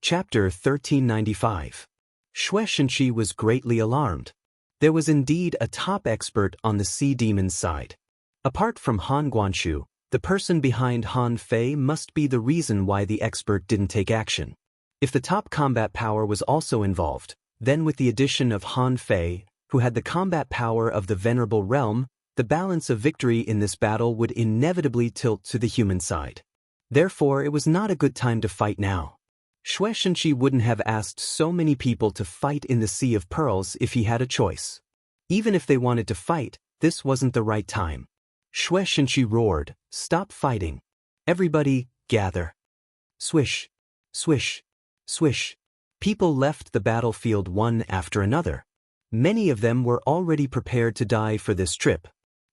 Chapter 1395. Xue Shenqi was greatly alarmed. There was indeed a top expert on the sea demon's side. Apart from Han Guanshu, the person behind Han Fei must be the reason why the expert didn't take action. If the top combat power was also involved, then with the addition of Han Fei, who had the combat power of the Venerable Realm, the balance of victory in this battle would inevitably tilt to the human side. Therefore, it was not a good time to fight now. Xue Shenqi wouldn't have asked so many people to fight in the Sea of Pearls if he had a choice. Even if they wanted to fight, this wasn't the right time. Xue Shenqi roared, "Stop fighting. Everybody, gather." Swish, swish, swish. People left the battlefield one after another. Many of them were already prepared to die for this trip.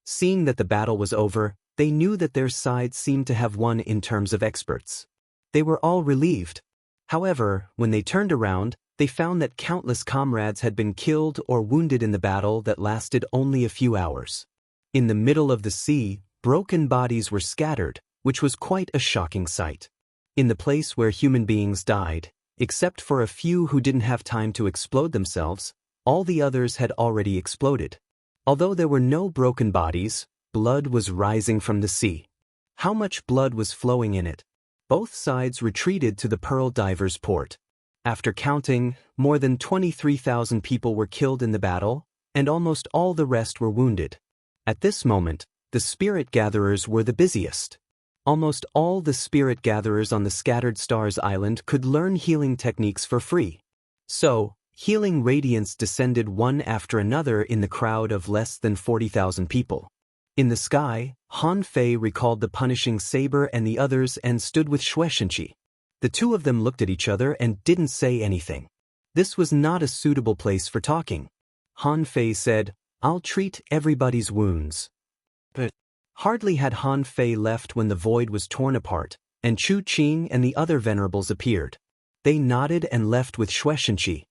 Seeing that the battle was over, they knew that their side seemed to have won in terms of experts. They were all relieved. However, when they turned around, they found that countless comrades had been killed or wounded in the battle that lasted only a few hours. In the middle of the sea, broken bodies were scattered, which was quite a shocking sight. In the place where human beings died, except for a few who didn't have time to explode themselves, all the others had already exploded. Although there were no broken bodies, blood was rising from the sea. How much blood was flowing in it? Both sides retreated to the Pearl Divers Port. After counting, more than 23,000 people were killed in the battle, and almost all the rest were wounded. At this moment, the spirit gatherers were the busiest. Almost all the spirit gatherers on the Scattered Stars Island could learn healing techniques for free. So, healing radiance descended one after another in the crowd of less than 40,000 people. In the sky, Han Fei recalled the punishing saber and the others and stood with Xue Shenqi. The two of them looked at each other and didn't say anything. This was not a suitable place for talking. Han Fei said, "I'll treat everybody's wounds." But hardly had Han Fei left when the void was torn apart, and Chu Qing and the other venerables appeared. They nodded and left with Xue Shenqi.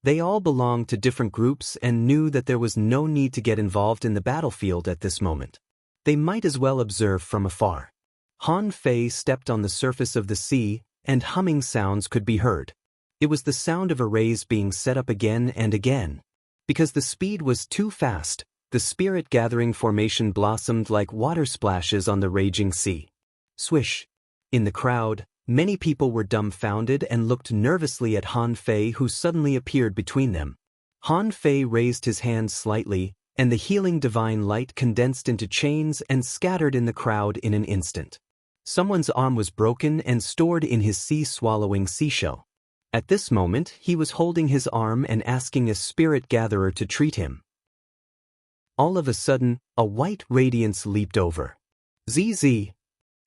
They all belonged to different groups and knew that there was no need to get involved in the battlefield at this moment. They might as well observe from afar. Han Fei stepped on the surface of the sea, and humming sounds could be heard. It was the sound of arrays being set up again and again. Because the speed was too fast, the spirit gathering formation blossomed like water splashes on the raging sea. Swish. In the crowd, many people were dumbfounded and looked nervously at Han Fei, who suddenly appeared between them. Han Fei raised his hand slightly, and the healing divine light condensed into chains and scattered in the crowd in an instant. Someone's arm was broken and stored in his sea-swallowing seashell. At this moment, he was holding his arm and asking a spirit gatherer to treat him. All of a sudden, a white radiance leaped over. ZZ.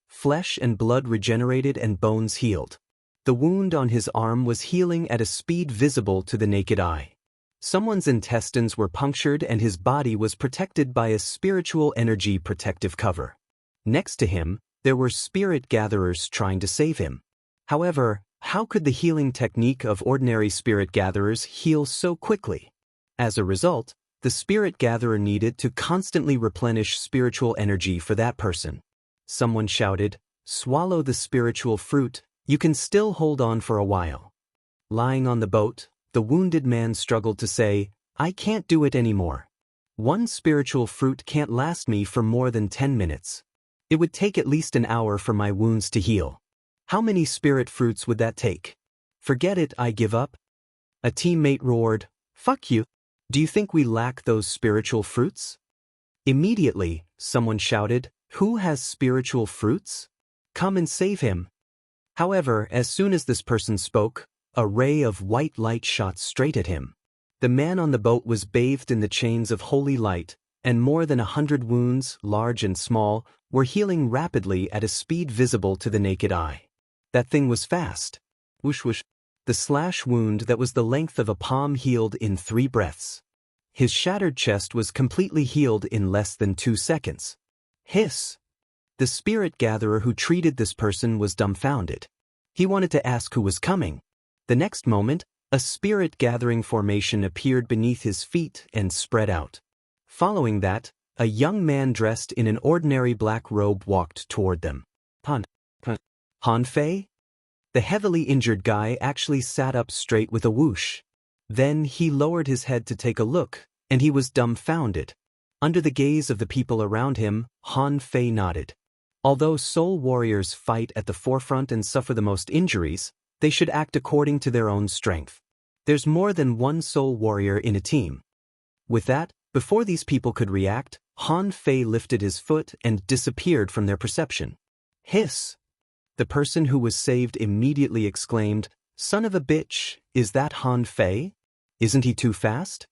Flesh and blood regenerated and bones healed. The wound on his arm was healing at a speed visible to the naked eye. Someone's intestines were punctured and his body was protected by a spiritual energy protective cover. Next to him, there were spirit gatherers trying to save him. However, how could the healing technique of ordinary spirit gatherers heal so quickly? As a result, the spirit gatherer needed to constantly replenish spiritual energy for that person. Someone shouted, "Swallow the spiritual fruit, you can still hold on for a while." Lying on the boat, the wounded man struggled to say, "I can't do it anymore. One spiritual fruit can't last me for more than 10 minutes. It would take at least an hour for my wounds to heal. How many spirit fruits would that take? Forget it, I give up." A teammate roared, "Fuck you. Do you think we lack those spiritual fruits?" Immediately, someone shouted, "Who has spiritual fruits? Come and save him." However, as soon as this person spoke, a ray of white light shot straight at him. The man on the boat was bathed in the chains of holy light, and more than 100 wounds, large and small, were healing rapidly at a speed visible to the naked eye. That thing was fast. Whoosh whoosh. The slash wound that was the length of a palm healed in 3 breaths. His shattered chest was completely healed in less than 2 seconds. Hiss. The spirit gatherer who treated this person was dumbfounded. He wanted to ask who was coming. The next moment, a spirit gathering formation appeared beneath his feet and spread out. Following that, a young man dressed in an ordinary black robe walked toward them. Han Fei? The heavily injured guy actually sat up straight with a whoosh. Then he lowered his head to take a look, and he was dumbfounded. Under the gaze of the people around him, Han Fei nodded. Although soul warriors fight at the forefront and suffer the most injuries, they should act according to their own strength. There's more than one soul warrior in a team. With that, before these people could react, Han Fei lifted his foot and disappeared from their perception. Hiss! The person who was saved immediately exclaimed, "Son of a bitch, is that Han Fei? Isn't he too fast?"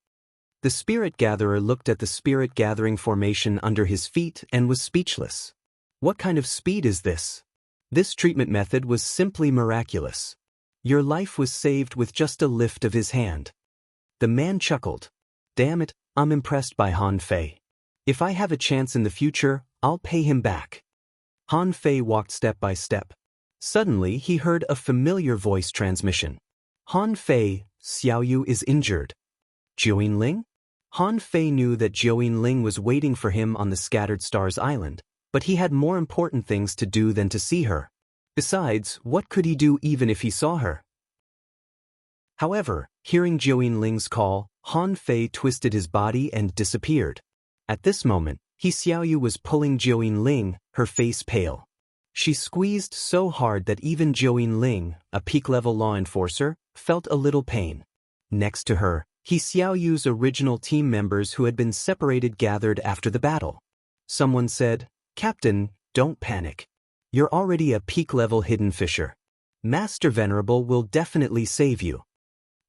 The spirit gatherer looked at the spirit gathering formation under his feet and was speechless. What kind of speed is this? This treatment method was simply miraculous. Your life was saved with just a lift of his hand. The man chuckled. Damn it, I'm impressed by Han Fei. If I have a chance in the future, I'll pay him back. Han Fei walked step by step. Suddenly he heard a familiar voice transmission. Han Fei, Xiaoyu is injured. Jiuyin Ling? Han Fei knew that Jiuyin Ling was waiting for him on the Scattered Stars Island, but he had more important things to do than to see her. Besides, what could he do even if he saw her? However, hearing Jiuyin Ling's call, Han Fei twisted his body and disappeared. At this moment, Xiaoyu was pulling Jiuyin Ling, her face pale. She squeezed so hard that even Jiuyin Ling, a peak-level law enforcer, felt a little pain. Next to her, Xiaoyu's original team members who had been separated gathered after the battle. Someone said, "Captain, don't panic. You're already a peak-level hidden fisher. Master Venerable will definitely save you."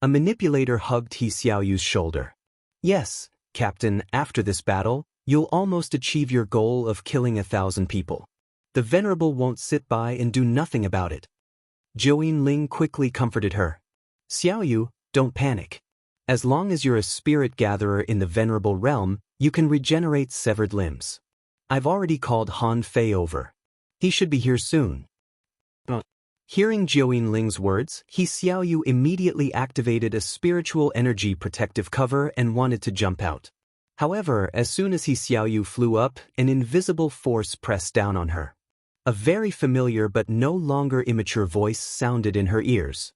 A manipulator hugged Xiaoyu's shoulder. "Yes, Captain, after this battle, you'll almost achieve your goal of killing 1,000 people. The Venerable won't sit by and do nothing about it." Jiuyin Ling quickly comforted her. "Xiaoyu, don't panic. As long as you're a spirit gatherer in the Venerable realm, you can regenerate severed limbs. I've already called Han Fei over. He should be here soon." Hearing Jiuyin Ling's words, Xiaoyu immediately activated a spiritual energy protective cover and wanted to jump out. However, as soon as Xiaoyu flew up, an invisible force pressed down on her. A very familiar but no longer immature voice sounded in her ears.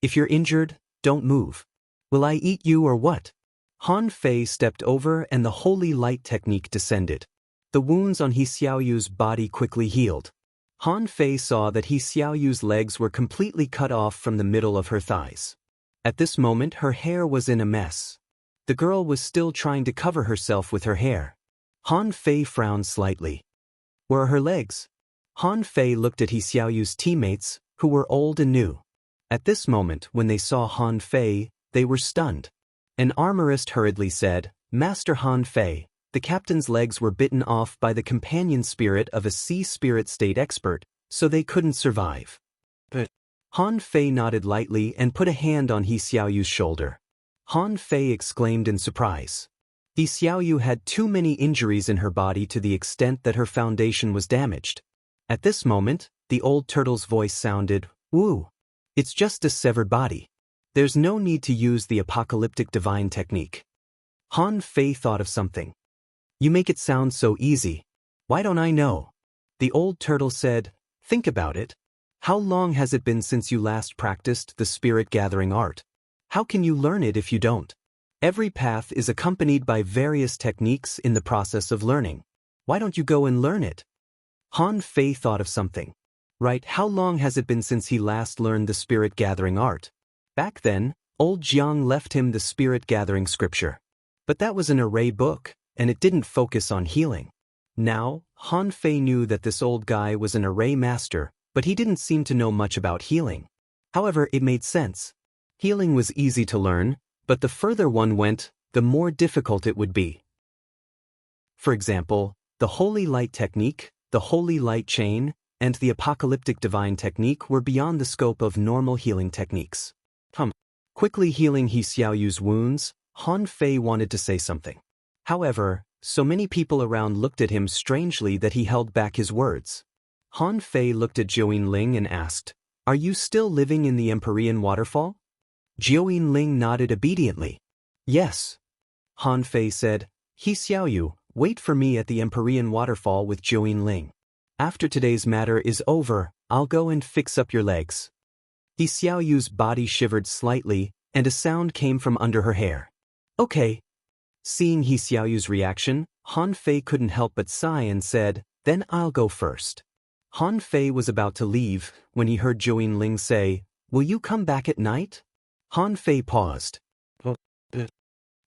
"If you're injured, don't move. Will I eat you or what?" Han Fei stepped over and the holy light technique descended. The wounds on Xiaoyu's body quickly healed. Han Fei saw that Xiaoyu's legs were completely cut off from the middle of her thighs. At this moment her hair was in a mess. The girl was still trying to cover herself with her hair. Han Fei frowned slightly. "Where are her legs?" Han Fei looked at Xiaoyu's teammates, who were old and new. At this moment, when they saw Han Fei, they were stunned. An armorist hurriedly said, "Master Han Fei, the captain's legs were bitten off by the companion spirit of a sea spirit state expert, so they couldn't survive." But Han Fei nodded lightly and put a hand on Xiaoyu's shoulder. Han Fei exclaimed in surprise. Xiaoyu had too many injuries in her body to the extent that her foundation was damaged. At this moment, the old turtle's voice sounded, "Woo! It's just a severed body. There's no need to use the apocalyptic divine technique." Han Fei thought of something. "You make it sound so easy. Why don't I know?" The old turtle said, "Think about it. How long has it been since you last practiced the spirit gathering art? How can you learn it if you don't? Every path is accompanied by various techniques in the process of learning. Why don't you go and learn it?" Han Fei thought of something. Right, how long has it been since he last learned the spirit gathering art? Back then, old Jiang left him the spirit gathering scripture. But that was an array book, and it didn't focus on healing. Now, Han Fei knew that this old guy was an array master, but he didn't seem to know much about healing. However, it made sense. Healing was easy to learn, but the further one went, the more difficult it would be. For example, the Holy Light Technique, the Holy Light Chain, and the Apocalyptic Divine Technique were beyond the scope of normal healing techniques. Quickly healing Xiaoyu's wounds, Han Fei wanted to say something. However, so many people around looked at him strangely that he held back his words. Han Fei looked at Jiuyin Ling and asked, "Are you still living in the Empyrean waterfall?" Jiuyin Ling nodded obediently. "Yes." Han Fei said, "Xiaoyu, wait for me at the Empyrean waterfall with Jiuyin Ling. After today's matter is over, I'll go and fix up your legs." He Xiaoyu's body shivered slightly, and a sound came from under her hair. Okay. Seeing He Xiaoyu's reaction, Han Fei couldn't help but sigh and said, then I'll go first. Han Fei was about to leave when he heard Zhou Ling say, will you come back at night? Han Fei paused.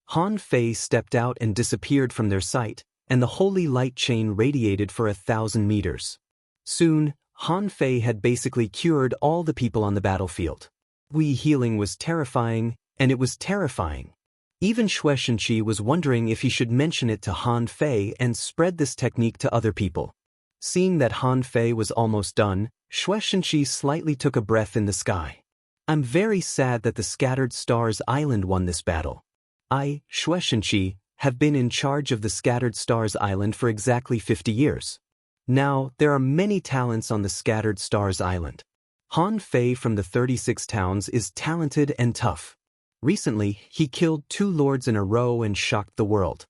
Han Fei stepped out and disappeared from their sight, and the holy light chain radiated for 1,000 meters. Soon, Han Fei had basically cured all the people on the battlefield. Wei healing was terrifying, and it was terrifying. Even Xue Shenqi was wondering if he should mention it to Han Fei and spread this technique to other people. Seeing that Han Fei was almost done, Xue Shenqi slightly took a breath in the sky. I'm very sad that the Scattered Stars Island won this battle. I, Xue Shenqi, have been in charge of the Scattered Stars Island for exactly 50 years. Now, there are many talents on the Scattered Stars Island. Han Fei from the 36 towns is talented and tough. Recently, he killed 2 lords in a row and shocked the world.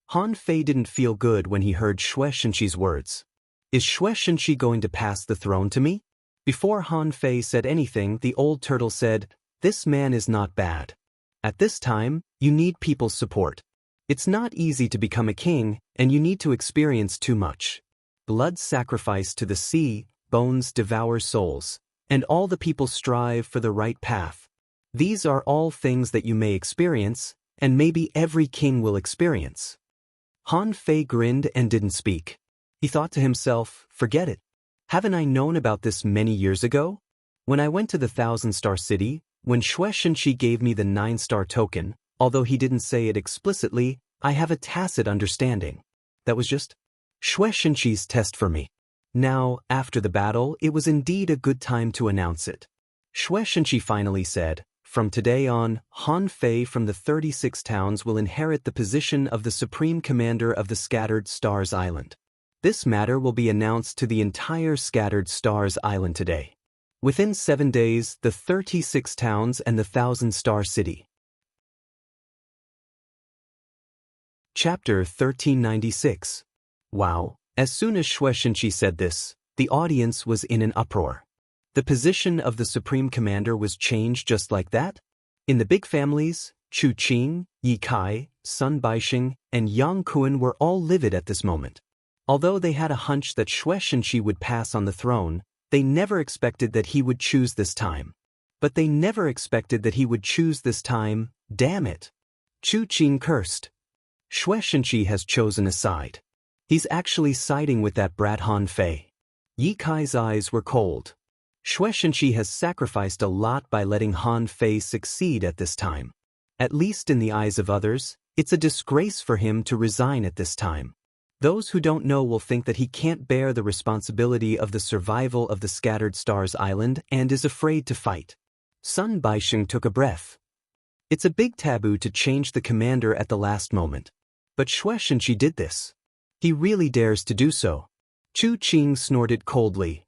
Han Fei didn't feel good when he heard Xue Shenqi's words. Is Xue Shenqi going to pass the throne to me? Before Han Fei said anything, the old turtle said, this man is not bad. At this time, you need people's support. It's not easy to become a king, and you need to experience too much. Blood sacrificed to the sea, bones devour souls, and all the people strive for the right path. These are all things that you may experience, and maybe every king will experience. Han Fei grinned and didn't speak. He thought to himself, forget it. Haven't I known about this many years ago? When I went to the 1,000-star city, when Xue Shenqi gave me the 9-star token, although he didn't say it explicitly, I have a tacit understanding. That was just Xue Shenqi's test for me. Now, after the battle, it was indeed a good time to announce it. Xue Shenqi finally said, from today on, Han Fei from the 36 towns will inherit the position of the Supreme Commander of the Scattered Stars Island. This matter will be announced to the entire Scattered Stars Island today. Within 7 days, the 36 towns and the 1,000-star city. Chapter 1396. Wow. As soon as Xue Shenqi said this, the audience was in an uproar. The position of the Supreme Commander was changed just like that? In the big families, Chu Qing, Yi Kai, Sun Baixing, and Yang Kuan were all livid at this moment. Although they had a hunch that Xue Shenqi would pass on the throne, they never expected that he would choose this time. But they never expected that he would choose this time, damn it. Chu Qing cursed. Xue Shenqi has chosen a side. He's actually siding with that brat Han Fei. Yi Kai's eyes were cold. Xue Shenqi has sacrificed a lot by letting Han Fei succeed at this time. At least in the eyes of others, it's a disgrace for him to resign at this time. Those who don't know will think that he can't bear the responsibility of the survival of the Scattered Stars Island and is afraid to fight. Sun Baixing took a breath. It's a big taboo to change the commander at the last moment. But Xue Shenqi did this. He really dares to do so. Chu Qing snorted coldly.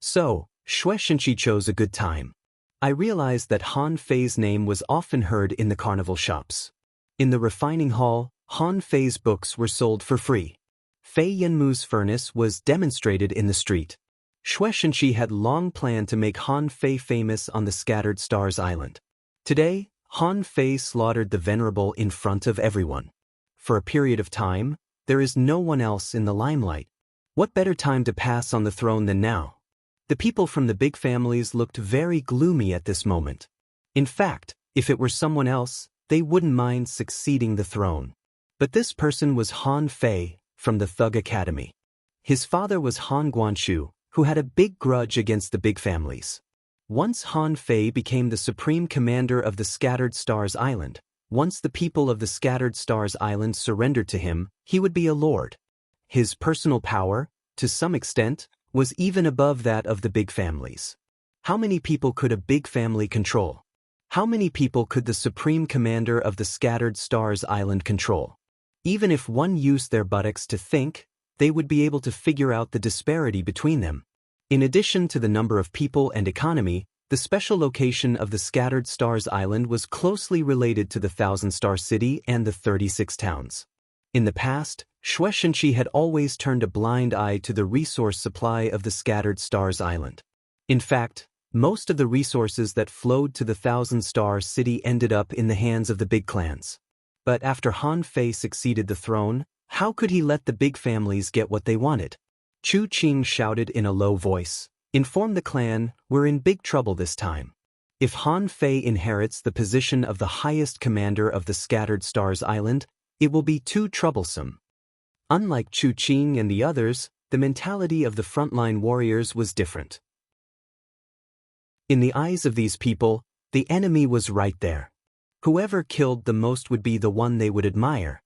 So, Xue Shenqi chose a good time. I realized that Han Fei's name was often heard in the carnival shops. In the refining hall, Han Fei's books were sold for free. Fei Yanmu's furnace was demonstrated in the street. Xue Shenqi had long planned to make Han Fei famous on the Scattered Stars Island. Today, Han Fei slaughtered the Venerable in front of everyone. For a period of time, there is no one else in the limelight. What better time to pass on the throne than now? The people from the big families looked very gloomy at this moment. In fact, if it were someone else, they wouldn't mind succeeding the throne. But this person was Han Fei, from the Thug Academy. His father was Han Guanshu, who had a big grudge against the big families. Once Han Fei became the supreme commander of the Scattered Stars Island, once the people of the Scattered Stars Island surrendered to him, he would be a lord. His personal power, to some extent, was even above that of the big families. How many people could a big family control? How many people could the supreme commander of the Scattered Stars Island control? Even if one used their buttocks to think, they would be able to figure out the disparity between them. In addition to the number of people and economy, the special location of the Scattered Stars Island was closely related to the 1,000-star city and the 36 towns. In the past, Xue Shenqi had always turned a blind eye to the resource supply of the Scattered Stars Island. In fact, Most of the resources that flowed to the Thousand-Star City ended up in the hands of the big clans. But after Han Fei succeeded the throne, how could he let the big families get what they wanted? Chu Qing shouted in a low voice, "Inform the clan, we're in big trouble this time. If Han Fei inherits the position of the highest commander of the Scattered Stars Island, it will be too troublesome." Unlike Chu Qing and the others, the mentality of the frontline warriors was different. In the eyes of these people, the enemy was right there. Whoever killed the most would be the one they would admire.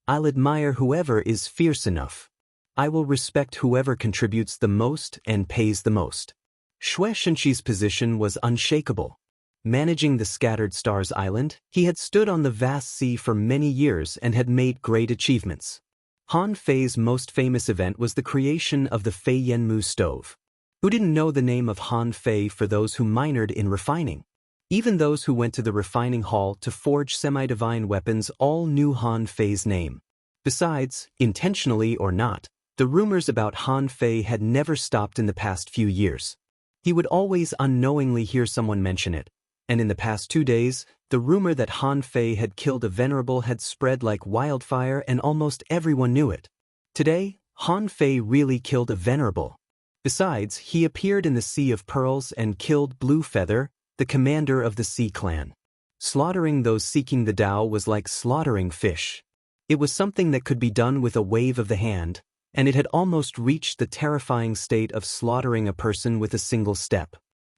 I'll admire whoever is fierce enough. I will respect whoever contributes the most and pays the most. Xue Shenqi's position was unshakable. Managing the Scattered Stars Island, he had stood on the vast sea for many years and had made great achievements. Han Fei's most famous event was the creation of the Fei Yanmu stove. Who didn't know the name of Han Fei for those who minored in refining? Even those who went to the refining hall to forge semi-divine weapons all knew Han Fei's name. Besides, intentionally or not, the rumors about Han Fei had never stopped in the past few years. He would always unknowingly hear someone mention it, and in the past 2 days, the rumor that Han Fei had killed a venerable had spread like wildfire and almost everyone knew it. Today, Han Fei really killed a venerable. Besides, he appeared in the Sea of Pearls and killed Blue Feather, the commander of the Sea Clan. Slaughtering those seeking the Tao was like slaughtering fish. It was something that could be done with a wave of the hand, and it had almost reached the terrifying state of slaughtering a person with a single step.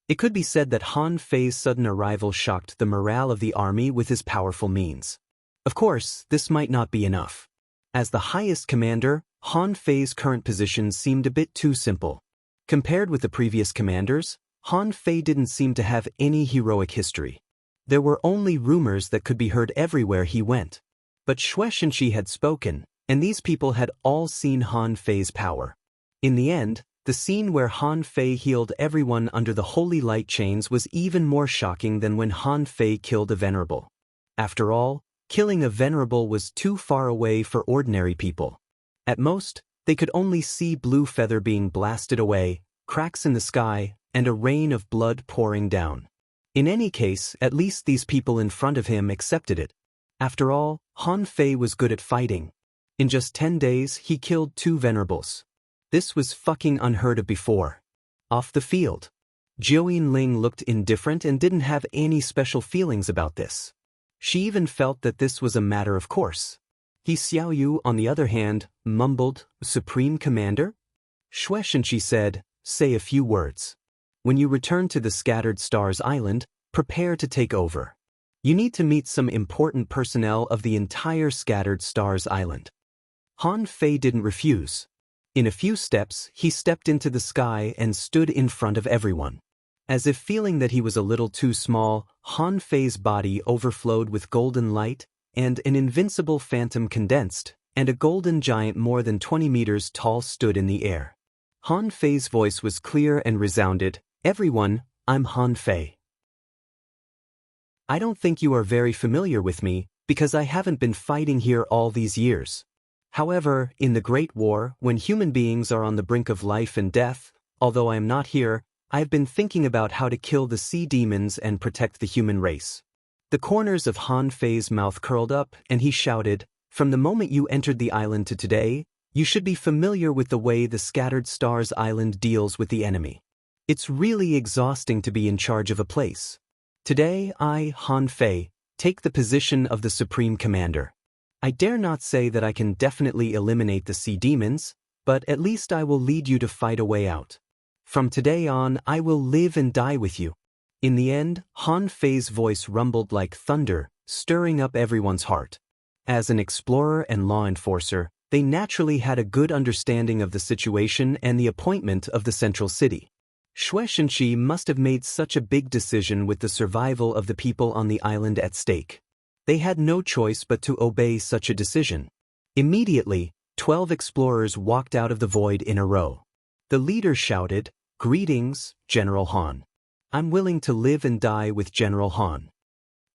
It could be said that Han Fei's sudden arrival shocked the morale of the army with his powerful means. Of course, this might not be enough. As the highest commander, Han Fei's current position seemed a bit too simple. Compared with the previous commanders, Han Fei didn't seem to have any heroic history. There were only rumors that could be heard everywhere he went. But Xue Shenqi had spoken, and these people had all seen Han Fei's power. In the end, the scene where Han Fei healed everyone under the holy light chains was even more shocking than when Han Fei killed a venerable. After all, killing a venerable was too far away for ordinary people. At most, they could only see Blue Feather being blasted away, cracks in the sky, and a rain of blood pouring down. In any case, at least these people in front of him accepted it. After all, Han Fei was good at fighting. In just 10 days, he killed 2 venerables. This was fucking unheard of before. Off the field, Jiao Yinling looked indifferent and didn't have any special feelings about this. She even felt that this was a matter of course. He Xiaoyu, on the other hand, mumbled, "Supreme Commander?" Xue Shenqi said, "Say a few words. When you return to the Scattered Stars Island, prepare to take over. You need to meet some important personnel of the entire Scattered Stars Island." Han Fei didn't refuse. In a few steps, he stepped into the sky and stood in front of everyone. As if feeling that he was a little too small, Han Fei's body overflowed with golden light, and an invincible phantom condensed, and a golden giant more than 20 meters tall stood in the air. Han Fei's voice was clear and resounded, "Everyone, I'm Han Fei. I don't think you are very familiar with me, because I haven't been fighting here all these years. However, in the Great War, when human beings are on the brink of life and death, although I am not here, I have been thinking about how to kill the sea demons and protect the human race." The corners of Han Fei's mouth curled up, and he shouted, "From the moment you entered the island to today, you should be familiar with the way the Scattered Stars Island deals with the enemy. It's really exhausting to be in charge of a place. Today I, Han Fei, take the position of the Supreme Commander. I dare not say that I can definitely eliminate the sea demons, but at least I will lead you to fight a way out. From today on, I will live and die with you." In the end, Han Fei's voice rumbled like thunder, stirring up everyone's heart. As an explorer and law enforcer, they naturally had a good understanding of the situation and the appointment of the central city. Xue Shenqi must have made such a big decision with the survival of the people on the island at stake. They had no choice but to obey such a decision. Immediately, 12 explorers walked out of the void in a row. The leader shouted, "Greetings, General Han. I'm willing to live and die with General Han."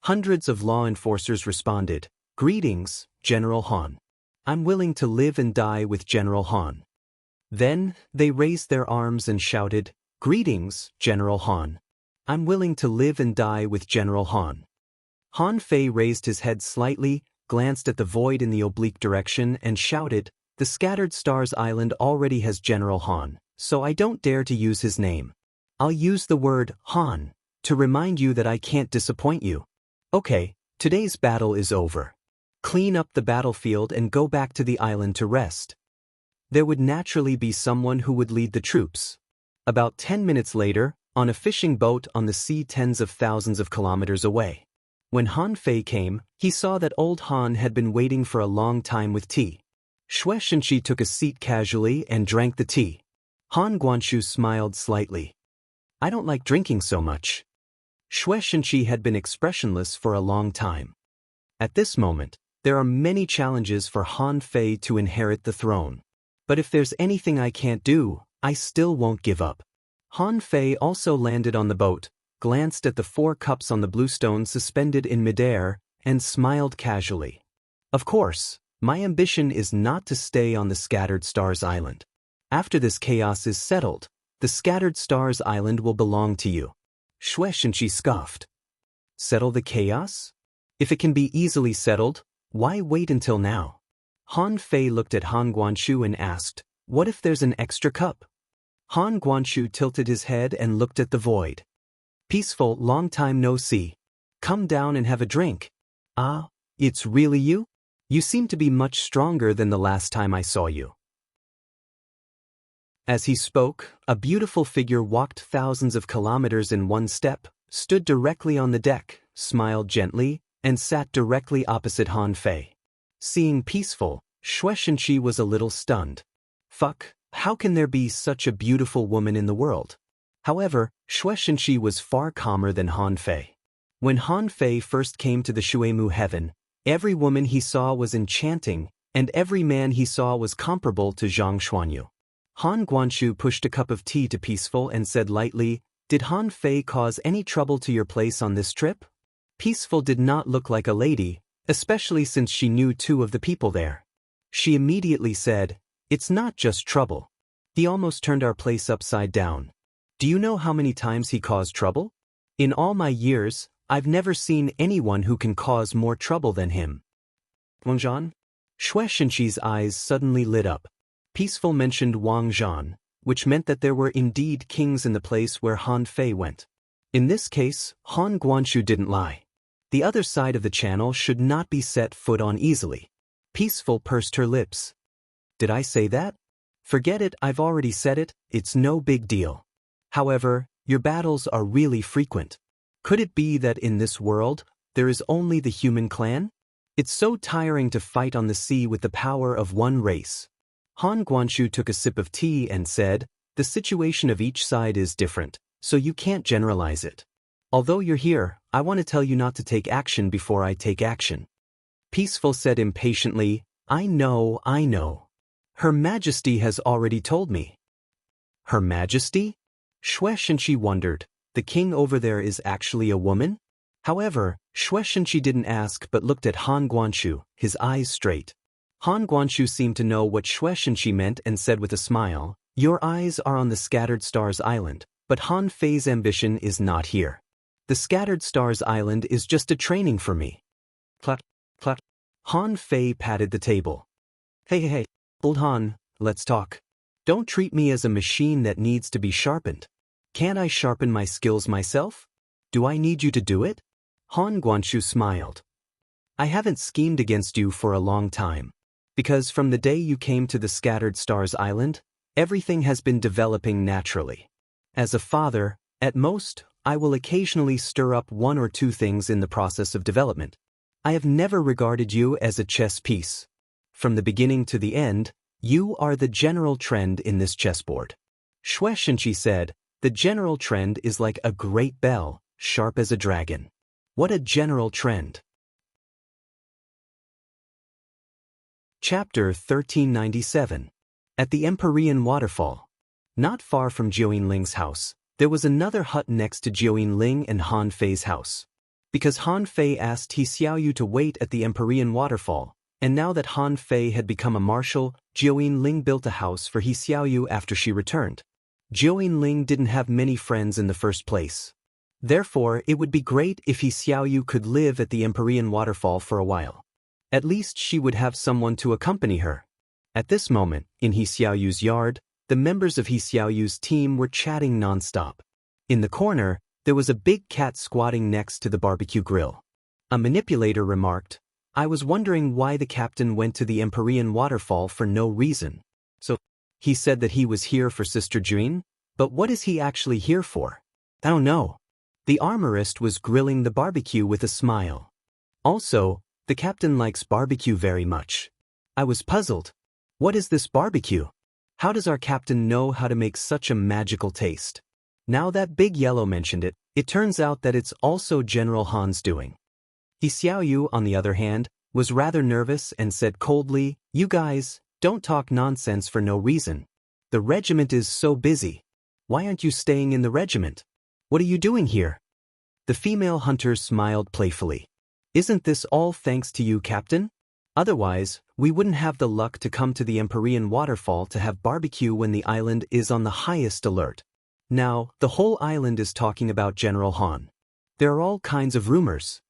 Hundreds of law enforcers responded, "Greetings, General Han. I'm willing to live and die with General Han." Then, they raised their arms and shouted, "Greetings, General Han. I'm willing to live and die with General Han. Han Fei raised his head slightly, glanced at the void in the oblique direction, and shouted, "The Scattered Stars Island already has General Han, so I don't dare to use his name. I'll use the word Han to remind you that I can't disappoint you. Okay, today's battle is over. Clean up the battlefield and go back to the island to rest." There would naturally be someone who would lead the troops. About 10 minutes later, on a fishing boat on the sea tens of thousands of kilometers away. When Han Fei came, he saw that old Han had been waiting for a long time with tea. Xue Shenqi took a seat casually and drank the tea. Han Guanshu smiled slightly. "I don't like drinking so much." Xue Shenqi had been expressionless for a long time. At this moment, there are many challenges for Han Fei to inherit the throne. But if there's anything I can't do, I still won't give up. Han Fei also landed on the boat, glanced at the 4 cups on the bluestone suspended in midair, and smiled casually. "Of course, my ambition is not to stay on the Scattered Stars Island. After this chaos is settled, the Scattered Stars Island will belong to you." Xue Shenqi scoffed. "Settle the chaos? If it can be easily settled, why wait until now?" Han Fei looked at Han Guanshu and asked, "What if there's an extra cup?" Han Guanshu tilted his head and looked at the void. "Peaceful, long time no see. Come down and have a drink." "Ah, it's really you? You seem to be much stronger than the last time I saw you." As he spoke, a beautiful figure walked thousands of kilometers in one step, stood directly on the deck, smiled gently, and sat directly opposite Han Fei. Seeing Peaceful, Xue Shenqi was a little stunned. Fuck, how can there be such a beautiful woman in the world? However, Xue Shenqi was far calmer than Han Fei. When Han Fei first came to the Shuemu heaven, every woman he saw was enchanting, and every man he saw was comparable to Zhang Xuanyu. Han Guanshu pushed a cup of tea to Peaceful and said lightly, "Did Han Fei cause any trouble to your place on this trip?" Peaceful did not look like a lady, especially since she knew 2 of the people there. She immediately said, "It's not just trouble. He almost turned our place upside down. Do you know how many times he caused trouble? In all my years, I've never seen anyone who can cause more trouble than him." Wang Zhan? Xue Shenqi's eyes suddenly lit up. Peaceful mentioned Wang Zhan, which meant that there were indeed kings in the place where Han Fei went. In this case, Han Guanshu didn't lie. The other side of the channel should not be set foot on easily. Peaceful pursed her lips. "Did I say that? Forget it, I've already said it, it's no big deal. However, your battles are really frequent. Could it be that in this world, there is only the human clan? It's so tiring to fight on the sea with the power of one race." Han Guanshu took a sip of tea and said, "The situation of each side is different, so you can't generalize it. Although you're here, I want to tell you not to take action before I take action." Peaceful said impatiently, I know. Her Majesty has already told me." "Her Majesty?" Xue Shenqi wondered, the king over there is actually a woman? However, Xue Shenqi didn't ask but looked at Han Guanshu, his eyes straight. Han Guanshu seemed to know what Xue Shenqi meant and said with a smile, "Your eyes are on the Scattered Stars Island, but Han Fei's ambition is not here. The Scattered Stars Island is just a training for me." Clap, clap. Han Fei patted the table. Hey, old Han, let's talk. Don't treat me as a machine that needs to be sharpened. Can't I sharpen my skills myself? Do I need you to do it?" Han Guanshu smiled. "I haven't schemed against you for a long time. Because from the day you came to the Scattered Stars Island, everything has been developing naturally. As a father, at most, I will occasionally stir up 1 or 2 things in the process of development. I have never regarded you as a chess piece. From the beginning to the end, you are the general trend in this chessboard." Xue Shenqi said, "The general trend is like a great bell, sharp as a dragon." What a general trend. Chapter 1397. At the Empyrean Waterfall. Not far from Jiuyin Ling's house, there was another hut next to Jiuyin Ling and Han Fei's house. Because Han Fei asked He Xiaoyu to wait at the Empyrean Waterfall, and now that Han Fei had become a marshal, Jiuyin Ling built a house for He Xiaoyu after she returned. Jiuyin Ling didn't have many friends in the first place. Therefore, it would be great if He Xiaoyu could live at the Empyrean waterfall for a while. At least she would have someone to accompany her. At this moment, in He Xiaoyu's yard, the members of He Xiaoyu's team were chatting non-stop. In the corner, there was a big cat squatting next to the barbecue grill. A manipulator remarked, "I was wondering why the captain went to the Empyrean waterfall for no reason. So, he said that he was here for Sister Jean, but what is he actually here for? I don't know." The armorist was grilling the barbecue with a smile. "Also, the captain likes barbecue very much. I was puzzled. What is this barbecue? How does our captain know how to make such a magical taste?" Now that Big Yellow mentioned it, it turns out that it's also General Han's doing. He Xiaoyu, on the other hand, was rather nervous and said coldly, "You guys, don't talk nonsense for no reason. The regiment is so busy. Why aren't you staying in the regiment? What are you doing here?" The female hunter smiled playfully. "Isn't this all thanks to you, Captain? Otherwise, we wouldn't have the luck to come to the Empyrean waterfall to have barbecue when the island is on the highest alert. Now, the whole island is talking about General Han. There are all kinds of rumors."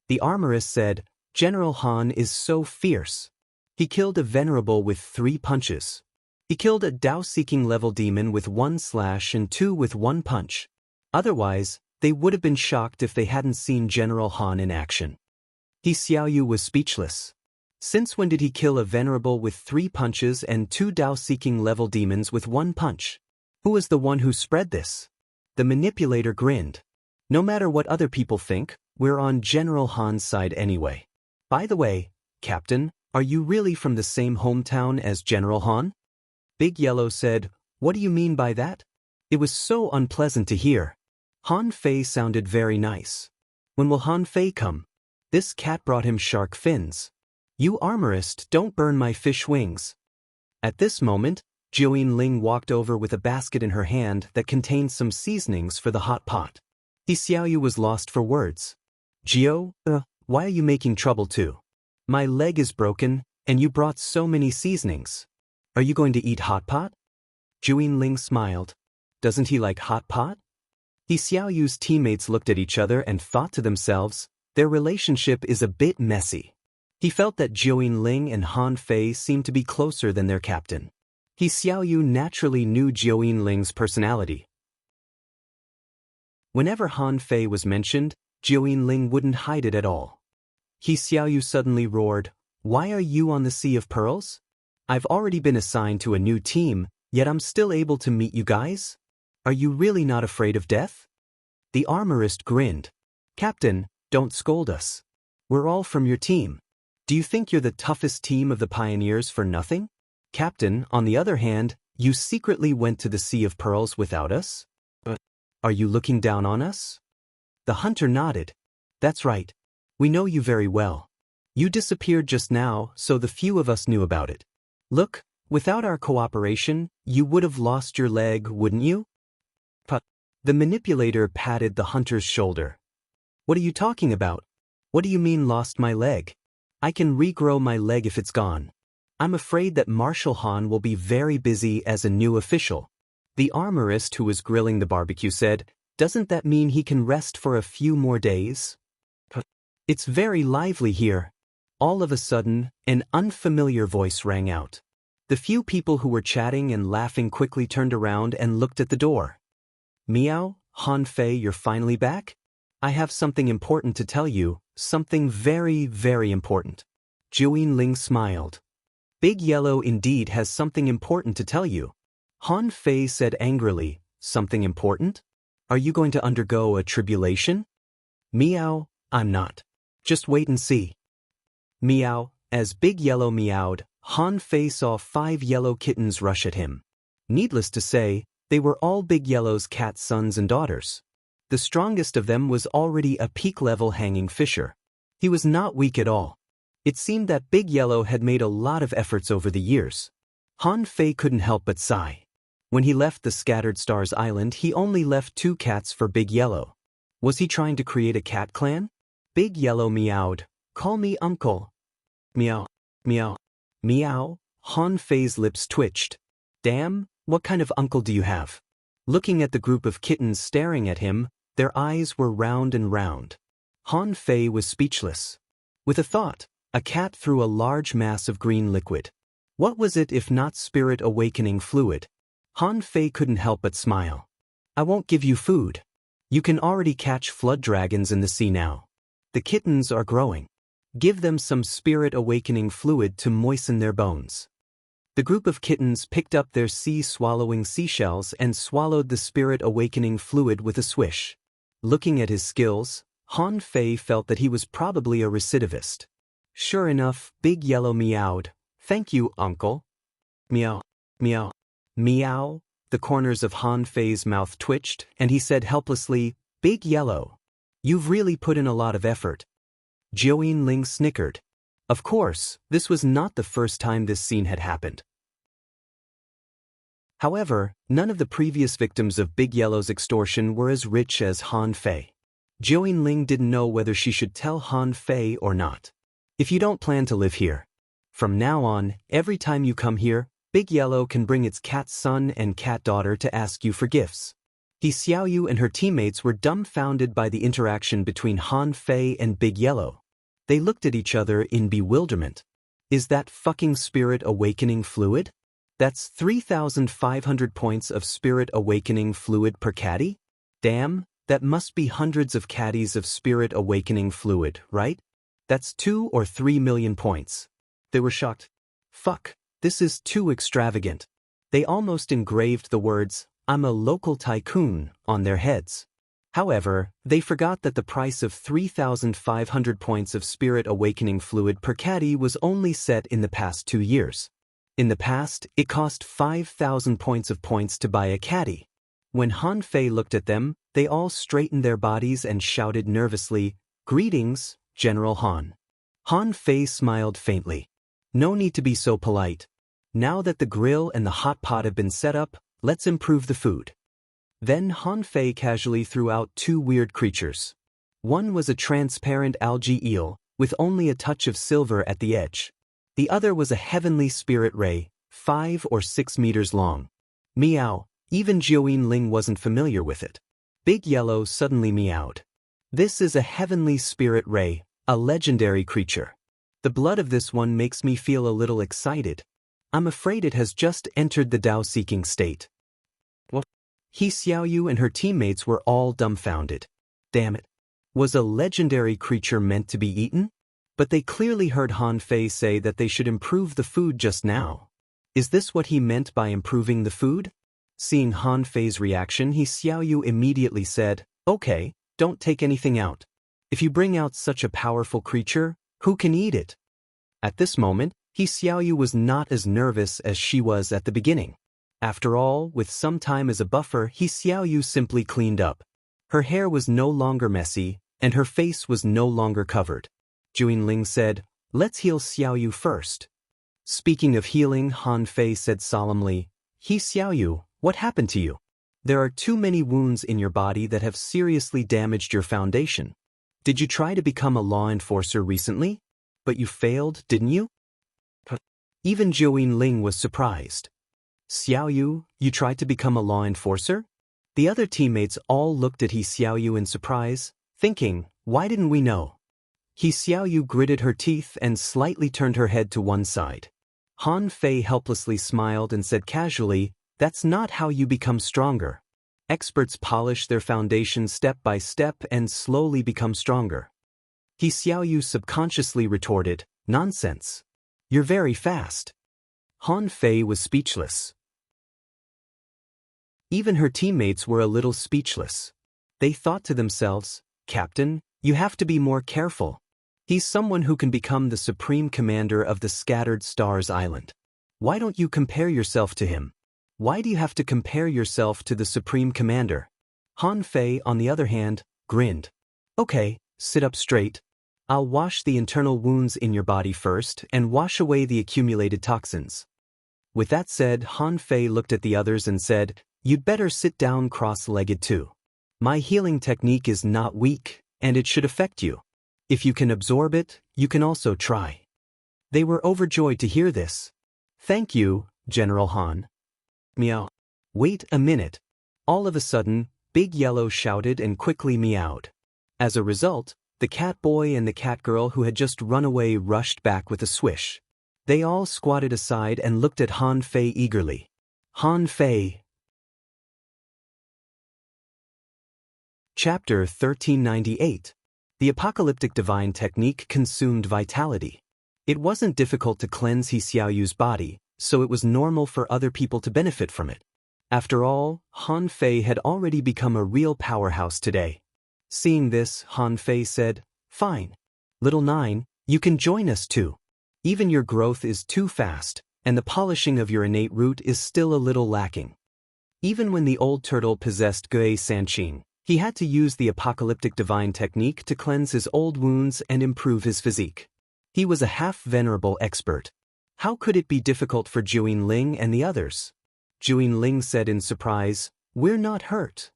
The armorist said, "General Han is so fierce. He killed a venerable with 3 punches. He killed a Dao-seeking level demon with 1 slash and 2 with 1 punch. Otherwise, they would have been shocked if they hadn't seen General Han in action." He Xiaoyu was speechless. Since when did he kill a venerable with 3 punches and 2 Dao-seeking level demons with 1 punch? Who is the one who spread this? The manipulator grinned. "No matter what other people think, we're on General Han's side anyway. By the way, Captain, are you really from the same hometown as General Han?" Big Yellow said, "What do you mean by that?" It was so unpleasant to hear. Han Fei sounded very nice. When will Han Fei come? This cat brought him shark fins. "You armorist, don't burn my fish wings." At this moment, Jiuyin Ling walked over with a basket in her hand that contained some seasonings for the hot pot. He Xiaoyu was lost for words. "Jiu, why are you making trouble too? My leg is broken, and you brought so many seasonings. Are you going to eat hot pot?" Jiuyin Ling smiled. "Doesn't he like hot pot?" He Xiaoyu's teammates looked at each other and thought to themselves, their relationship is a bit messy. He felt that Jiuyin Ling and Han Fei seemed to be closer than their captain. He Xiaoyu naturally knew Jiuyin Ling's personality. Whenever Han Fei was mentioned, Jiuyin Ling wouldn't hide it at all. He Xiaoyu suddenly roared, "Why are you on the Sea of Pearls? I've already been assigned to a new team, yet I'm still able to meet you guys? Are you really not afraid of death?" The armorist grinned. "Captain, don't scold us. We're all from your team. Do you think you're the toughest team of the pioneers for nothing? Captain, on the other hand, you secretly went to the Sea of Pearls without us? Are you looking down on us?" The hunter nodded. "That's right. We know you very well. You disappeared just now, so the few of us knew about it. Look, without our cooperation, you would have lost your leg, wouldn't you?" The manipulator patted the hunter's shoulder. "What are you talking about? What do you mean lost my leg? I can regrow my leg if it's gone. I'm afraid that Marshal Han will be very busy as a new official." The armorist who was grilling the barbecue said, "Doesn't that mean he can rest for a few more days?" "It's very lively here." All of a sudden, an unfamiliar voice rang out. The few people who were chatting and laughing quickly turned around and looked at the door. "Meow, Han Fei, you're finally back? I have something important to tell you, something very, very important." Jiuyin Ling smiled. "Big Yellow indeed has something important to tell you." Han Fei said angrily, "Something important? Are you going to undergo a tribulation?" "Meow, I'm not. Just wait and see." Meow, as Big Yellow meowed, Han Fei saw 5 yellow kittens rush at him. Needless to say, they were all Big Yellow's cat sons and daughters. The strongest of them was already a peak-level hanging fisher. He was not weak at all. It seemed that Big Yellow had made a lot of efforts over the years. Han Fei couldn't help but sigh. When he left the Scattered Stars Island, he only left 2 cats for Big Yellow. Was he trying to create a cat clan? Big Yellow meowed, "Call me uncle." Meow, meow, meow. Han Fei's lips twitched. "Damn, what kind of uncle do you have?" Looking at the group of kittens staring at him, Their eyes were round and round. Han Fei was speechless. With a thought, a cat threw a large mass of green liquid. What was it if not spirit awakening fluid? Han Fei couldn't help but smile. I won't give you food. You can already catch flood dragons in the sea now. The kittens are growing. Give them some spirit awakening fluid to moisten their bones. The group of kittens picked up their sea-swallowing seashells and swallowed the spirit awakening fluid with a swish. Looking at his skills, Han Fei felt that he was probably a recidivist. Sure enough, Big Yellow meowed. Thank you, uncle. Meow, meow, meow. The corners of Han Fei's mouth twitched, and he said helplessly, Big Yellow. You've really put in a lot of effort. Jiuyin Ling snickered. Of course, this was not the first time this scene had happened. However, none of the previous victims of Big Yellow's extortion were as rich as Han Fei. Jiuyin Ling didn't know whether she should tell Han Fei or not. If you don't plan to live here, from now on, every time you come here, Big Yellow can bring its cat son and cat daughter to ask you for gifts. He Xiaoyu and her teammates were dumbfounded by the interaction between Han Fei and Big Yellow. They looked at each other in bewilderment. Is that fucking spirit awakening fluid? That's 3,500 points of spirit awakening fluid per caddy? Damn, that must be hundreds of caddies of spirit awakening fluid, right? That's 2 or 3 million points. They were shocked. Fuck, this is too extravagant. They almost engraved the words, I'm a local tycoon, on their heads. However, they forgot that the price of 3,500 points of spirit awakening fluid per caddy was only set in the past 2 years. In the past, it cost 5,000 points to buy a caddy. When Han Fei looked at them, they all straightened their bodies and shouted nervously, Greetings, General Han. Han Fei smiled faintly. No need to be so polite. Now that the grill and the hot pot have been set up, let's improve the food. Then Han Fei casually threw out 2 weird creatures. One was a transparent algae eel, with only a touch of silver at the edge. The other was a heavenly spirit ray, 5 or 6 meters long. Meow, even Jiuyin Ling wasn't familiar with it. Big Yellow suddenly meowed. This is a heavenly spirit ray, a legendary creature. The blood of this one makes me feel a little excited. I'm afraid it has just entered the Tao-seeking state. What? He Xiaoyu and her teammates were all dumbfounded. Damn it. Was a legendary creature meant to be eaten? But they clearly heard Han Fei say that they should improve the food just now. Is this what he meant by improving the food? Seeing Han Fei's reaction, He Xiaoyu immediately said, Okay, don't take anything out. If you bring out such a powerful creature, who can eat it? At this moment, He Xiaoyu was not as nervous as she was at the beginning. After all, with some time as a buffer, He Xiaoyu simply cleaned up. Her hair was no longer messy, and her face was no longer covered. Jiuyin Ling said, Let's heal Xiaoyu first. Speaking of healing, Han Fei said solemnly, He Xiaoyu, what happened to you? There are too many wounds in your body that have seriously damaged your foundation. Did you try to become a law enforcer recently? But you failed, didn't you? Even Jiuyin Ling was surprised. Xiaoyu, you tried to become a law enforcer? The other teammates all looked at He Xiaoyu in surprise, thinking, why didn't we know? He Xiaoyu gritted her teeth and slightly turned her head to one side. Han Fei helplessly smiled and said casually, That's not how you become stronger. Experts polish their foundation step by step and slowly become stronger. He Xiaoyu subconsciously retorted, Nonsense. You're very fast. Han Fei was speechless. Even her teammates were a little speechless. They thought to themselves, Captain, you have to be more careful. He's someone who can become the supreme commander of the Scattered Stars Island. Why don't you compare yourself to him? Why do you have to compare yourself to the supreme commander? Han Fei, on the other hand, grinned. Okay, sit up straight. I'll wash the internal wounds in your body first and wash away the accumulated toxins. With that said, Han Fei looked at the others and said, You'd better sit down cross-legged too. My healing technique is not weak, and it should affect you. If you can absorb it, you can also try. They were overjoyed to hear this. Thank you, General Han. Meow. Wait a minute. All of a sudden, Big Yellow shouted and quickly meowed. As a result, the cat boy and the cat girl who had just run away rushed back with a swish. They all squatted aside and looked at Han Fei eagerly. Han Fei. Chapter 1398. The apocalyptic divine technique consumed vitality. It wasn't difficult to cleanse He Xiaoyu's body, so it was normal for other people to benefit from it. After all, Han Fei had already become a real powerhouse today. Seeing this, Han Fei said, "Fine. Little Nine, you can join us too. Even your growth is too fast, and the polishing of your innate root is still a little lacking." Even when the old turtle possessed Gui Sanqing, he had to use the apocalyptic divine technique to cleanse his old wounds and improve his physique. He was a half-venerable expert. How could it be difficult for Juin Ling and the others? Juin Ling said in surprise, "We're not hurt."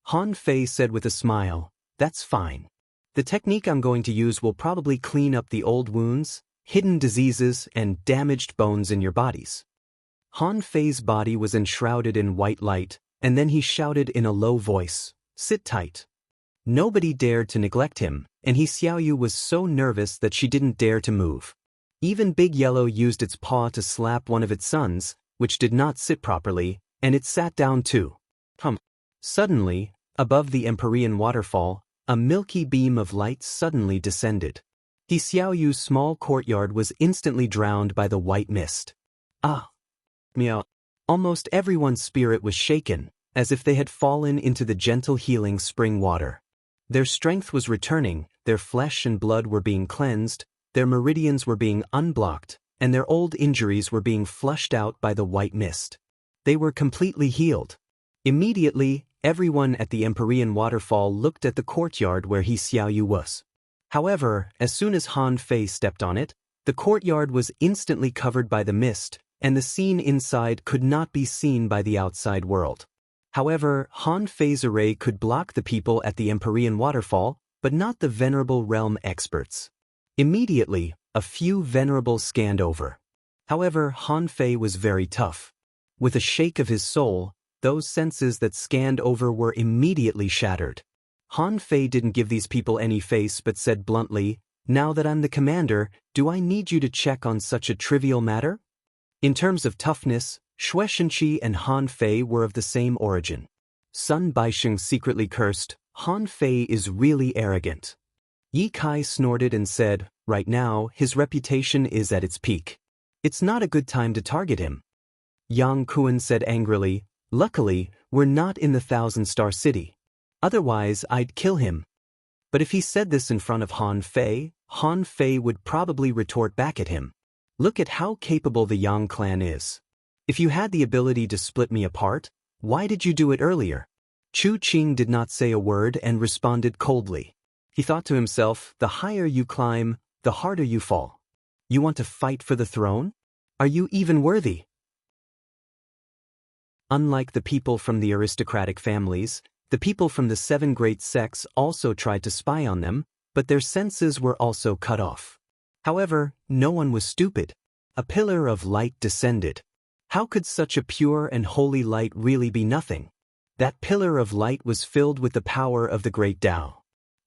Han Fei said with a smile, "That's fine. The technique I'm going to use will probably clean up the old wounds, hidden diseases, and damaged bones in your bodies." Han Fei's body was enshrouded in white light, and then he shouted in a low voice, "Sit tight." Nobody dared to neglect him, and He Xiaoyu was so nervous that she didn't dare to move. Even Big Yellow used its paw to slap one of its sons, which did not sit properly, and it sat down too. Suddenly, above the Empyrean waterfall, a milky beam of light suddenly descended. He Xiaoyu's small courtyard was instantly drowned by the white mist. Ah! Meow. Almost everyone's spirit was shaken, as if they had fallen into the gentle healing spring water. Their strength was returning, their flesh and blood were being cleansed, their meridians were being unblocked, and their old injuries were being flushed out by the white mist. They were completely healed. Immediately, everyone at the Empyrean waterfall looked at the courtyard where He Xiaoyu was. However, as soon as Han Fei stepped on it, the courtyard was instantly covered by the mist, and the scene inside could not be seen by the outside world. However, Han Fei's array could block the people at the Empyrean waterfall, but not the venerable realm experts. Immediately, a few venerables scanned over. However, Han Fei was very tough. With a shake of his soul, those senses that scanned over were immediately shattered. Han Fei didn't give these people any face but said bluntly, "Now that I'm the commander, do I need you to check on such a trivial matter?" In terms of toughness, Xue Shenqi and Han Fei were of the same origin. Sun Baisheng secretly cursed, "Han Fei is really arrogant." Yi Kai snorted and said, "Right now, his reputation is at its peak. It's not a good time to target him." Yang Kuan said angrily, "Luckily, we're not in the Thousand-Star City. Otherwise, I'd kill him." But if he said this in front of Han Fei would probably retort back at him. Look at how capable the Yang clan is. If you had the ability to split me apart, why did you do it earlier? Chu Qing did not say a word and responded coldly. He thought to himself, the higher you climb, the harder you fall. You want to fight for the throne? Are you even worthy? Unlike the people from the aristocratic families, the people from the 7 great sects also tried to spy on them, but their senses were also cut off. However, no one was stupid. A pillar of light descended. How could such a pure and holy light really be nothing? That pillar of light was filled with the power of the great Tao.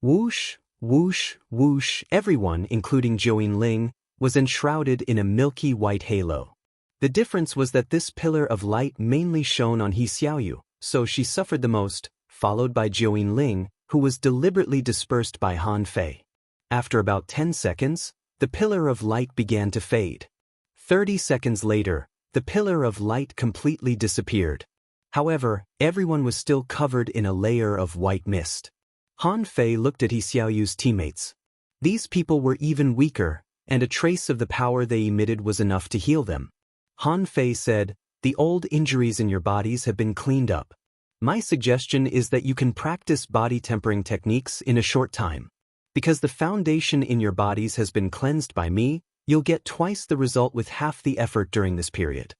Whoosh, whoosh, whoosh, everyone, including Juin Ling, was enshrouded in a milky white halo. The difference was that this pillar of light mainly shone on He Xiaoyu, so she suffered the most, followed by Juin Ling, who was deliberately dispersed by Han Fei. After about 10 seconds, the pillar of light began to fade. 30 seconds later, the pillar of light completely disappeared. However, everyone was still covered in a layer of white mist. Han Fei looked at He Xiaoyu's teammates. These people were even weaker, and a trace of the power they emitted was enough to heal them. Han Fei said, "The old injuries in your bodies have been cleaned up. My suggestion is that you can practice body tempering techniques in a short time. Because the foundation in your bodies has been cleansed by me, you'll get twice the result with half the effort during this period."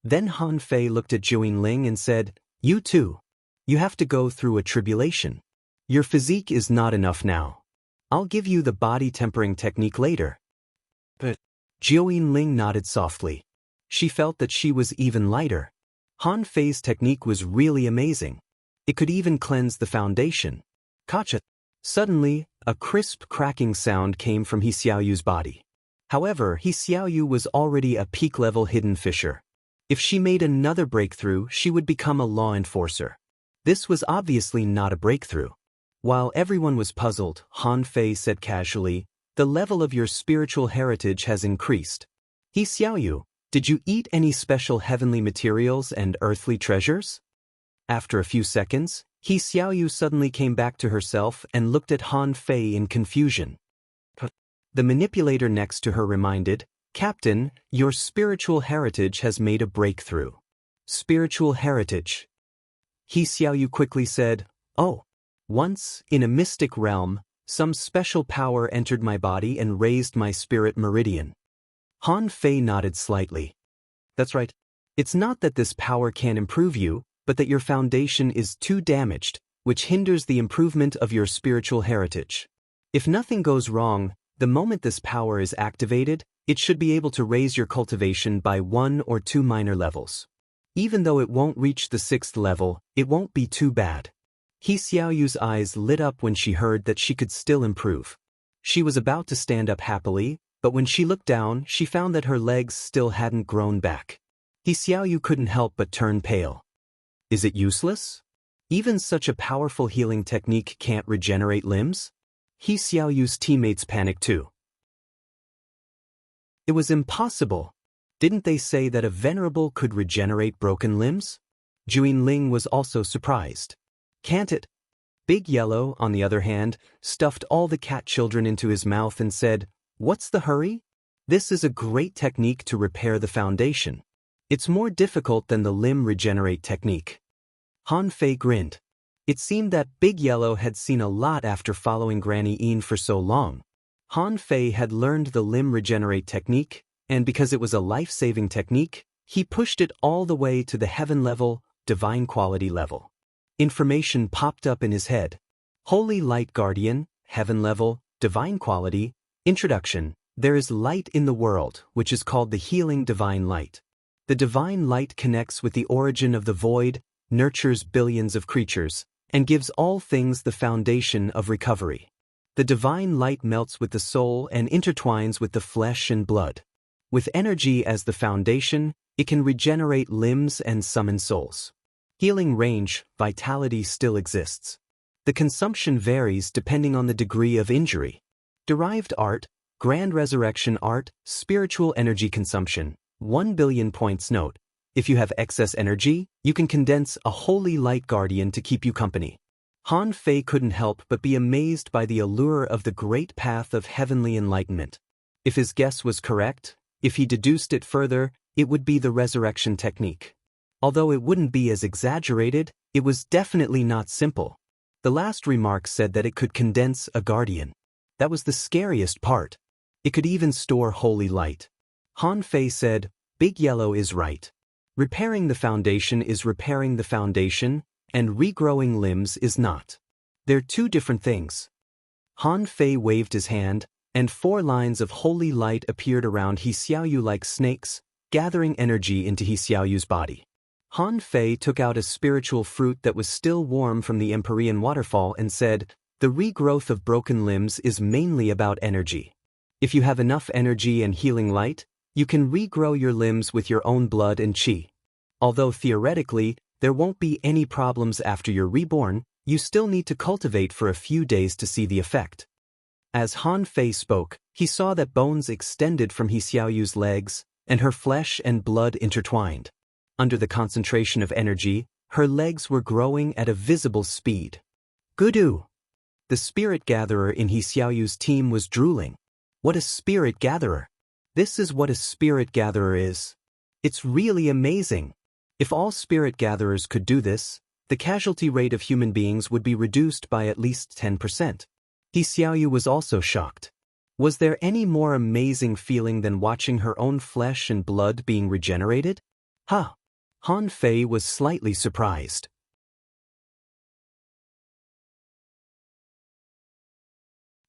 Then Han Fei looked at Juin Ling and said, "You too. You have to go through a tribulation. Your physique is not enough now. I'll give you the body tempering technique later." But Juin Ling nodded softly. She felt that she was even lighter. Han Fei's technique was really amazing. It could even cleanse the foundation. Gotcha. Suddenly, a crisp cracking sound came from He Xiaoyu's body. However, He Xiaoyu was already a peak-level hidden fisher. If she made another breakthrough, she would become a law enforcer. This was obviously not a breakthrough. While everyone was puzzled, Han Fei said casually, "The level of your spiritual heritage has increased. He Xiaoyu, did you eat any special heavenly materials and earthly treasures?" After a few seconds, He Xiaoyu suddenly came back to herself and looked at Han Fei in confusion. The manipulator next to her reminded, "Captain, your spiritual heritage has made a breakthrough." Spiritual heritage. He Xiaoyu quickly said, "Oh. Once, in a mystic realm, some special power entered my body and raised my spirit meridian." Han Fei nodded slightly. "That's right. It's not that this power can't improve you, but that your foundation is too damaged, which hinders the improvement of your spiritual heritage. If nothing goes wrong, the moment this power is activated, it should be able to raise your cultivation by 1 or 2 minor levels. Even though it won't reach the 6th level, it won't be too bad." He Xiaoyu's eyes lit up when she heard that she could still improve. She was about to stand up happily, but when she looked down, she found that her legs still hadn't grown back. He Xiaoyu couldn't help but turn pale. Is it useless? Even such a powerful healing technique can't regenerate limbs? He Xiaoyu's teammates panicked too. It was impossible. Didn't they say that a venerable could regenerate broken limbs? Juin Ling was also surprised. Can't it? Big Yellow, on the other hand, stuffed all the cat children into his mouth and said, "What's the hurry? This is a great technique to repair the foundation. It's more difficult than the limb regenerate technique." Han Fei grinned. It seemed that Big Yellow had seen a lot after following Granny Yin for so long. Han Fei had learned the limb regenerate technique, and because it was a life-saving technique, he pushed it all the way to the heaven level, divine quality level. Information popped up in his head. Holy Light Guardian, heaven level, divine quality, introduction. There is light in the world, which is called the healing divine light. The divine light connects with the origin of the void, nurtures billions of creatures, and gives all things the foundation of recovery. The divine light melts with the soul and intertwines with the flesh and blood. With energy as the foundation, it can regenerate limbs and summon souls. Healing range, vitality still exists. The consumption varies depending on the degree of injury. Derived art, grand resurrection art, spiritual energy consumption, 1 billion points. Note, if you have excess energy, you can condense a holy light guardian to keep you company. Han Fei couldn't help but be amazed by the allure of the great path of heavenly enlightenment. If his guess was correct, if he deduced it further, it would be the resurrection technique. Although it wouldn't be as exaggerated, it was definitely not simple. The last remark said that it could condense a guardian. That was the scariest part. It could even store holy light. Han Fei said, "Big Yellow is right. Repairing the foundation is repairing the foundation, and regrowing limbs is not. They're two different things." Han Fei waved his hand, and 4 lines of holy light appeared around He Xiaoyu like snakes, gathering energy into He Xiaoyu's body. Han Fei took out a spiritual fruit that was still warm from the Empyrean waterfall and said, "The regrowth of broken limbs is mainly about energy. If you have enough energy and healing light, you can regrow your limbs with your own blood and qi. Although theoretically, there won't be any problems after you're reborn, you still need to cultivate for a few days to see the effect." As Han Fei spoke, he saw that bones extended from He Xiaoyu's legs, and her flesh and blood intertwined. Under the concentration of energy, her legs were growing at a visible speed. Gudu! The spirit gatherer in He Xiaoyu's team was drooling. What a spirit gatherer! This is what a spirit gatherer is. It's really amazing. If all spirit gatherers could do this, the casualty rate of human beings would be reduced by at least 10%. He Xiaoyu was also shocked. Was there any more amazing feeling than watching her own flesh and blood being regenerated? Huh! Han Fei was slightly surprised.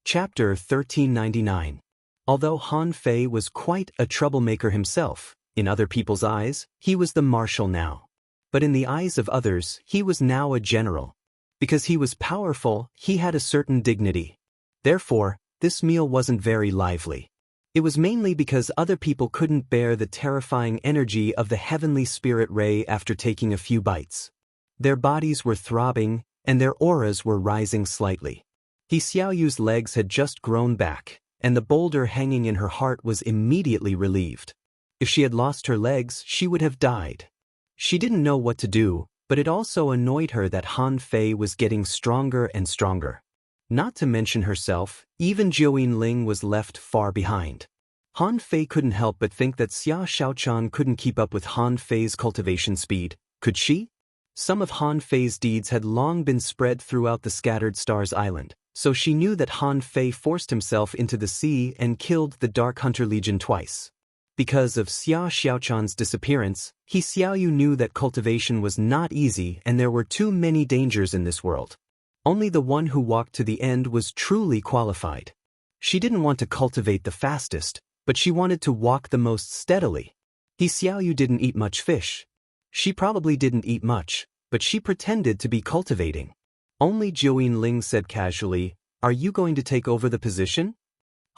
Chapter 1399. Although Han Fei was quite a troublemaker himself, in other people's eyes, he was the marshal now. But in the eyes of others, he was now a general. Because he was powerful, he had a certain dignity. Therefore, this meal wasn't very lively. It was mainly because other people couldn't bear the terrifying energy of the heavenly spirit ray after taking a few bites. Their bodies were throbbing, and their auras were rising slightly. He Xiaoyu's legs had just grown back, and the boulder hanging in her heart was immediately relieved. If she had lost her legs, she would have died. She didn't know what to do, but it also annoyed her that Han Fei was getting stronger and stronger. Not to mention herself, even Jiuyin Ling was left far behind. Han Fei couldn't help but think that Xia Xiaochan couldn't keep up with Han Fei's cultivation speed, could she? Some of Han Fei's deeds had long been spread throughout the Scattered Stars Island, so she knew that Han Fei forced himself into the sea and killed the Dark Hunter Legion twice. Because of Xia Xiaochan's disappearance, He Xiaoyu knew that cultivation was not easy and there were too many dangers in this world. Only the one who walked to the end was truly qualified. She didn't want to cultivate the fastest, but she wanted to walk the most steadily. He Xiaoyu didn't eat much fish. She probably didn't eat much, but she pretended to be cultivating. Only Jiuyin Ling said casually, "Are you going to take over the position?"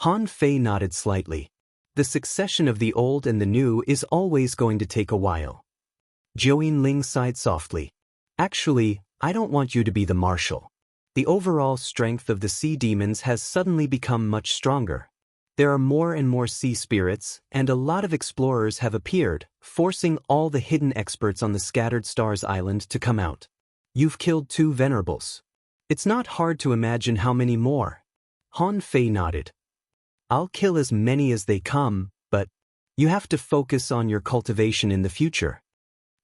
Han Fei nodded slightly. The succession of the old and the new is always going to take a while. Jiuyin Ling sighed softly. "Actually, I don't want you to be the marshal. The overall strength of the sea demons has suddenly become much stronger. There are more and more sea spirits, and a lot of explorers have appeared, forcing all the hidden experts on the Scattered Stars Island to come out. You've killed 2 venerables. It's not hard to imagine how many more." Han Fei nodded. "I'll kill as many as they come, but you have to focus on your cultivation in the future."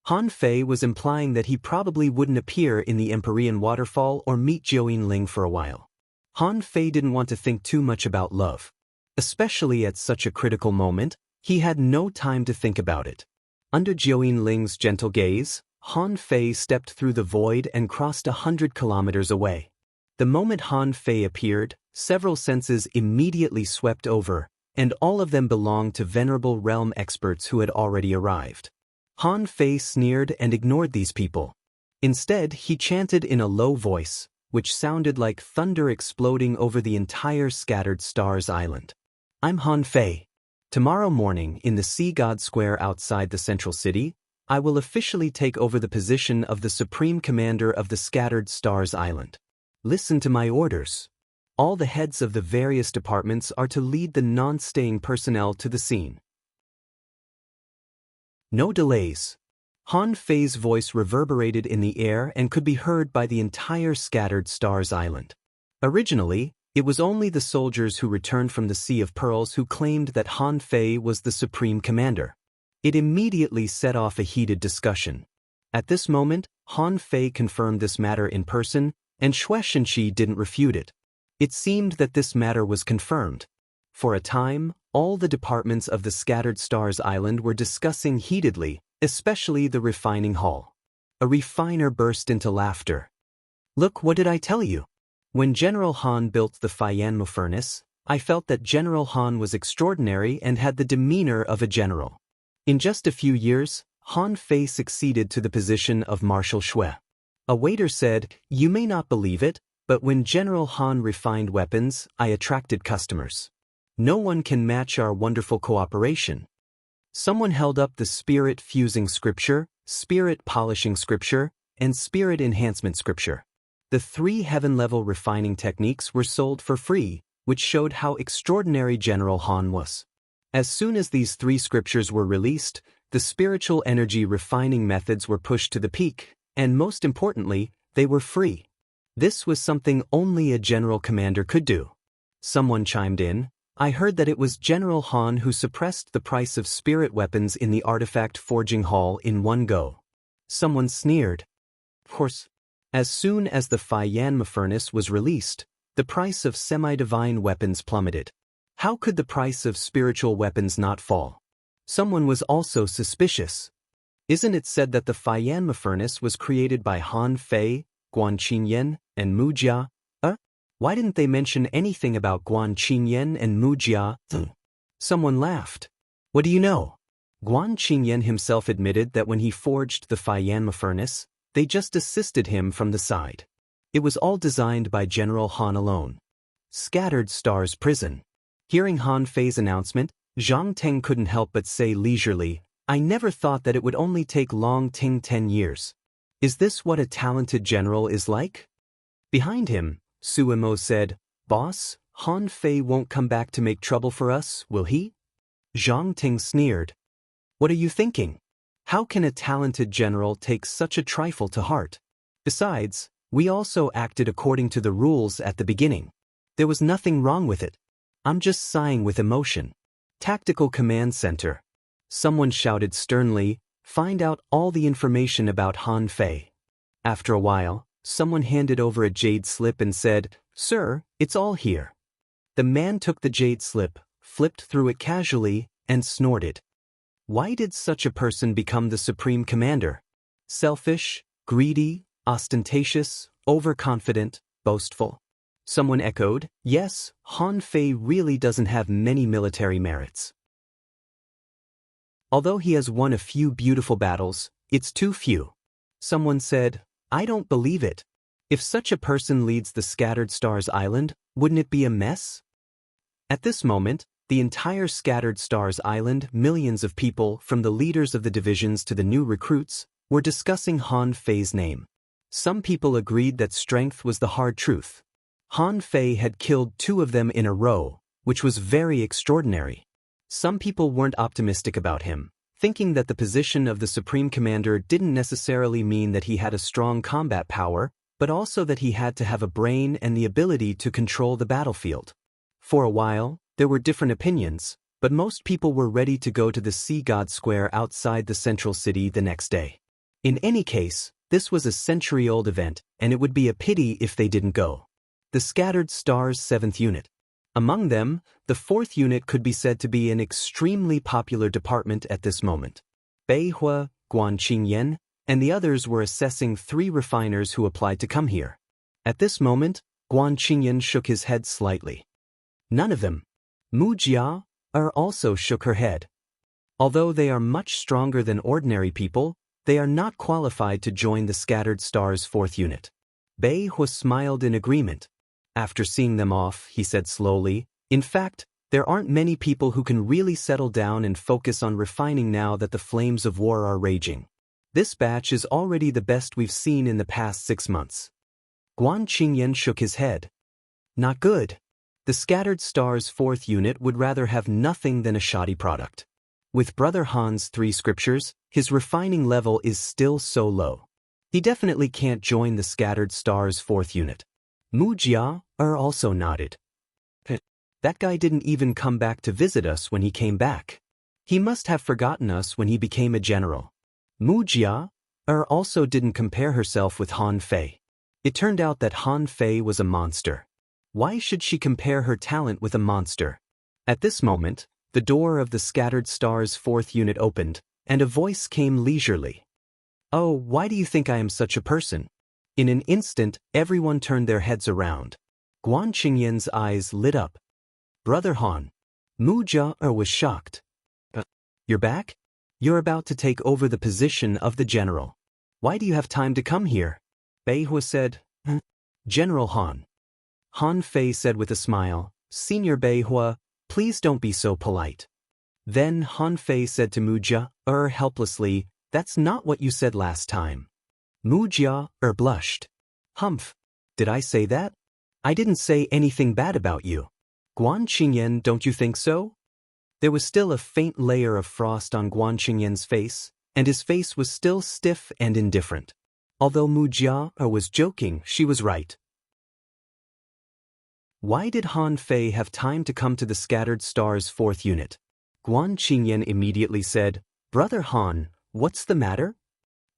Han Fei was implying that he probably wouldn't appear in the Empyrean waterfall or meet Jiuyin Ling for a while. Han Fei didn't want to think too much about love. Especially at such a critical moment, he had no time to think about it. Under Jiuyin Ling's gentle gaze, Han Fei stepped through the void and crossed 100 kilometers away. The moment Han Fei appeared, several senses immediately swept over, and all of them belonged to venerable realm experts who had already arrived. Han Fei sneered and ignored these people. Instead, he chanted in a low voice, which sounded like thunder exploding over the entire Scattered Stars Island. "I'm Han Fei. Tomorrow morning, in the Sea God Square outside the central city, I will officially take over the position of the Supreme Commander of the Scattered Stars Island. Listen to my orders. All the heads of the various departments are to lead the non-staying personnel to the scene. No delays." Han Fei's voice reverberated in the air and could be heard by the entire Scattered Stars Island. Originally, it was only the soldiers who returned from the Sea of Pearls who claimed that Han Fei was the Supreme Commander. It immediately set off a heated discussion. At this moment, Han Fei confirmed this matter in person, and Xue Shenqi didn't refute it. It seemed that this matter was confirmed. For a time, all the departments of the Scattered Stars Island were discussing heatedly, especially the refining hall. A refiner burst into laughter. "Look, what did I tell you? When General Han built the Faiyanmu furnace, I felt that General Han was extraordinary and had the demeanor of a general. In just a few years, Han Fei succeeded to the position of Marshal Xue." A waiter said, "You may not believe it, but when General Han refined weapons, I attracted customers. No one can match our wonderful cooperation." Someone held up the Spirit Fusing Scripture, Spirit Polishing Scripture, and Spirit Enhancement Scripture. The 3 heaven-level refining techniques were sold for free, which showed how extraordinary General Han was. As soon as these 3 scriptures were released, the spiritual energy refining methods were pushed to the peak, and most importantly, they were free. This was something only a general commander could do. Someone chimed in, "I heard that it was General Han who suppressed the price of spirit weapons in the artifact forging hall in one go." Someone sneered. Of course, as soon as the Faiyanmu furnace was released, the price of semi-divine weapons plummeted. How could the price of spiritual weapons not fall? Someone was also suspicious. Isn't it said that the Faiyanmu furnace was created by Han Fei, Guan Qinyan, and Mu Jia? Why didn't they mention anything about Guan Qinyan and Mu Jia? Someone laughed. "What do you know? Guan Qingyan himself admitted that when he forged the Faiyanma furnace, they just assisted him from the side. It was all designed by General Han alone. Scattered Stars Prison. Hearing Han Fei's announcement, Zhang Teng couldn't help but say leisurely, I never thought that it would only take Long Ting 10 years. Is this what a talented general is like? Behind him, Su Imo said, Boss, Han Fei won't come back to make trouble for us, will he? Zhang Ting sneered. What are you thinking? How can a talented general take such a trifle to heart? Besides, we also acted according to the rules at the beginning. There was nothing wrong with it. I'm just sighing with emotion. Tactical Command Center. Someone shouted sternly, find out all the information about Han Fei. After a while, someone handed over a jade slip and said, Sir, it's all here. The man took the jade slip, flipped through it casually, and snorted. Why did such a person become the supreme commander? Selfish, greedy, ostentatious, overconfident, boastful. Someone echoed, yes, Han Fei really doesn't have many military merits. Although he has won a few beautiful battles, it's too few. Someone said, I don't believe it. If such a person leads the Scattered Stars Island, wouldn't it be a mess? At this moment, the entire Scattered Stars Island, millions of people, from the leaders of the divisions to the new recruits, were discussing Han Fei's name. Some people agreed that strength was the hard truth. Han Fei had killed 2 of them in a row, which was very extraordinary. Some people weren't optimistic about him, thinking that the position of the Supreme Commander didn't necessarily mean that he had a strong combat power, but also that he had to have a brain and the ability to control the battlefield. For a while, there were different opinions, but most people were ready to go to the Sea God Square outside the central city the next day. In any case, this was a century-old event, and it would be a pity if they didn't go. The Scattered Stars 7th Unit. Among them, the 4th Unit could be said to be an extremely popular department at this moment. Bei Hua, Guan Qingyan, and the others were assessing 3 refiners who applied to come here. At this moment, Guan Qingyan shook his head slightly. None of them. Mu Jia also shook her head. Although they are much stronger than ordinary people, they are not qualified to join the Scattered Stars 4th Unit. Bei Hua smiled in agreement. After seeing them off, he said slowly, in fact, there aren't many people who can really settle down and focus on refining now that the flames of war are raging. This batch is already the best we've seen in the past 6 months. Guan Qingyan shook his head. Not good. The Scattered Stars 4th Unit would rather have nothing than a shoddy product. With Brother Han's 3 scriptures, his refining level is still so low. He definitely can't join the Scattered Stars 4th Unit. Mu Jia also nodded. That guy didn't even come back to visit us when he came back. He must have forgotten us when he became a general. Mu Jia also didn't compare herself with Han Fei. It turned out that Han Fei was a monster. Why should she compare her talent with a monster? At this moment, the door of the Scattered Stars 4th Unit opened, and a voice came leisurely. Oh, why do you think I am such a person? In an instant, everyone turned their heads around. Guan Qingyan's eyes lit up. Brother Han. Mu Jia was shocked. You're back? You're about to take over the position of the general. Why do you have time to come here? Bei Hua said. General Han. Han Fei said with a smile, Senior Bei Hua, please don't be so polite. Then Han Fei said to Mu Jia, helplessly, that's not what you said last time. Mu Jia blushed. Humph. Did I say that? I didn't say anything bad about you. Guan Qingyan, don't you think so? There was still a faint layer of frost on Guan Qingyan's face, and his face was still stiff and indifferent. Although Mu Jia was joking, she was right. Why did Han Fei have time to come to the Scattered Stars 4th Unit? Guan Qingyan immediately said, Brother Han, what's the matter?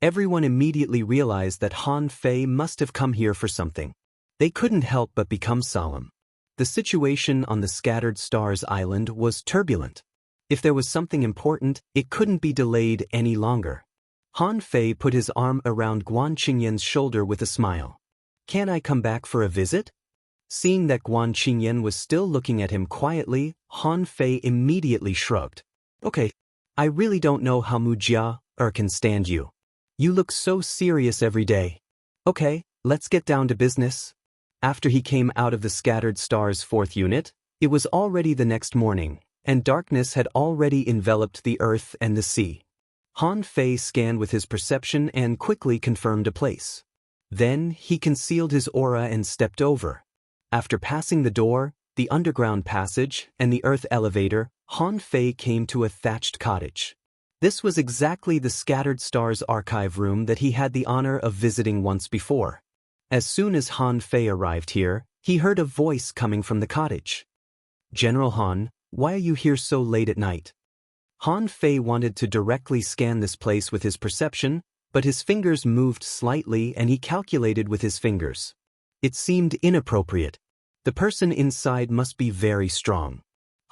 Everyone immediately realized that Han Fei must have come here for something. They couldn't help but become solemn. The situation on the Scattered Stars Island was turbulent. If there was something important, it couldn't be delayed any longer. Han Fei put his arm around Guan Qingyan's shoulder with a smile. Can I come back for a visit? Seeing that Guan Qingyan was still looking at him quietly, Han Fei immediately shrugged. Okay, I really don't know how Mujia can stand you. You look so serious every day. Okay, let's get down to business. After he came out of the Scattered Stars' fourth unit, it was already the next morning, and darkness had already enveloped the earth and the sea. Han Fei scanned with his perception and quickly confirmed a place. Then he concealed his aura and stepped over. After passing the door, the underground passage, and the earth elevator, Han Fei came to a thatched cottage. This was exactly the Scattered Stars archive room that he had the honor of visiting once before. As soon as Han Fei arrived here, he heard a voice coming from the cottage. General Han, why are you here so late at night? Han Fei wanted to directly scan this place with his perception, but his fingers moved slightly and he calculated with his fingers. It seemed inappropriate. The person inside must be very strong.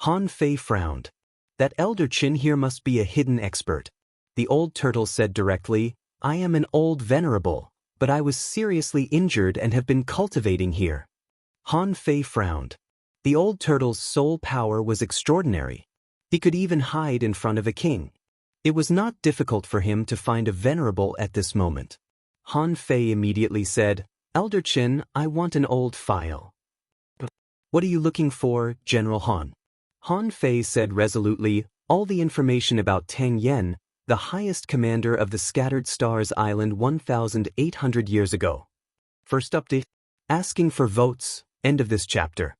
Han Fei frowned. That elder Qin here must be a hidden expert. The old turtle said directly, I am an old venerable, but I was seriously injured and have been cultivating here. Han Fei frowned. The old turtle's soul power was extraordinary. He could even hide in front of a king. It was not difficult for him to find a venerable at this moment. Han Fei immediately said, Elder Qin, I want an old file. What are you looking for, General Han? Han Fei said resolutely, all the information about Tang Yen, the highest commander of the Scattered Stars Island 1,800 years ago. First update. Asking for votes. End of this chapter.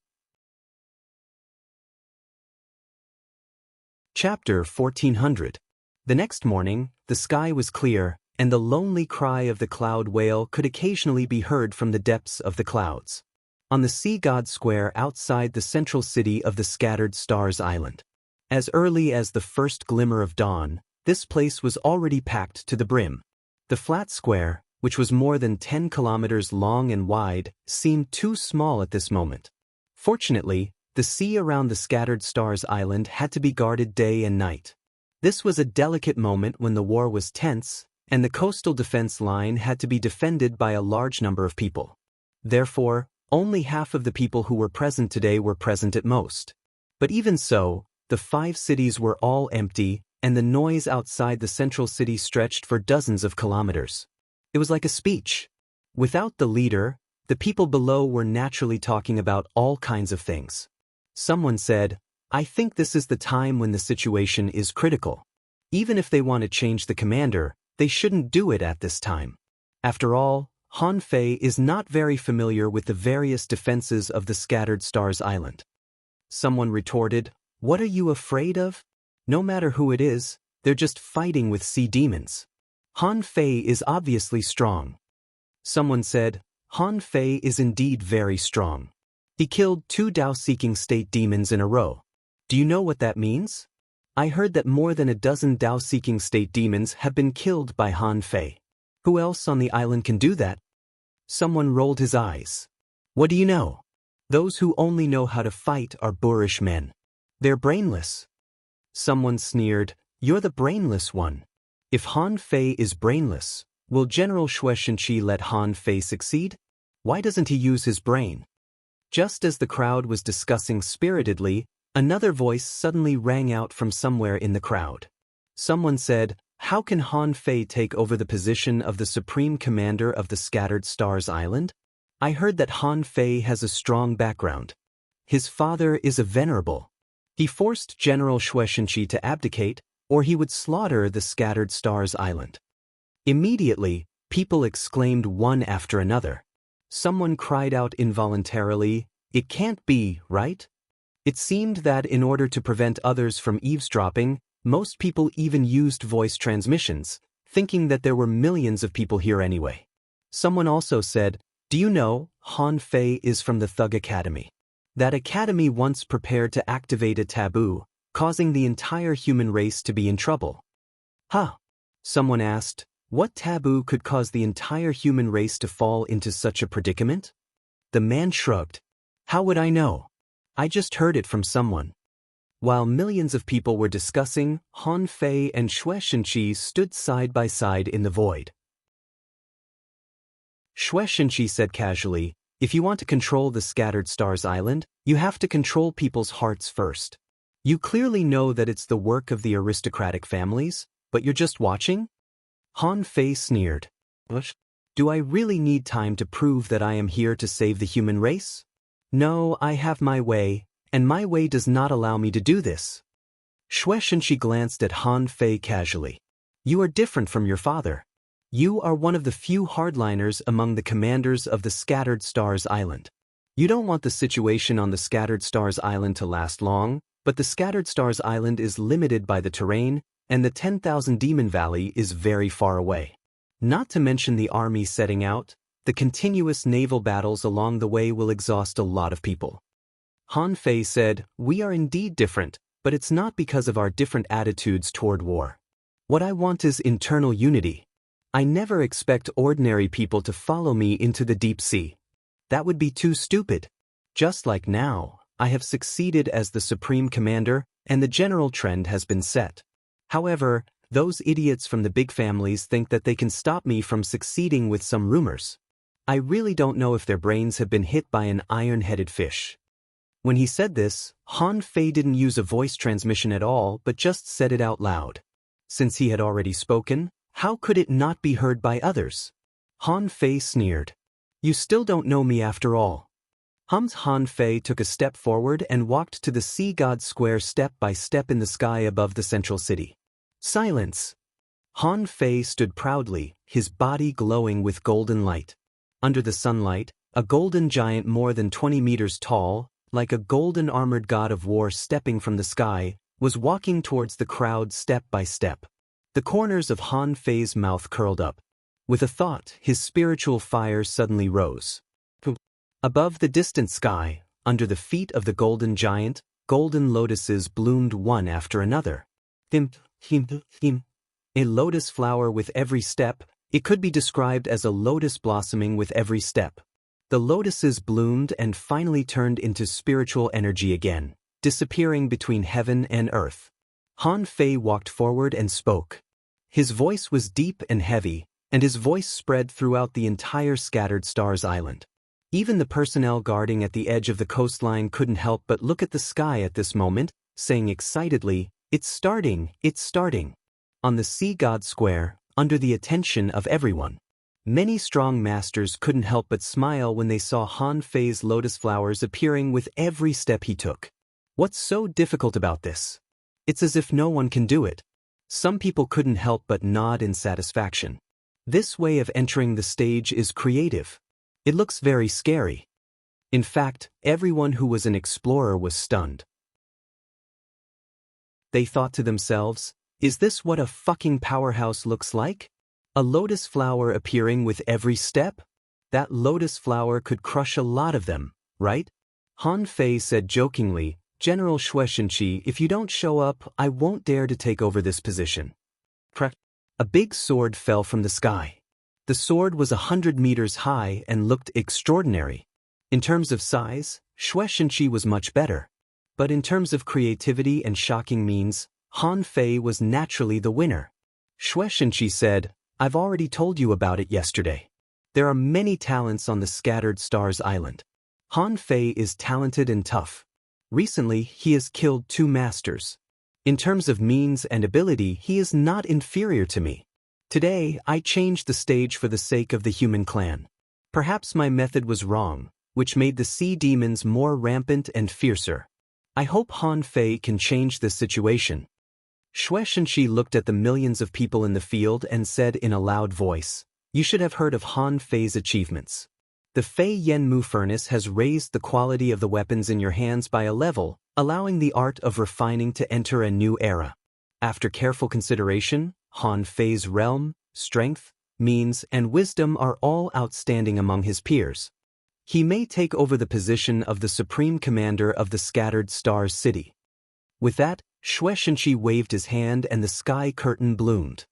Chapter 1400. The next morning, the sky was clear, and the lonely cry of the cloud whale could occasionally be heard from the depths of the clouds. On the Sea God Square outside the central city of the Scattered Stars Island. As early as the first glimmer of dawn, this place was already packed to the brim. The flat square, which was more than 10 kilometers long and wide, seemed too small at this moment. Fortunately, the sea around the Scattered Stars Island had to be guarded day and night. This was a delicate moment when the war was tense, and the coastal defense line had to be defended by a large number of people. Therefore, only half of the people who were present today were present at most. But even so, the 5 cities were all empty, and the noise outside the central city stretched for dozens of kilometers. It was like a speech. Without the leader, the people below were naturally talking about all kinds of things. Someone said, I think this is the time when the situation is critical. Even if they want to change the commander, they shouldn't do it at this time. After all, Han Fei is not very familiar with the various defenses of the Scattered Stars Island. Someone retorted, What are you afraid of? No matter who it is, they're just fighting with sea demons. Han Fei is obviously strong. Someone said, Han Fei is indeed very strong. He killed 2 Dao-seeking state demons in a row. Do you know what that means? I heard that more than a dozen Dao-seeking state demons have been killed by Han Fei. Who else on the island can do that? Someone rolled his eyes. What do you know? Those who only know how to fight are boorish men. They're brainless. Someone sneered, You're the brainless one. If Han Fei is brainless, will General Xue Shenqi let Han Fei succeed? Why doesn't he use his brain? Just as the crowd was discussing spiritedly, another voice suddenly rang out from somewhere in the crowd. Someone said, How can Han Fei take over the position of the Supreme Commander of the Scattered Stars Island? I heard that Han Fei has a strong background. His father is a venerable. He forced General Xue Shenqi to abdicate, or he would slaughter the Scattered Stars Island. Immediately, people exclaimed one after another. Someone cried out involuntarily, It can't be, right? It seemed that in order to prevent others from eavesdropping, most people even used voice transmissions, thinking that there were millions of people here anyway. Someone also said, Do you know, Han Fei is from the Thug Academy? That academy once prepared to activate a taboo, causing the entire human race to be in trouble. Huh? Someone asked, What taboo could cause the entire human race to fall into such a predicament? The man shrugged. How would I know? I just heard it from someone. While millions of people were discussing, Han Fei and Xue Shenqi stood side by side in the void. Xue Shenqi said casually, If you want to control the Scattered Stars Island, you have to control people's hearts first. You clearly know that it's the work of the aristocratic families, but you're just watching? Han Fei sneered. Do I really need time to prove that I am here to save the human race? No, I have my way, and my way does not allow me to do this. Shueishenshi glanced at Han Fei casually. You are different from your father. You are one of the few hardliners among the commanders of the Scattered Stars Island. You don't want the situation on the Scattered Stars Island to last long, but the Scattered Stars Island is limited by the terrain, and the 10,000 Demon Valley is very far away. Not to mention the army setting out, the continuous naval battles along the way will exhaust a lot of people. Han Fei said, We are indeed different, but it's not because of our different attitudes toward war. What I want is internal unity. I never expect ordinary people to follow me into the deep sea. That would be too stupid. Just like now, I have succeeded as the Supreme Commander, and the general trend has been set. However, those idiots from the big families think that they can stop me from succeeding with some rumors. I really don't know if their brains have been hit by an iron-headed fish. When he said this, Han Fei didn't use a voice transmission at all but just said it out loud. Since he had already spoken, how could it not be heard by others? Han Fei sneered. You still don't know me after all. Han Fei took a step forward and walked to the sea god square step by step in the sky above the central city. Silence! Han Fei stood proudly, his body glowing with golden light. Under the sunlight, a golden giant more than 20 meters tall, like a golden armored god of war stepping from the sky, was walking towards the crowd step by step. The corners of Han Fei's mouth curled up. With a thought, his spiritual fire suddenly rose. Above the distant sky, under the feet of the golden giant, golden lotuses bloomed one after another. A lotus flower with every step, it could be described as a lotus blossoming with every step. The lotuses bloomed and finally turned into spiritual energy again, disappearing between heaven and earth. Han Fei walked forward and spoke. His voice was deep and heavy, and his voice spread throughout the entire Scattered Stars Island. Even the personnel guarding at the edge of the coastline couldn't help but look at the sky at this moment, saying excitedly, It's starting, it's starting. On the Sea God Square, under the attention of everyone, many strong masters couldn't help but smile when they saw Han Fei's lotus flowers appearing with every step he took. What's so difficult about this? It's as if no one can do it. Some people couldn't help but nod in satisfaction. This way of entering the stage is creative. It looks very scary. In fact, everyone who was an explorer was stunned. They thought to themselves, is this what a fucking powerhouse looks like? A lotus flower appearing with every step? That lotus flower could crush a lot of them, right? Han Fei said jokingly, General Shueishenshi, if you don't show up, I won't dare to take over this position. A big sword fell from the sky. The sword was 100 meters high and looked extraordinary. In terms of size, Shueishenshi was much better. But in terms of creativity and shocking means, Han Fei was naturally the winner. Shueishenshi said, I've already told you about it yesterday. There are many talents on the Scattered Stars Island. Han Fei is talented and tough. Recently, he has killed 2 masters. In terms of means and ability, he is not inferior to me. Today, I changed the stage for the sake of the human clan. Perhaps my method was wrong, which made the sea demons more rampant and fiercer. I hope Han Fei can change this situation. Shueishenshi looked at the millions of people in the field and said in a loud voice, You should have heard of Han Fei's achievements. The Fei Yenmu furnace has raised the quality of the weapons in your hands by a level, allowing the art of refining to enter a new era. After careful consideration, Han Fei's realm, strength, means, and wisdom are all outstanding among his peers. He may take over the position of the Supreme Commander of the Scattered Stars City. With that, Shueishenshi waved his hand and the sky curtain bloomed.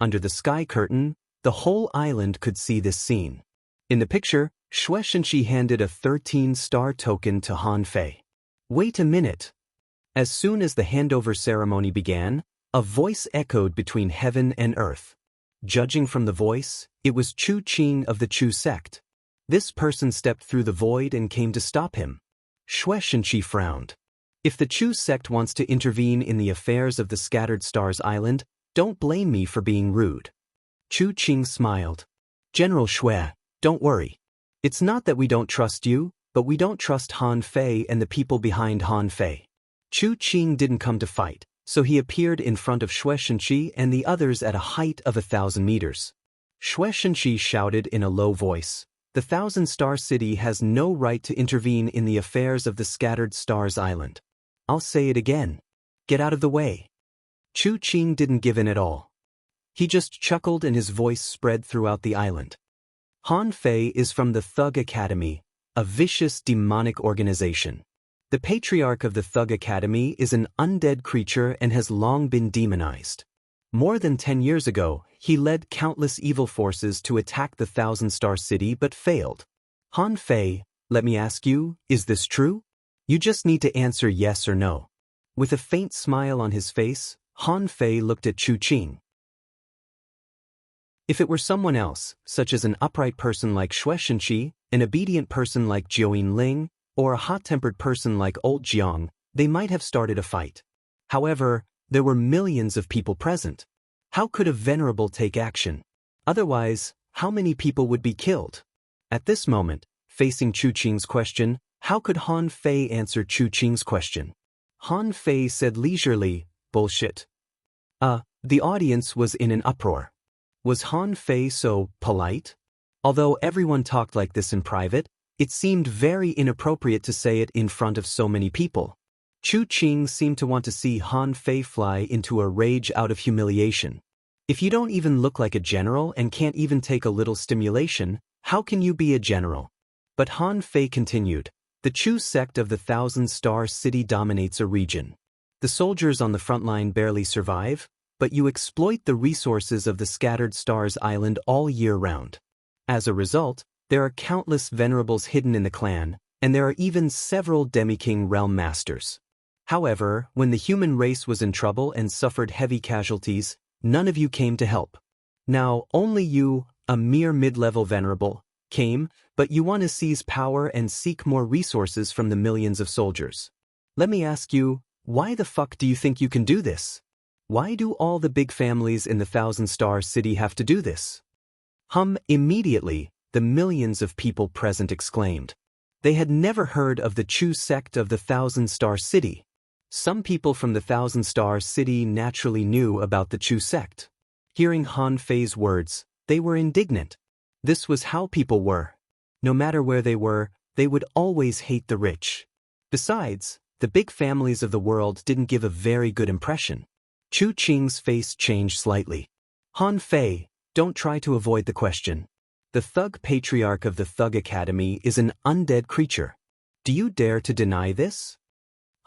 Under the sky curtain, the whole island could see this scene. In the picture, Shueishenshi handed a 13-star token to Han Fei. Wait a minute. As soon as the handover ceremony began, a voice echoed between heaven and earth. Judging from the voice, it was Chu Qing of the Chu sect. This person stepped through the void and came to stop him. Shueishenshi frowned. If the Chu sect wants to intervene in the affairs of the Scattered Stars Island, don't blame me for being rude. Chu Qing smiled. General Shui, don't worry. It's not that we don't trust you, but we don't trust Han Fei and the people behind Han Fei. Chu Qing didn't come to fight, so he appeared in front of Shui Shenqi and the others at a height of 1,000 meters. Shui Shenqi shouted in a low voice, "The Thousand-Star City has no right to intervene in the affairs of the Scattered Stars Island. I'll say it again. Get out of the way." Chu Qing didn't give in at all. He just chuckled and his voice spread throughout the island. Han Fei is from the Thug Academy, a vicious demonic organization. The patriarch of the Thug Academy is an undead creature and has long been demonized. More than 10 years ago, he led countless evil forces to attack the Thousand-Star City but failed. Han Fei, let me ask you, is this true? You just need to answer yes or no. With a faint smile on his face, Han Fei looked at Chu Qing. If it were someone else, such as an upright person like Shui Shenqi, an obedient person like Jiuyin Ling, or a hot-tempered person like Old Jiang, they might have started a fight. However, there were millions of people present. How could a venerable take action? Otherwise, how many people would be killed? At this moment, facing Chu Qing's question, how could Han Fei answer Chu Qing's question? Han Fei said leisurely, "Bullshit." The audience was in an uproar. Was Han Fei so polite? Although everyone talked like this in private, it seemed very inappropriate to say it in front of so many people. Chu Qing seemed to want to see Han Fei fly into a rage out of humiliation. If you don't even look like a general and can't even take a little stimulation, how can you be a general? But Han Fei continued, "The Chu sect of the Thousand-Star City dominates a region. The soldiers on the front line barely survive, but you exploit the resources of the Scattered Stars Island all year round. As a result, there are countless venerables hidden in the clan, and there are even several demi-king realm masters. However, when the human race was in trouble and suffered heavy casualties, none of you came to help. Now, only you, a mere mid-level venerable, came, but you want to seize power and seek more resources from the millions of soldiers. Let me ask you, why the fuck do you think you can do this? Why do all the big families in the Thousand-Star City have to do this?" Immediately, the millions of people present exclaimed. They had never heard of the Chu sect of the Thousand-Star City. Some people from the Thousand-Star City naturally knew about the Chu sect. Hearing Han Fei's words, they were indignant. This was how people were. No matter where they were, they would always hate the rich. Besides, the big families of the world didn't give a very good impression. Chu Qing's face changed slightly. "Han Fei, don't try to avoid the question. The Thug Patriarch of the Thug Academy is an undead creature. Do you dare to deny this?"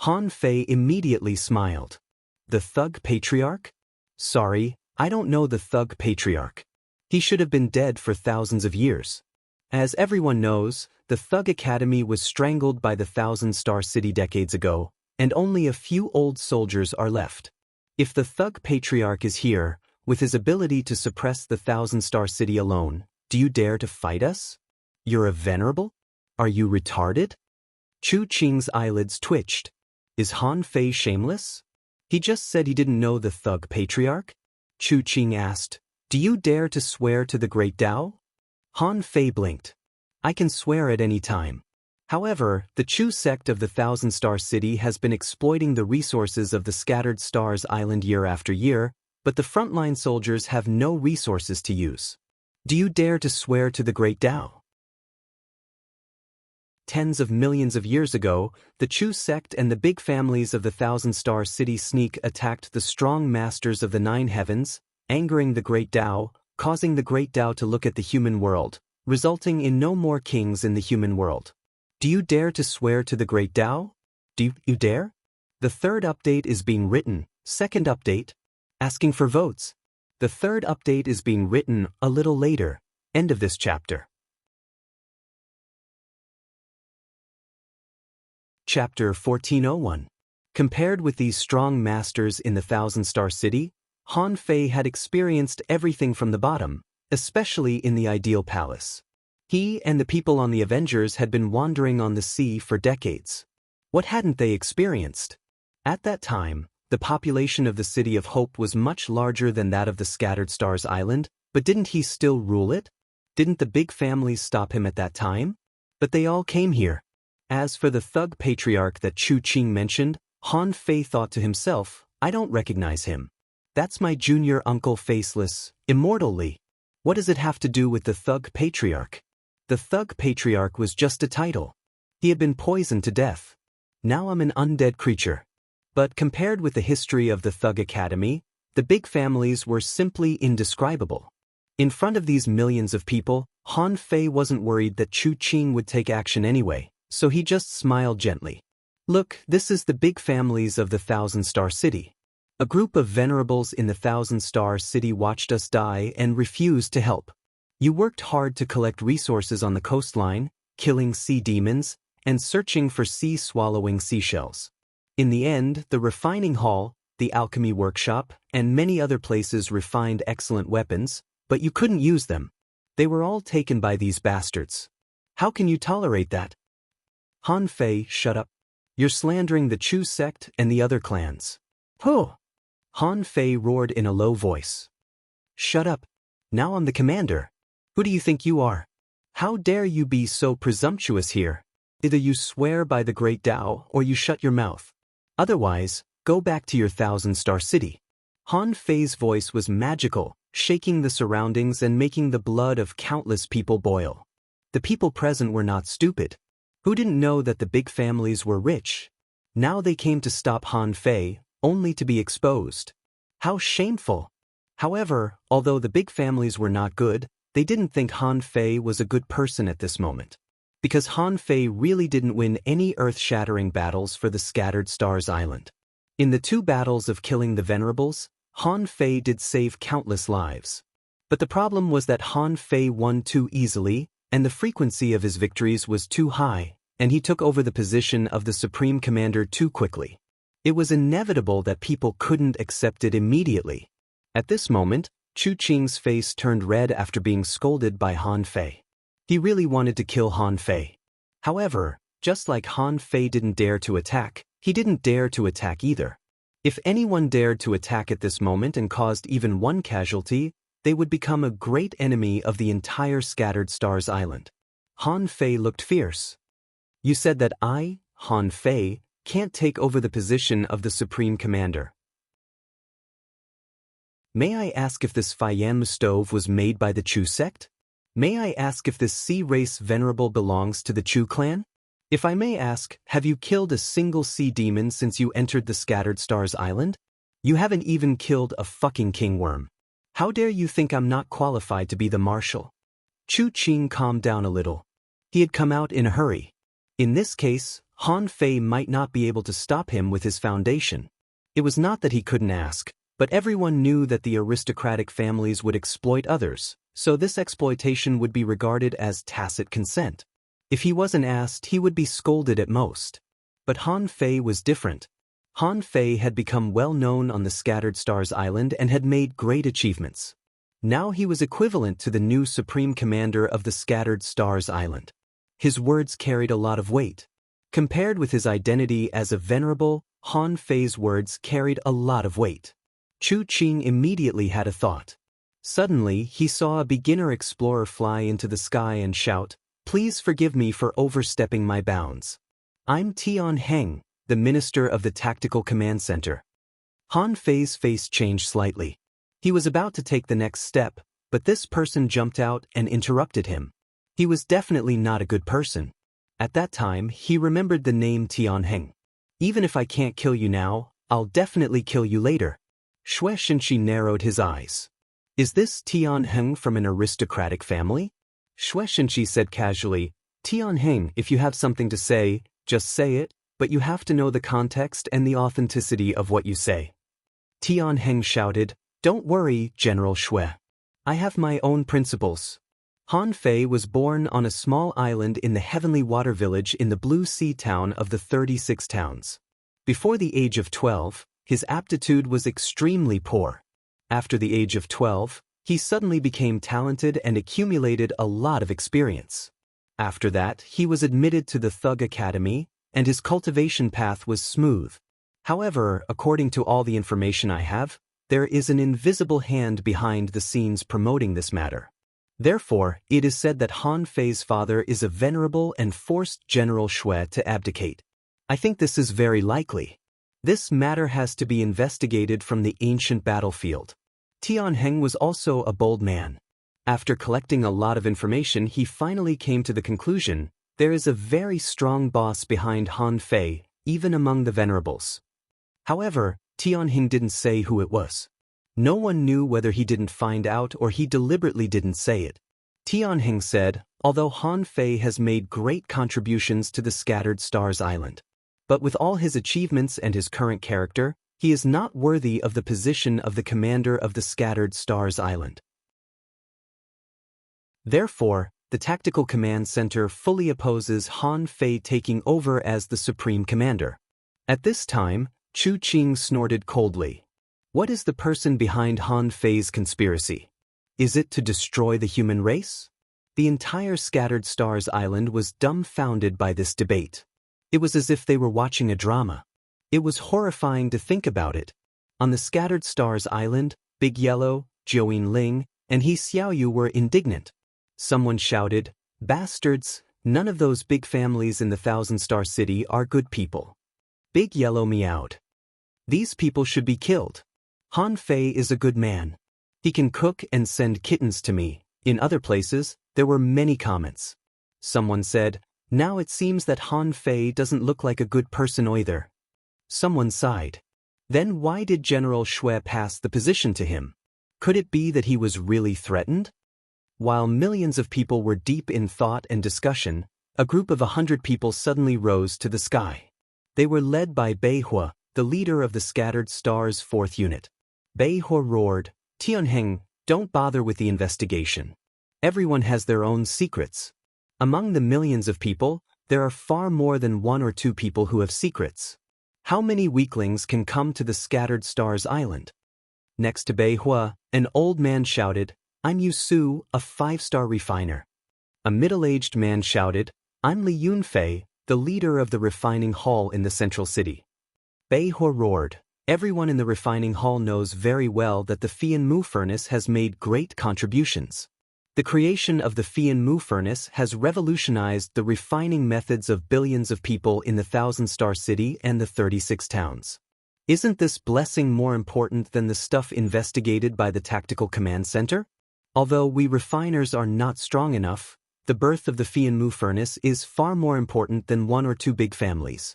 Han Fei immediately smiled. "The Thug Patriarch? Sorry, I don't know the Thug Patriarch. He should have been dead for thousands of years. As everyone knows, the Thug Academy was strangled by the Thousand-Star City decades ago, and only a few old soldiers are left. If the Thug Patriarch is here, with his ability to suppress the Thousand-Star City alone, do you dare to fight us? You're a venerable? Are you retarded?" Chu Qing's eyelids twitched. Is Han Fei shameless? He just said he didn't know the Thug Patriarch? Chu Qing asked, "Do you dare to swear to the Great Tao?" Han Fei blinked. "I can swear at any time. However, the Chu sect of the Thousand-Star City has been exploiting the resources of the Scattered Stars Island year after year, but the frontline soldiers have no resources to use. Do you dare to swear to the Great Tao?" Tens of millions of years ago, the Chu sect and the big families of the Thousand-Star City sneak attacked the strong masters of the Nine Heavens, angering the Great Tao, causing the Great Tao to look at the human world, resulting in no more kings in the human world. Do you dare to swear to the Great Tao? Do you dare? The third update is being written. Second update? Asking for votes. The third update is being written a little later. End of this chapter. Chapter 1401. Compared with these strong masters in the Thousand-Star City, Han Fei had experienced everything from the bottom, especially in the Ideal Palace. He and the people on the Avengers had been wandering on the sea for decades. What hadn't they experienced? At that time, the population of the City of Hope was much larger than that of the Scattered Stars Island, but didn't he still rule it? Didn't the big families stop him at that time? But they all came here. As for the thug patriarch that Chu Qing mentioned, Han Fei thought to himself, I don't recognize him. That's my junior uncle Faceless, Immortal Li. What does it have to do with the thug patriarch? The thug patriarch was just a title. He had been poisoned to death. Now I'm an undead creature. But compared with the history of the Thug Academy, the big families were simply indescribable. In front of these millions of people, Han Fei wasn't worried that Chu Qing would take action anyway, so he just smiled gently. Look, this is the big families of the Thousand Star City. A group of venerables in the Thousand Star City watched us die and refused to help. You worked hard to collect resources on the coastline, killing sea demons, and searching for sea-swallowing seashells. In the end, the refining hall, the alchemy workshop, and many other places refined excellent weapons, but you couldn't use them. They were all taken by these bastards. How can you tolerate that? Han Fei, shut up. You're slandering the Chu sect and the other clans. Huh! Han Fei roared in a low voice. Shut up. Now I'm the commander. Who do you think you are? How dare you be so presumptuous here? Either you swear by the great Tao or you shut your mouth. Otherwise, go back to your Thousand Star City. Han Fei's voice was magical, shaking the surroundings and making the blood of countless people boil. The people present were not stupid. Who didn't know that the big families were rich? Now they came to stop Han Fei, only to be exposed. How shameful! However, although the big families were not good, they didn't think Han Fei was a good person at this moment. Because Han Fei really didn't win any earth-shattering battles for the Scattered Stars Island. In the 2 battles of killing the venerables, Han Fei did save countless lives. But the problem was that Han Fei won too easily, and the frequency of his victories was too high, and he took over the position of the Supreme Commander too quickly. It was inevitable that people couldn't accept it immediately. At this moment, Chu Qing's face turned red after being scolded by Han Fei. He really wanted to kill Han Fei. However, just like Han Fei didn't dare to attack, he didn't dare to attack either. If anyone dared to attack at this moment and caused even one casualty, they would become a great enemy of the entire Scattered Stars Island. Han Fei looked fierce. You said that I, Han Fei, can't take over the position of the Supreme Commander. May I ask if this Faiyan stove was made by the Chu sect? May I ask if this sea race venerable belongs to the Chu clan? If I may ask, have you killed a single sea demon since you entered the Scattered Stars Island? You haven't even killed a fucking king worm. How dare you think I'm not qualified to be the marshal? Chu Qing calmed down a little. He had come out in a hurry. In this case, Han Fei might not be able to stop him with his foundation. It was not that he couldn't ask, but everyone knew that the aristocratic families would exploit others, so this exploitation would be regarded as tacit consent. If he wasn't asked, he would be scolded at most. But Han Fei was different. Han Fei had become well known on the Scattered Stars Island and had made great achievements. Now he was equivalent to the new Supreme Commander of the Scattered Stars Island. His words carried a lot of weight. Compared with his identity as a venerable, Han Fei's words carried a lot of weight. Chu Qing immediately had a thought. Suddenly, he saw a beginner explorer fly into the sky and shout, "Please forgive me for overstepping my bounds. I'm Tian Heng, the Minister of the Tactical Command Center." Han Fei's face changed slightly. He was about to take the next step, but this person jumped out and interrupted him. He was definitely not a good person. At that time, he remembered the name Tian Heng. Even if I can't kill you now, I'll definitely kill you later. Xue Shenxi narrowed his eyes. Is this Tian Heng from an aristocratic family? Xue Shenxi said casually, Tian Heng, if you have something to say, just say it, but you have to know the context and the authenticity of what you say. Tian Heng shouted, Don't worry, General Xue. I have my own principles. Han Fei was born on a small island in the Heavenly Water Village in the Blue Sea town of the 36 towns. Before the age of 12, his aptitude was extremely poor. After the age of 12, he suddenly became talented and accumulated a lot of experience. After that, he was admitted to the Thug Academy, and his cultivation path was smooth. However, according to all the information I have, there is an invisible hand behind the scenes promoting this matter. Therefore, it is said that Han Fei's father is a venerable and forced General Shui to abdicate. I think this is very likely. This matter has to be investigated from the ancient battlefield. Tianheng was also a bold man. After collecting a lot of information, he finally came to the conclusion there is a very strong boss behind Han Fei, even among the venerables. However, Tianheng didn't say who it was. No one knew whether he didn't find out or he deliberately didn't say it. Tianheng said, although Han Fei has made great contributions to the Scattered Stars Island, but with all his achievements and his current character, he is not worthy of the position of the commander of the Scattered Stars Island. Therefore, the Tactical Command Center fully opposes Han Fei taking over as the Supreme Commander. At this time, Chu Qing snorted coldly. What is the person behind Han Fei's conspiracy? Is it to destroy the human race? The entire Scattered Stars Island was dumbfounded by this debate. It was as if they were watching a drama. It was horrifying to think about it. On the Scattered Stars Island, Big Yellow, Jiuyin Ling, and He Xiaoyu were indignant. Someone shouted, "Bastards, none of those big families in the Thousand Star City are good people." Big Yellow meowed. These people should be killed. Han Fei is a good man. He can cook and send kittens to me. In other places, there were many comments. Someone said, now it seems that Han Fei doesn't look like a good person either. Someone sighed. Then why did General Shui pass the position to him? Could it be that he was really threatened? While millions of people were deep in thought and discussion, a group of 100 people suddenly rose to the sky. They were led by Bei Hua, the leader of the Scattered Stars 4th Unit. Bei Hua roared, "Tianheng, don't bother with the investigation. Everyone has their own secrets. Among the millions of people, there are far more than 1 or 2 people who have secrets. How many weaklings can come to the Scattered Stars Island?" Next to Bei Hua, an old man shouted, "I'm Yu Su, a 5-star refiner." A middle-aged man shouted, "I'm Li Yunfei, the leader of the refining hall in the central city." Bei Hua roared, "Everyone in the refining hall knows very well that the Fian Mu furnace has made great contributions. The creation of the Fian Mu furnace has revolutionized the refining methods of billions of people in the Thousand Star City and the 36 towns. Isn't this blessing more important than the stuff investigated by the Tactical Command Center? Although we refiners are not strong enough, the birth of the Fian Mu furnace is far more important than 1 or 2 big families."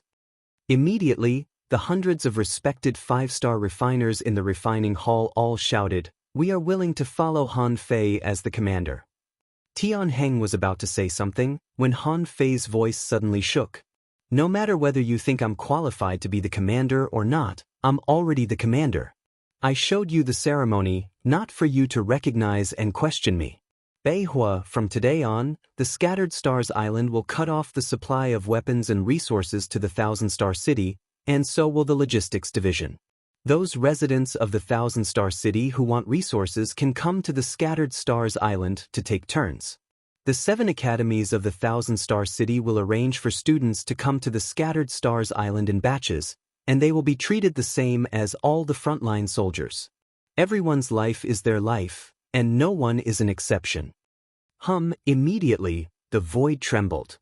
Immediately, the hundreds of respected 5-star refiners in the refining hall all shouted, "We are willing to follow Han Fei as the commander." Tianheng was about to say something, when Han Fei's voice suddenly shook. "No matter whether you think I'm qualified to be the commander or not, I'm already the commander. I showed you the ceremony, not for you to recognize and question me. Bei Hua, from today on, the Scattered Stars Island will cut off the supply of weapons and resources to the Thousand Star City, and so will the Logistics Division. Those residents of the Thousand Star City who want resources can come to the Scattered Stars Island to take turns. The 7 academies of the Thousand Star City will arrange for students to come to the Scattered Stars Island in batches, and they will be treated the same as all the frontline soldiers. Everyone's life is their life, and no one is an exception." Immediately, the void trembled.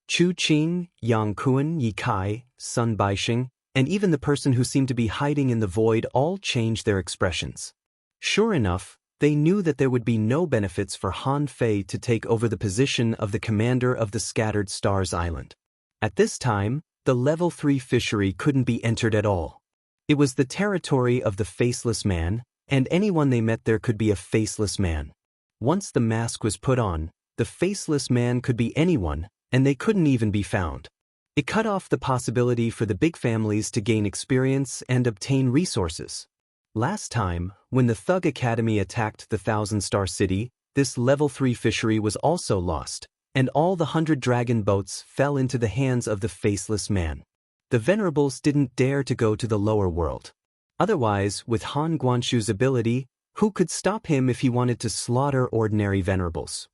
Chu Qing, Yang Kuan, Yi Kai, Sun Baixing, and even the person who seemed to be hiding in the void all changed their expressions. Sure enough, they knew that there would be no benefits for Han Fei to take over the position of the commander of the Scattered Stars Island. At this time, the Level 3 fishery couldn't be entered at all. It was the territory of the Faceless Man, and anyone they met there could be a Faceless Man. Once the mask was put on, the Faceless Man could be anyone, and they couldn't even be found. It cut off the possibility for the big families to gain experience and obtain resources. Last time, when the Thug Academy attacked the Thousand Star City, this Level 3 fishery was also lost, and all the 100 dragon boats fell into the hands of the Faceless Man. The Venerables didn't dare to go to the lower world. Otherwise, with Han Guanshu's ability, who could stop him if he wanted to slaughter ordinary Venerables?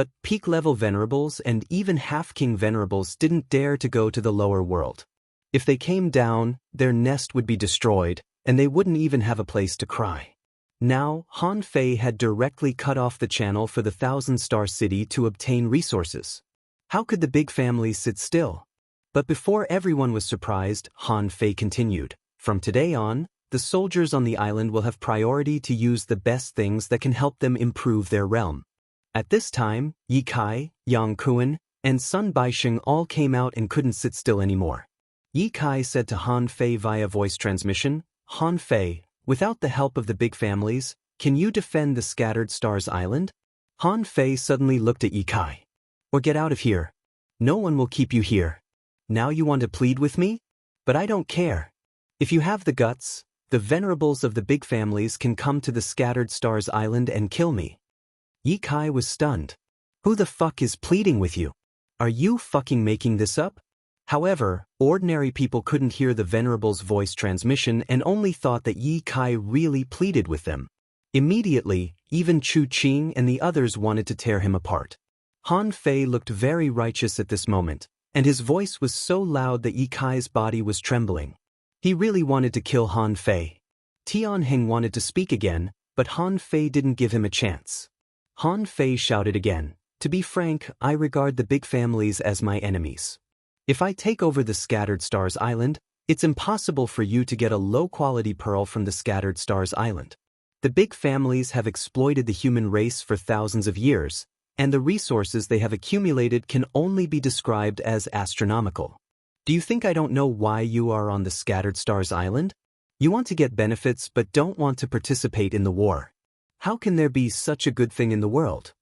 But peak-level venerables and even half-king venerables didn't dare to go to the lower world. If they came down, their nest would be destroyed, and they wouldn't even have a place to cry. Now, Han Fei had directly cut off the channel for the Thousand-Star City to obtain resources. How could the big family sit still? But before everyone was surprised, Han Fei continued. From today on, the soldiers on the island will have priority to use the best things that can help them improve their realm. At this time, Ye Kai, Yang Kuan, and Sun Baixing all came out and couldn't sit still anymore. Ye Kai said to Han Fei via voice transmission, Han Fei, without the help of the big families, can you defend the Scattered Stars Island? Han Fei suddenly looked at Ye Kai. Or get out of here. No one will keep you here. Now you want to plead with me? But I don't care. If you have the guts, the venerables of the big families can come to the Scattered Stars Island and kill me. Ye Kai was stunned. Who the fuck is pleading with you? Are you fucking making this up? However, ordinary people couldn't hear the venerable's voice transmission and only thought that Ye Kai really pleaded with them. Immediately, even Chu Qing and the others wanted to tear him apart. Han Fei looked very righteous at this moment, and his voice was so loud that Ye Kai's body was trembling. He really wanted to kill Han Fei. Tian Heng wanted to speak again, but Han Fei didn't give him a chance. Han Fei shouted again, to be frank, I regard the big families as my enemies. If I take over the Scattered Stars Island, it's impossible for you to get a low-quality pearl from the Scattered Stars Island. The big families have exploited the human race for thousands of years, and the resources they have accumulated can only be described as astronomical. Do you think I don't know why you are on the Scattered Stars Island? You want to get benefits but don't want to participate in the war. How can there be such a good thing in the world?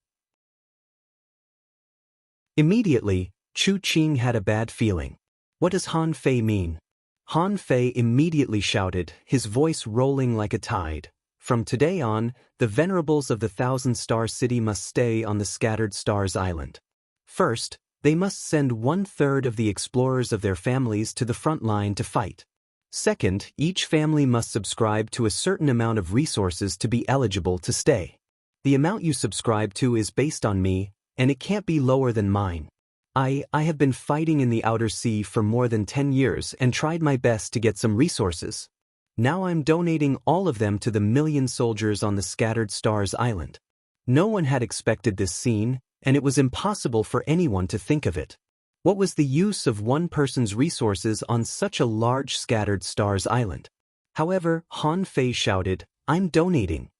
Immediately, Chu Qing had a bad feeling. What does Han Fei mean? Han Fei immediately shouted, his voice rolling like a tide. From today on, the venerables of the Thousand-Star City must stay on the Scattered Stars Island. First, they must send 1/3 of the explorers of their families to the front line to fight. Second, each family must subscribe to a certain amount of resources to be eligible to stay. The amount you subscribe to is based on me, and it can't be lower than mine. I have been fighting in the outer sea for more than 10 years and tried my best to get some resources. Now I'm donating all of them to the million soldiers on the Scattered Stars Island. No one had expected this scene, and it was impossible for anyone to think of it. What was the use of one person's resources on such a large Scattered Stars Island? However, Han Fei shouted, I'm donating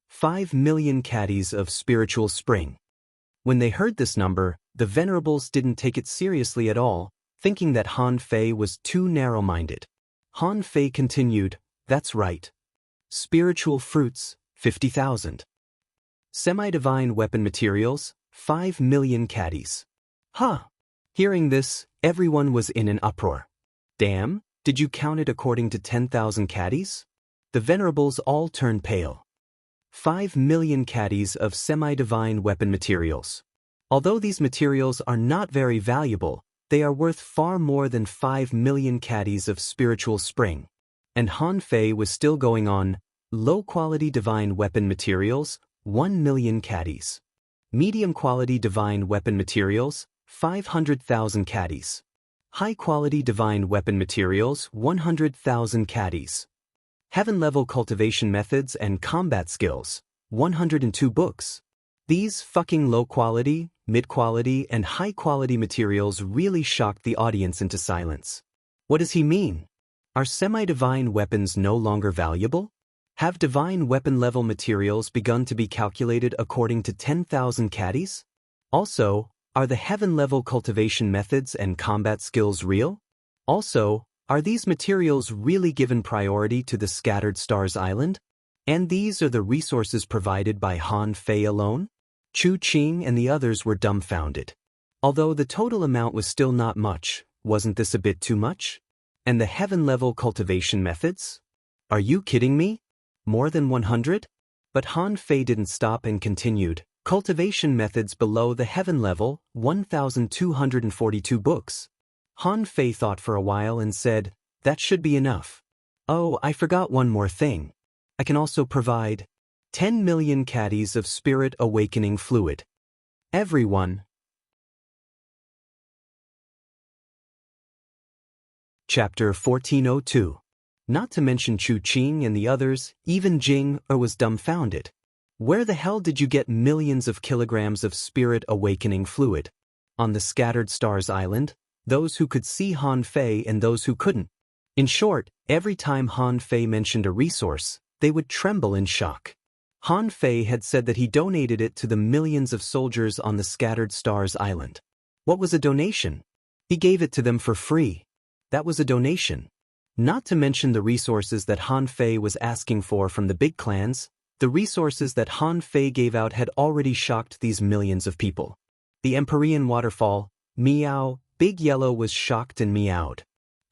5 million caddies of spiritual spring. When they heard this number, the venerables didn't take it seriously at all, thinking that Han Fei was too narrow-minded. Han Fei continued, that's right. Spiritual fruits, 50,000. Semi-divine weapon materials, 5 million caddies. Huh! Hearing this, everyone was in an uproar. Damn, did you count it according to 10,000 caddies? The venerables all turned pale. 5 million caddies of semi-divine weapon materials. Although these materials are not very valuable, they are worth far more than 5 million caddies of spiritual spring. And Han Fei was still going on, low-quality divine weapon materials, 1 million caddies. Medium-quality divine weapon materials, 500,000 caddies. High-quality divine weapon materials, 100,000 caddies. Heaven-level cultivation methods and combat skills, 102 books. These fucking low-quality, mid-quality, and high-quality materials really shocked the audience into silence. What does he mean? Are semi-divine weapons no longer valuable? Have divine weapon-level materials begun to be calculated according to 10,000 caddies? Also, are the heaven-level cultivation methods and combat skills real? Also, are these materials really given priority to the Scattered Stars Island? And these are the resources provided by Han Fei alone? Chu Qing and the others were dumbfounded. Although the total amount was still not much, wasn't this a bit too much? And the heaven-level cultivation methods? Are you kidding me? More than 100? But Han Fei didn't stop and continued. Cultivation methods below the heaven level, 1,242 books. Han Fei thought for a while and said, that should be enough. Oh, I forgot one more thing. I can also provide 10 million caddies of spirit awakening fluid. Everyone. Chapter 1402. Not to mention Chu Qing and the others, even Jing was dumbfounded. Where the hell did you get millions of kilograms of spirit awakening fluid? On the Scattered Stars Island, those who could see Han Fei and those who couldn't. In short, every time Han Fei mentioned a resource, they would tremble in shock. Han Fei had said that he donated it to the millions of soldiers on the Scattered Stars Island. What was a donation? He gave it to them for free. That was a donation. Not to mention the resources that Han Fei was asking for from the big clans. The resources that Han Fei gave out had already shocked these millions of people. The Empyrean waterfall, meow, Big Yellow was shocked and meowed.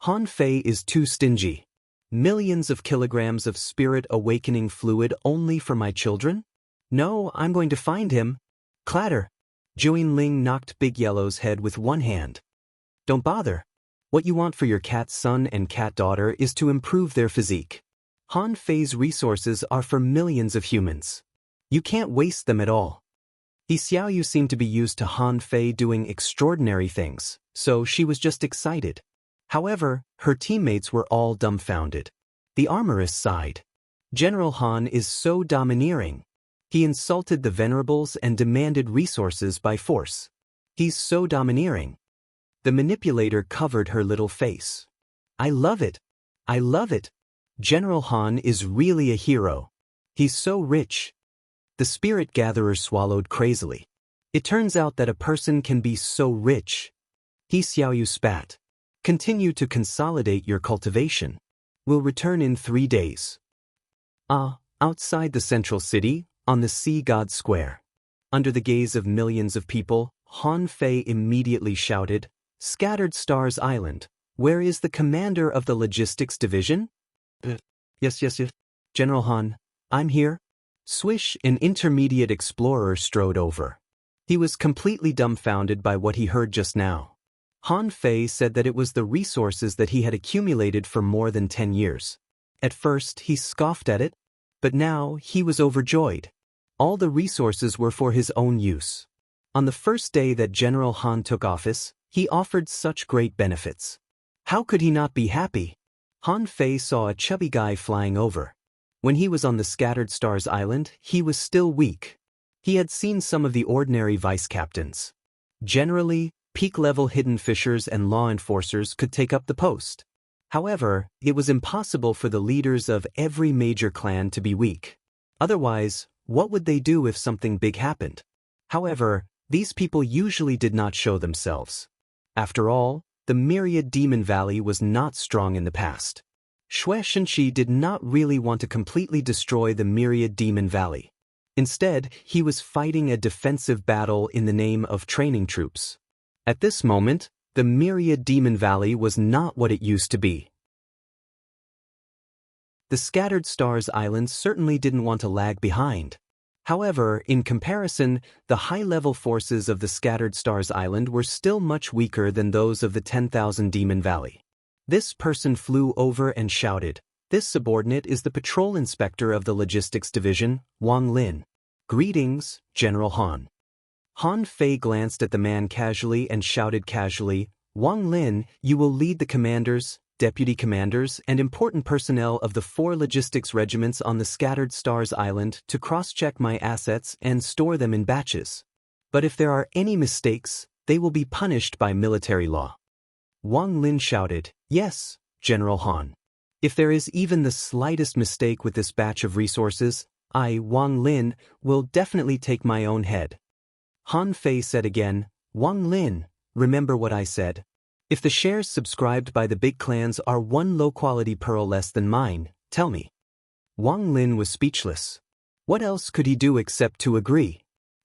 Han Fei is too stingy. Millions of kilograms of spirit awakening fluid only for my children? No, I'm going to find him. Clatter. Juin Ling knocked Big Yellow's head with one hand. Don't bother. What you want for your cat son and cat daughter is to improve their physique. Han Fei's resources are for millions of humans. You can't waste them at all. He Xiaoyu seemed to be used to Han Fei doing extraordinary things, so she was just excited. However, her teammates were all dumbfounded. The armorist sighed. General Han is so domineering. He insulted the venerables and demanded resources by force. He's so domineering. The manipulator covered her little face. I love it. I love it. General Han is really a hero. He's so rich. The spirit gatherer swallowed crazily. It turns out that a person can be so rich. He Xiaoyu spat. Continue to consolidate your cultivation. We'll return in 3 days. Outside the central city, on the Sea God Square. Under the gaze of millions of people, Han Fei immediately shouted, Scattered Stars Island, where is the commander of the logistics division? Yes. General Han, I'm here. Swish, an intermediate explorer, strode over. He was completely dumbfounded by what he heard just now. Han Fei said that it was the resources that he had accumulated for more than 10 years. At first, he scoffed at it, but now he was overjoyed. All the resources were for his own use. On the first day that General Han took office, he offered such great benefits. How could he not be happy? Han Fei saw a chubby guy flying over. When he was on the Scattered Stars Island, he was still weak. He had seen some of the ordinary vice captains. Generally, peak-level hidden fishers and law enforcers could take up the post. However, it was impossible for the leaders of every major clan to be weak. Otherwise, what would they do if something big happened? However, these people usually did not show themselves. After all, the Myriad Demon Valley was not strong in the past. Xue Shenqi did not really want to completely destroy the Myriad Demon Valley. Instead, he was fighting a defensive battle in the name of training troops. At this moment, the Myriad Demon Valley was not what it used to be. The Scattered Stars Island certainly didn't want to lag behind. However, in comparison, the high-level forces of the Scattered Stars Island were still much weaker than those of the 10,000 Demon Valley. This person flew over and shouted, This subordinate is the patrol inspector of the logistics division, Wang Lin. Greetings, General Han. Han Fei glanced at the man casually and shouted casually, Wang Lin, you will lead the commanders, deputy commanders, and important personnel of the 4 logistics regiments on the Scattered Stars Island to cross-check my assets and store them in batches. But if there are any mistakes, they will be punished by military law. Wang Lin shouted, Yes, General Han. If there is even the slightest mistake with this batch of resources, I, Wang Lin, will definitely take my own head. Han Fei said again, Wang Lin, remember what I said. If the shares subscribed by the big clans are 1 low-quality pearl less than mine, tell me. Wang Lin was speechless. What else could he do except to agree?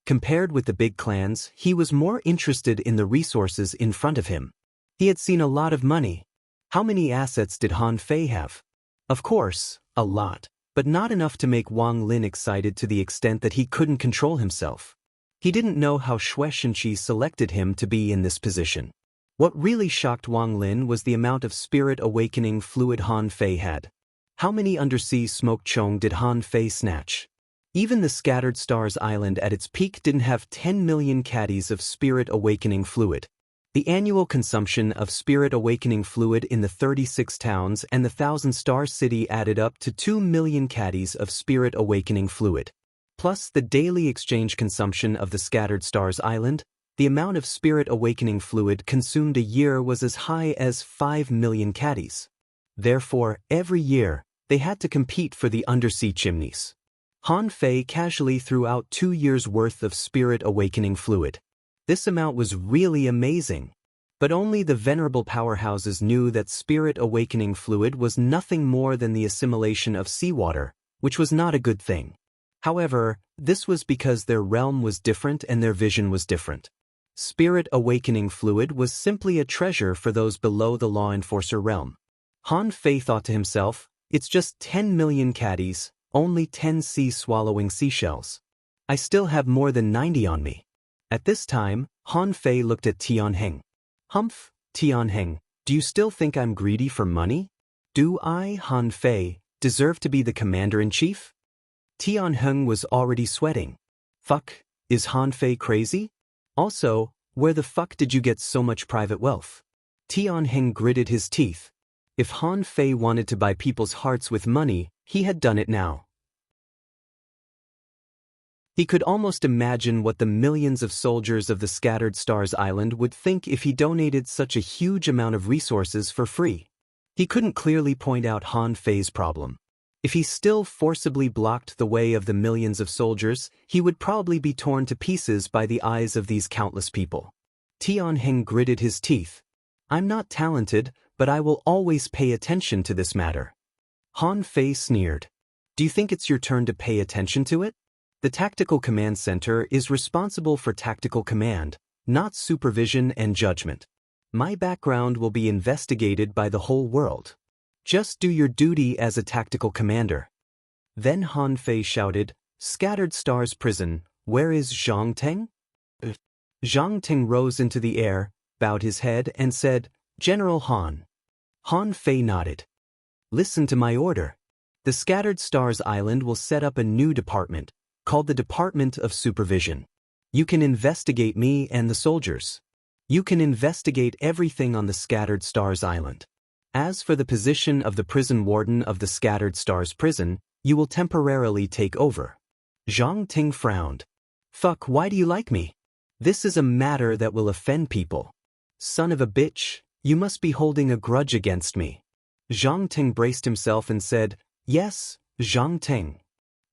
Compared with the big clans, he was more interested in the resources in front of him. He had seen a lot of money. How many assets did Han Fei have? Of course, a lot, but not enough to make Wang Lin excited to the extent that he couldn't control himself. He didn't know how Xue Shenqi selected him to be in this position. What really shocked Wang Lin was the amount of spirit awakening fluid Han Fei had. How many undersea smoke chong did Han Fei snatch? Even the Scattered Stars Island at its peak didn't have 10 million caddies of spirit awakening fluid. The annual consumption of spirit awakening fluid in the 36 towns and the 1,000-star city added up to 2 million caddies of spirit awakening fluid. Plus the daily exchange consumption of the Scattered Stars Island, the amount of spirit awakening fluid consumed a year was as high as 5 million caddies. Therefore, every year, they had to compete for the undersea chimneys. Han Fei casually threw out 2 years' worth of spirit awakening fluid. This amount was really amazing. But only the venerable powerhouses knew that spirit awakening fluid was nothing more than the assimilation of seawater, which was not a good thing. However, this was because their realm was different and their vision was different. Spirit awakening fluid was simply a treasure for those below the law enforcer realm. Han Fei thought to himself, it's just 10 million caddies, only 10 sea-swallowing seashells. I still have more than 90 on me. At this time, Han Fei looked at Tianheng. Humph, Tianheng, do you still think I'm greedy for money? Do I, Han Fei, deserve to be the commander-in-chief? Tianheng was already sweating. Fuck, is Han Fei crazy? Also, where the fuck did you get so much private wealth? Tianheng gritted his teeth. If Han Fei wanted to buy people's hearts with money, he had done it now. He could almost imagine what the millions of soldiers of the Scattered Stars Island would think if he donated such a huge amount of resources for free. He couldn't clearly point out Han Fei's problem. If he still forcibly blocked the way of the millions of soldiers, he would probably be torn to pieces by the eyes of these countless people. Tianheng gritted his teeth. I'm not talented, but I will always pay attention to this matter. Han Fei sneered. Do you think it's your turn to pay attention to it? The Tactical Command Center is responsible for tactical command, not supervision and judgment. My background will be investigated by the whole world. Just do your duty as a tactical commander. Then Han Fei shouted, Scattered Stars Prison, where is Zhang Teng? Zhang Teng rose into the air, bowed his head and said, General Han. Han Fei nodded. Listen to my order. The Scattered Stars Island will set up a new department, called the Department of Supervision. You can investigate me and the soldiers. You can investigate everything on the Scattered Stars Island. As for the position of the prison warden of the Scattered Stars Prison, you will temporarily take over. Zhang Ting frowned. Fuck, why do you like me? This is a matter that will offend people. Son of a bitch, you must be holding a grudge against me. Zhang Ting braced himself and said, Yes, Zhang Ting.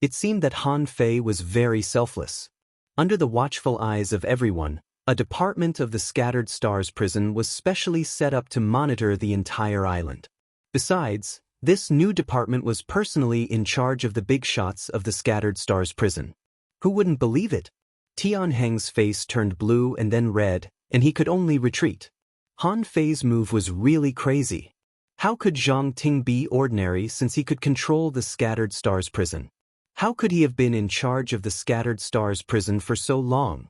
It seemed that Han Fei was very selfless. Under the watchful eyes of everyone, a department of the Scattered Stars Prison was specially set up to monitor the entire island. Besides, this new department was personally in charge of the big shots of the Scattered Stars Prison. Who wouldn't believe it? Tianheng's face turned blue and then red, and he could only retreat. Han Fei's move was really crazy. How could Zhang Ting be ordinary since he could control the Scattered Stars Prison? How could he have been in charge of the Scattered Stars Prison for so long?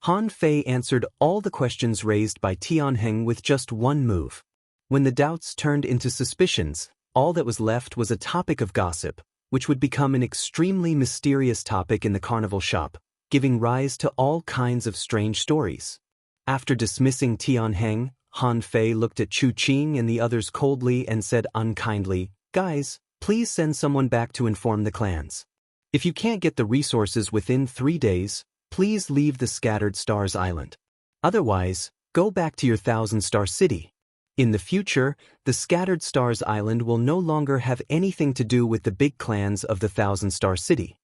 Han Fei answered all the questions raised by Tianheng with just one move. When the doubts turned into suspicions, all that was left was a topic of gossip, which would become an extremely mysterious topic in the carnival shop, giving rise to all kinds of strange stories. After dismissing Tianheng, Han Fei looked at Chu Qing and the others coldly and said unkindly, Guys, please send someone back to inform the clans. If you can't get the resources within 3 days, please leave the Scattered Stars Island. Otherwise, go back to your 1,000-star city. In the future, the Scattered Stars Island will no longer have anything to do with the big clans of the 1,000-star city.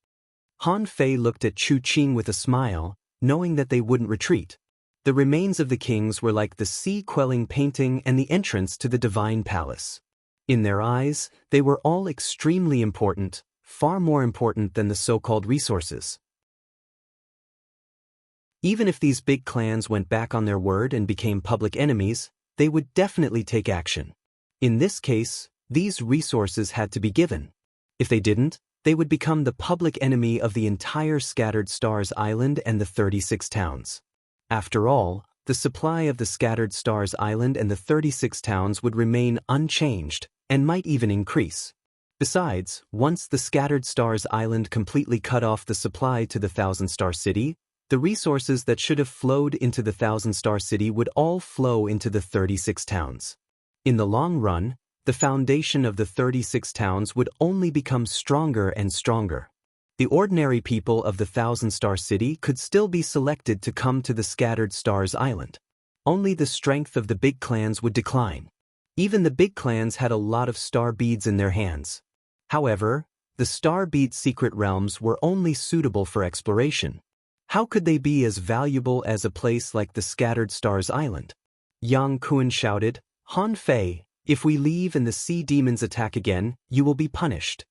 Han Fei looked at Chu Qing with a smile, knowing that they wouldn't retreat. The remains of the kings were like the sea-quelling painting and the entrance to the divine palace. In their eyes, they were all extremely important, far more important than the so-called resources. Even if these big clans went back on their word and became public enemies, they would definitely take action. In this case, these resources had to be given. If they didn't, they would become the public enemy of the entire Scattered Stars Island and the 36 towns. After all, the supply of the Scattered Stars Island and the 36 towns would remain unchanged and might even increase. Besides, once the Scattered Stars Island completely cut off the supply to the Thousand Star City, the resources that should have flowed into the Thousand Star City would all flow into the 36 towns. In the long run, the foundation of the 36 towns would only become stronger and stronger. The ordinary people of the Thousand Star City could still be selected to come to the Scattered Stars Island. Only the strength of the big clans would decline. Even the big clans had a lot of star beads in their hands. However, the star bead secret realms were only suitable for exploration. How could they be as valuable as a place like the Scattered Stars Island? Yang Kuan shouted, "Han Fei, if we leave and the sea demons attack again, you will be punished."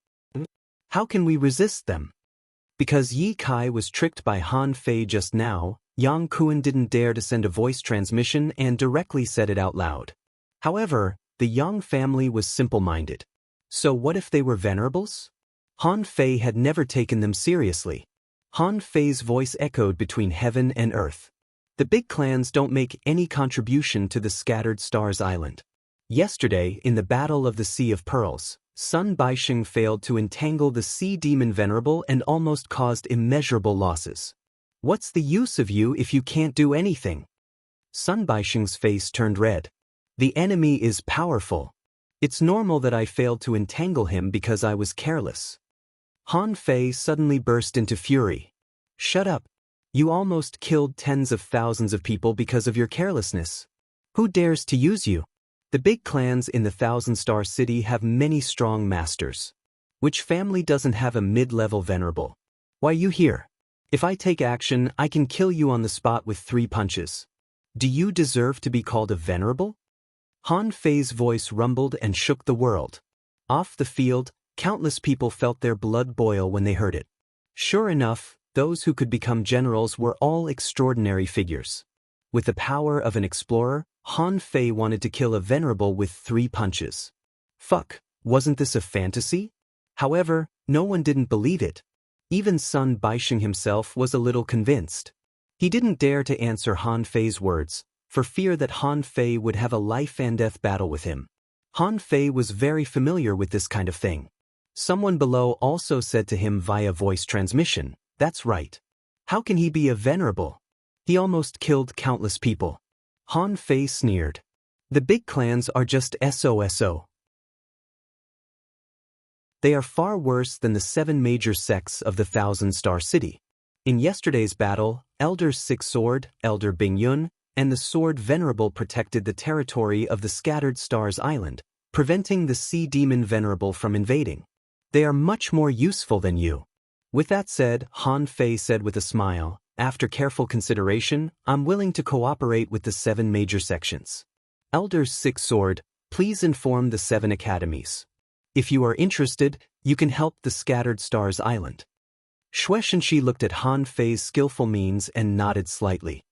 How can we resist them? Because Yi Kai was tricked by Han Fei just now, Yang Kuan didn't dare to send a voice transmission and directly said it out loud. However, the Yang family was simple-minded. So what if they were venerables? Han Fei had never taken them seriously. Han Fei's voice echoed between heaven and earth. The big clans don't make any contribution to the Scattered Stars Island. Yesterday, in the Battle of the Sea of Pearls, Sun Baixing failed to entangle the sea demon venerable and almost caused immeasurable losses. What's the use of you if you can't do anything? Sun Baixing's face turned red. The enemy is powerful. It's normal that I failed to entangle him because I was careless. Han Fei suddenly burst into fury. Shut up. You almost killed tens of thousands of people because of your carelessness. Who dares to use you? The big clans in the Thousand Star City have many strong masters. Which family doesn't have a mid-level venerable? Why you here? If I take action, I can kill you on the spot with 3 punches. Do you deserve to be called a venerable? Han Fei's voice rumbled and shook the world. Off the field, countless people felt their blood boil when they heard it. Sure enough, those who could become generals were all extraordinary figures. With the power of an explorer, Han Fei wanted to kill a venerable with 3 punches. Fuck, wasn't this a fantasy? However, no one didn't believe it. Even Sun Baixing himself was a little convinced. He didn't dare to answer Han Fei's words, for fear that Han Fei would have a life-and-death battle with him. Han Fei was very familiar with this kind of thing. Someone below also said to him via voice transmission, "That's right. How can he be a venerable? He almost killed countless people." Han Fei sneered. The big clans are just SOSO. They are far worse than the 7 major sects of the Thousand Star City. In yesterday's battle, Elder Six Sword, Elder Bing Yun, and the Sword Venerable protected the territory of the Scattered Stars Island, preventing the Sea Demon Venerable from invading. They are much more useful than you. With that said, Han Fei said with a smile, after careful consideration, I'm willing to cooperate with the 7 major sections. Elder Six Sword, please inform the 7 academies. If you are interested, you can help the Scattered Stars Island. Xue Shenxi looked at Han Fei's skillful means and nodded slightly.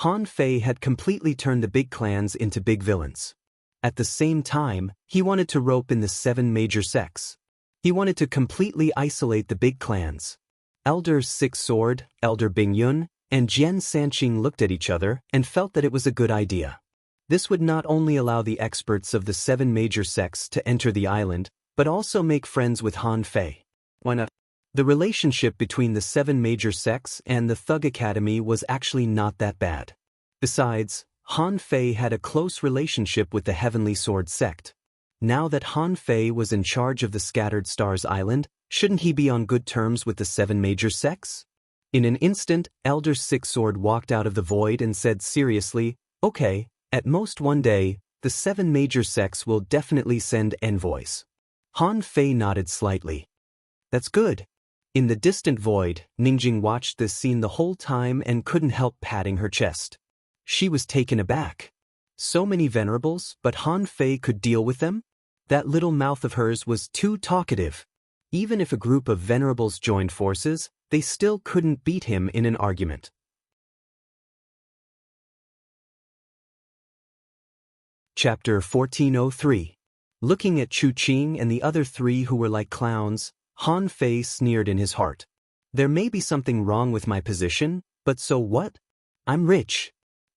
Han Fei had completely turned the big clans into big villains. At the same time, he wanted to rope in the 7 major sects. He wanted to completely isolate the big clans. Elder Six Sword, Elder Bing Yun, and Jian Sanqing looked at each other and felt that it was a good idea. This would not only allow the experts of the 7 major sects to enter the island, but also make friends with Han Fei. Why not? The relationship between the 7 major sects and the Thug Academy was actually not that bad. Besides, Han Fei had a close relationship with the Heavenly Sword sect. Now that Han Fei was in charge of the Scattered Stars Island, shouldn't he be on good terms with the 7 major sects? In an instant, Elder Six Sword walked out of the void and said seriously, "Okay, at most one day, the 7 major sects will definitely send envoys." Han Fei nodded slightly. That's good. In the distant void, Ningjing watched this scene the whole time and couldn't help patting her chest. She was taken aback. So many venerables, but Han Fei could deal with them? That little mouth of hers was too talkative. Even if a group of venerables joined forces, they still couldn't beat him in an argument. Chapter 1403. Looking at Chu Qing and the other 3 who were like clowns, Han Fei sneered in his heart. There may be something wrong with my position, but so what? I'm rich.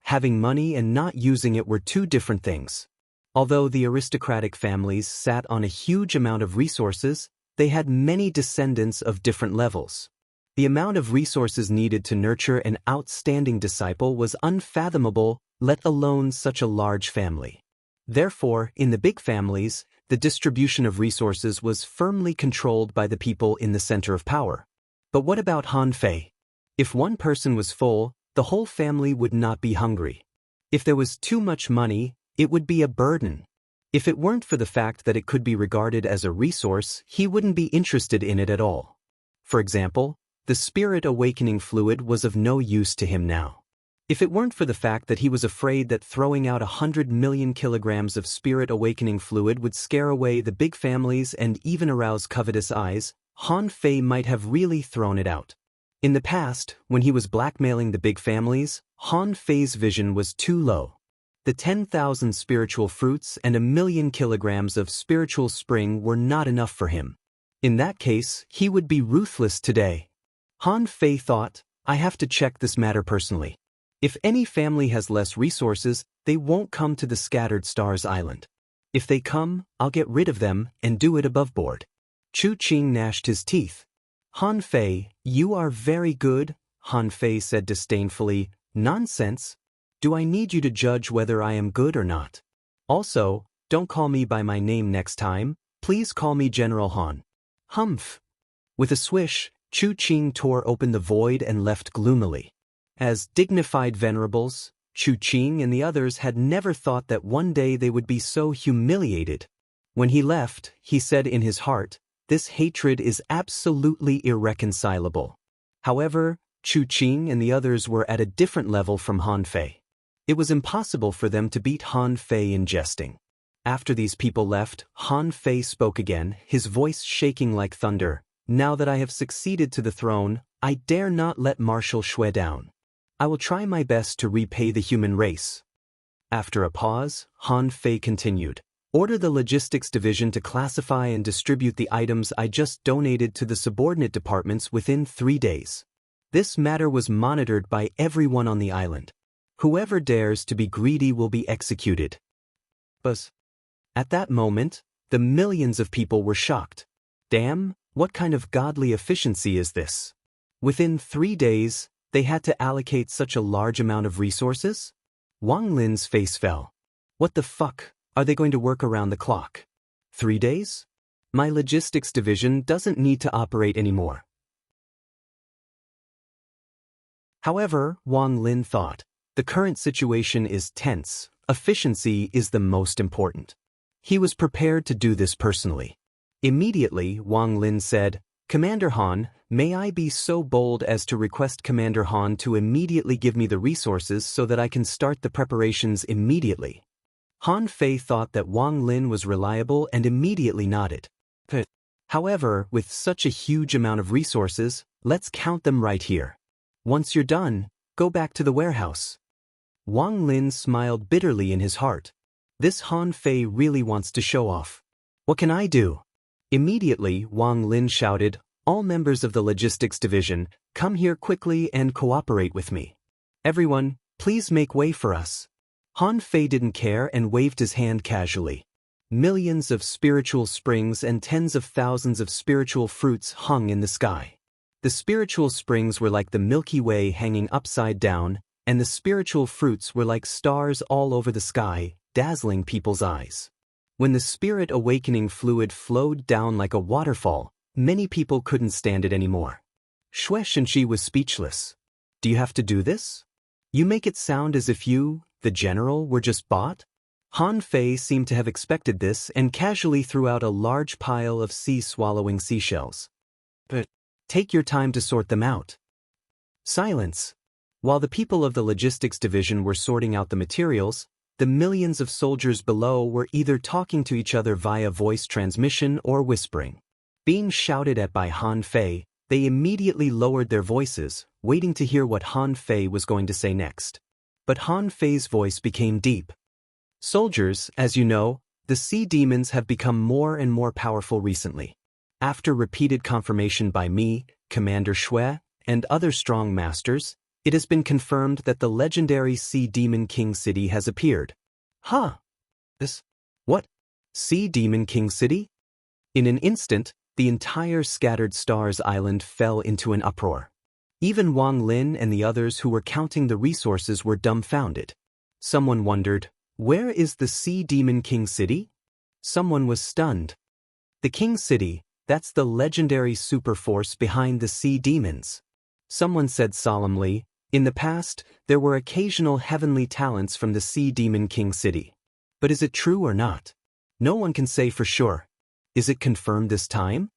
Having money and not using it were 2 different things. Although the aristocratic families sat on a huge amount of resources, they had many descendants of different levels. The amount of resources needed to nurture an outstanding disciple was unfathomable, let alone such a large family. Therefore, in the big families, the distribution of resources was firmly controlled by the people in the center of power. But what about Han Fei? If one person was full, the whole family would not be hungry. If there was too much money, it would be a burden. If it weren't for the fact that it could be regarded as a resource, he wouldn't be interested in it at all. For example, the spirit awakening fluid was of no use to him now. If it weren't for the fact that he was afraid that throwing out 100 million kilograms of spirit awakening fluid would scare away the big families and even arouse covetous eyes, Han Fei might have really thrown it out. In the past, when he was blackmailing the big families, Han Fei's vision was too low. The 10,000 spiritual fruits and 1,000,000 kilograms of spiritual spring were not enough for him. In that case, he would be ruthless today. Han Fei thought, I have to check this matter personally. If any family has less resources, they won't come to the Scattered Stars Island. If they come, I'll get rid of them and do it above board. Chu Qing gnashed his teeth. Han Fei, you are very good, Han Fei said disdainfully. Nonsense. Do I need you to judge whether I am good or not? Also, don't call me by my name next time, please call me General Han. Humph. With a swish, Chu Qing tore open the void and left gloomily. As dignified venerables, Chu Qing and the others had never thought that one day they would be so humiliated. When he left, he said in his heart, this hatred is absolutely irreconcilable. However, Chu Qing and the others were at a different level from Han Fei. It was impossible for them to beat Han Fei in jesting. After these people left, Han Fei spoke again, his voice shaking like thunder. Now that I have succeeded to the throne, I dare not let Marshal Shui down. I will try my best to repay the human race. After a pause, Han Fei continued. Order the logistics division to classify and distribute the items I just donated to the subordinate departments within 3 days. This matter was monitored by everyone on the island. Whoever dares to be greedy will be executed. Buzz. At that moment, the millions of people were shocked. Damn, what kind of godly efficiency is this? Within 3 days, they had to allocate such a large amount of resources? Wang Lin's face fell. What the fuck? Are they going to work around the clock? 3 days? My logistics division doesn't need to operate anymore. However, Wang Lin thought, the current situation is tense, efficiency is the most important. He was prepared to do this personally. Immediately, Wang Lin said, Commander Han, may I be so bold as to request Commander Han to immediately give me the resources so that I can start the preparations immediately. Han Fei thought that Wang Lin was reliable and immediately nodded. However, with such a huge amount of resources, let's count them right here. Once you're done, go back to the warehouse. Wang Lin smiled bitterly in his heart. This Han Fei really wants to show off. What can I do? Immediately, Wang Lin shouted, all members of the logistics division, come here quickly and cooperate with me. Everyone, please make way for us. Han Fei didn't care and waved his hand casually. Millions of spiritual springs and tens of thousands of spiritual fruits hung in the sky. The spiritual springs were like the Milky Way hanging upside down, and the spiritual fruits were like stars all over the sky, dazzling people's eyes. When the spirit awakening fluid flowed down like a waterfall, many people couldn't stand it anymore. Shui Shenqi was speechless. Do you have to do this? You make it sound as if you, the general, were just bought? Han Fei seemed to have expected this and casually threw out a large pile of sea-swallowing seashells. But take your time to sort them out. Silence. While the people of the logistics division were sorting out the materials, the millions of soldiers below were either talking to each other via voice transmission or whispering. Being shouted at by Han Fei, they immediately lowered their voices, waiting to hear what Han Fei was going to say next. But Han Fei's voice became deep. Soldiers, as you know, the sea demons have become more and more powerful recently. After repeated confirmation by me, Commander Shui, and other strong masters, it has been confirmed that the legendary Sea Demon King City has appeared. Huh? This? Sea Demon King City? In an instant, the entire Scattered Stars Island fell into an uproar. Even Wang Lin and the others who were counting the resources were dumbfounded. Someone wondered, where is the Sea Demon King City? Someone was stunned. The King City, that's the legendary superforce behind the sea demons. Someone said solemnly, in the past, there were occasional heavenly talents from the Sea Demon King City. But is it true or not? No one can say for sure. Is it confirmed this time?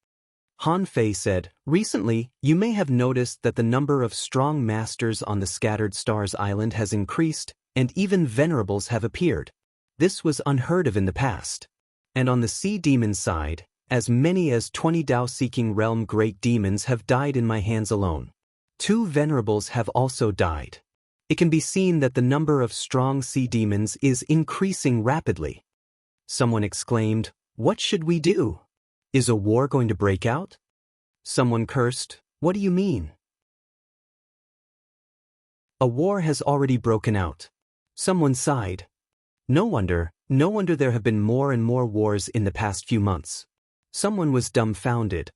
Han Fei said, recently, you may have noticed that the number of strong masters on the Scattered Stars Island has increased, and even venerables have appeared. This was unheard of in the past. And on the sea demon side, as many as 20 Tao-seeking realm great demons have died in my hands alone. 2 venerables have also died. It can be seen that the number of strong sea demons is increasing rapidly. Someone exclaimed, what should we do? Is a war going to break out? Someone cursed, what do you mean? A war has already broken out. Someone sighed. No wonder there have been more and more wars in the past few months. Someone was dumbfounded.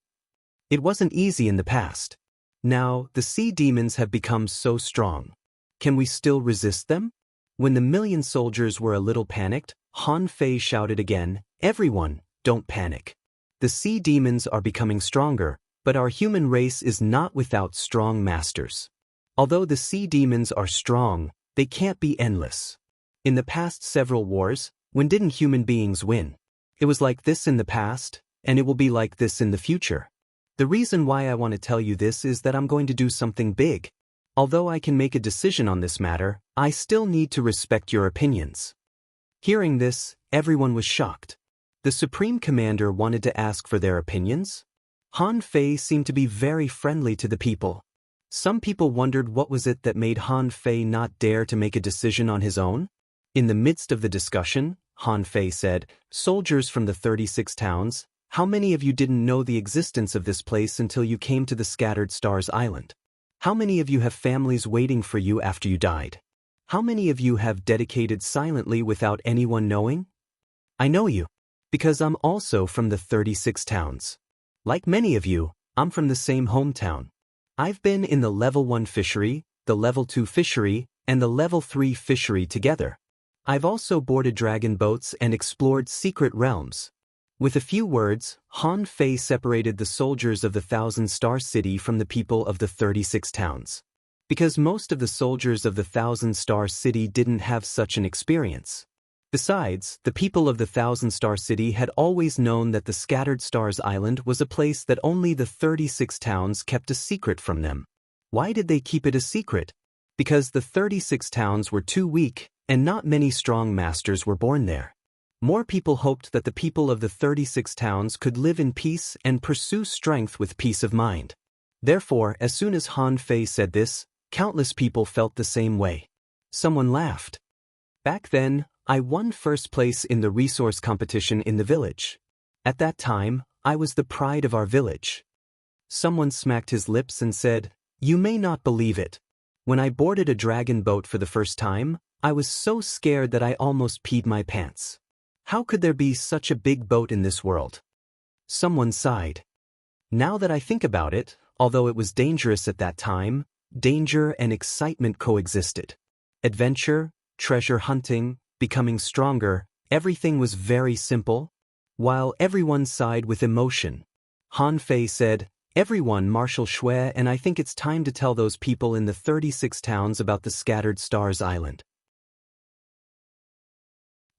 It wasn't easy in the past. Now, the sea demons have become so strong. Can we still resist them? When the million soldiers were a little panicked, Han Fei shouted again, everyone, don't panic. The sea demons are becoming stronger, but our human race is not without strong masters. Although the sea demons are strong, they can't be endless. In the past several wars, when didn't human beings win? It was like this in the past, and it will be like this in the future. The reason why I want to tell you this is that I'm going to do something big. Although I can make a decision on this matter, I still need to respect your opinions. Hearing this, everyone was shocked. The Supreme Commander wanted to ask for their opinions? Han Fei seemed to be very friendly to the people. Some people wondered what was it that made Han Fei not dare to make a decision on his own? In the midst of the discussion, Han Fei said, soldiers from the 36 towns, how many of you didn't know the existence of this place until you came to the Scattered Stars Island? How many of you have families waiting for you after you died? How many of you have dedicated silently without anyone knowing? I know you, because I'm also from the 36 towns. Like many of you, I'm from the same hometown. I've been in the level 1 fishery, the level 2 fishery, and the level 3 fishery together. I've also boarded dragon boats and explored secret realms. With a few words, Han Fei separated the soldiers of the 1,000-star city from the people of the 36 towns. Because most of the soldiers of the 1,000-star city didn't have such an experience. Besides, the people of the 1,000-star city had always known that the Scattered Stars Island was a place that only the 36 towns kept a secret from them. Why did they keep it a secret? Because the 36 towns were too weak, and not many strong masters were born there. More people hoped that the people of the 36 towns could live in peace and pursue strength with peace of mind. Therefore, as soon as Han Fei said this, countless people felt the same way. Someone laughed. Back then, I won first place in the resource competition in the village. At that time, I was the pride of our village. Someone smacked his lips and said, you may not believe it. When I boarded a dragon boat for the first time, I was so scared that I almost peed my pants. How could there be such a big boat in this world? Someone sighed. Now that I think about it, although it was dangerous at that time, danger and excitement coexisted. Adventure, treasure hunting, becoming stronger, everything was very simple. While everyone sighed with emotion, Han Fei said, everyone Marshal Shui, and I think it's time to tell those people in the 36 towns about the Scattered Stars Island.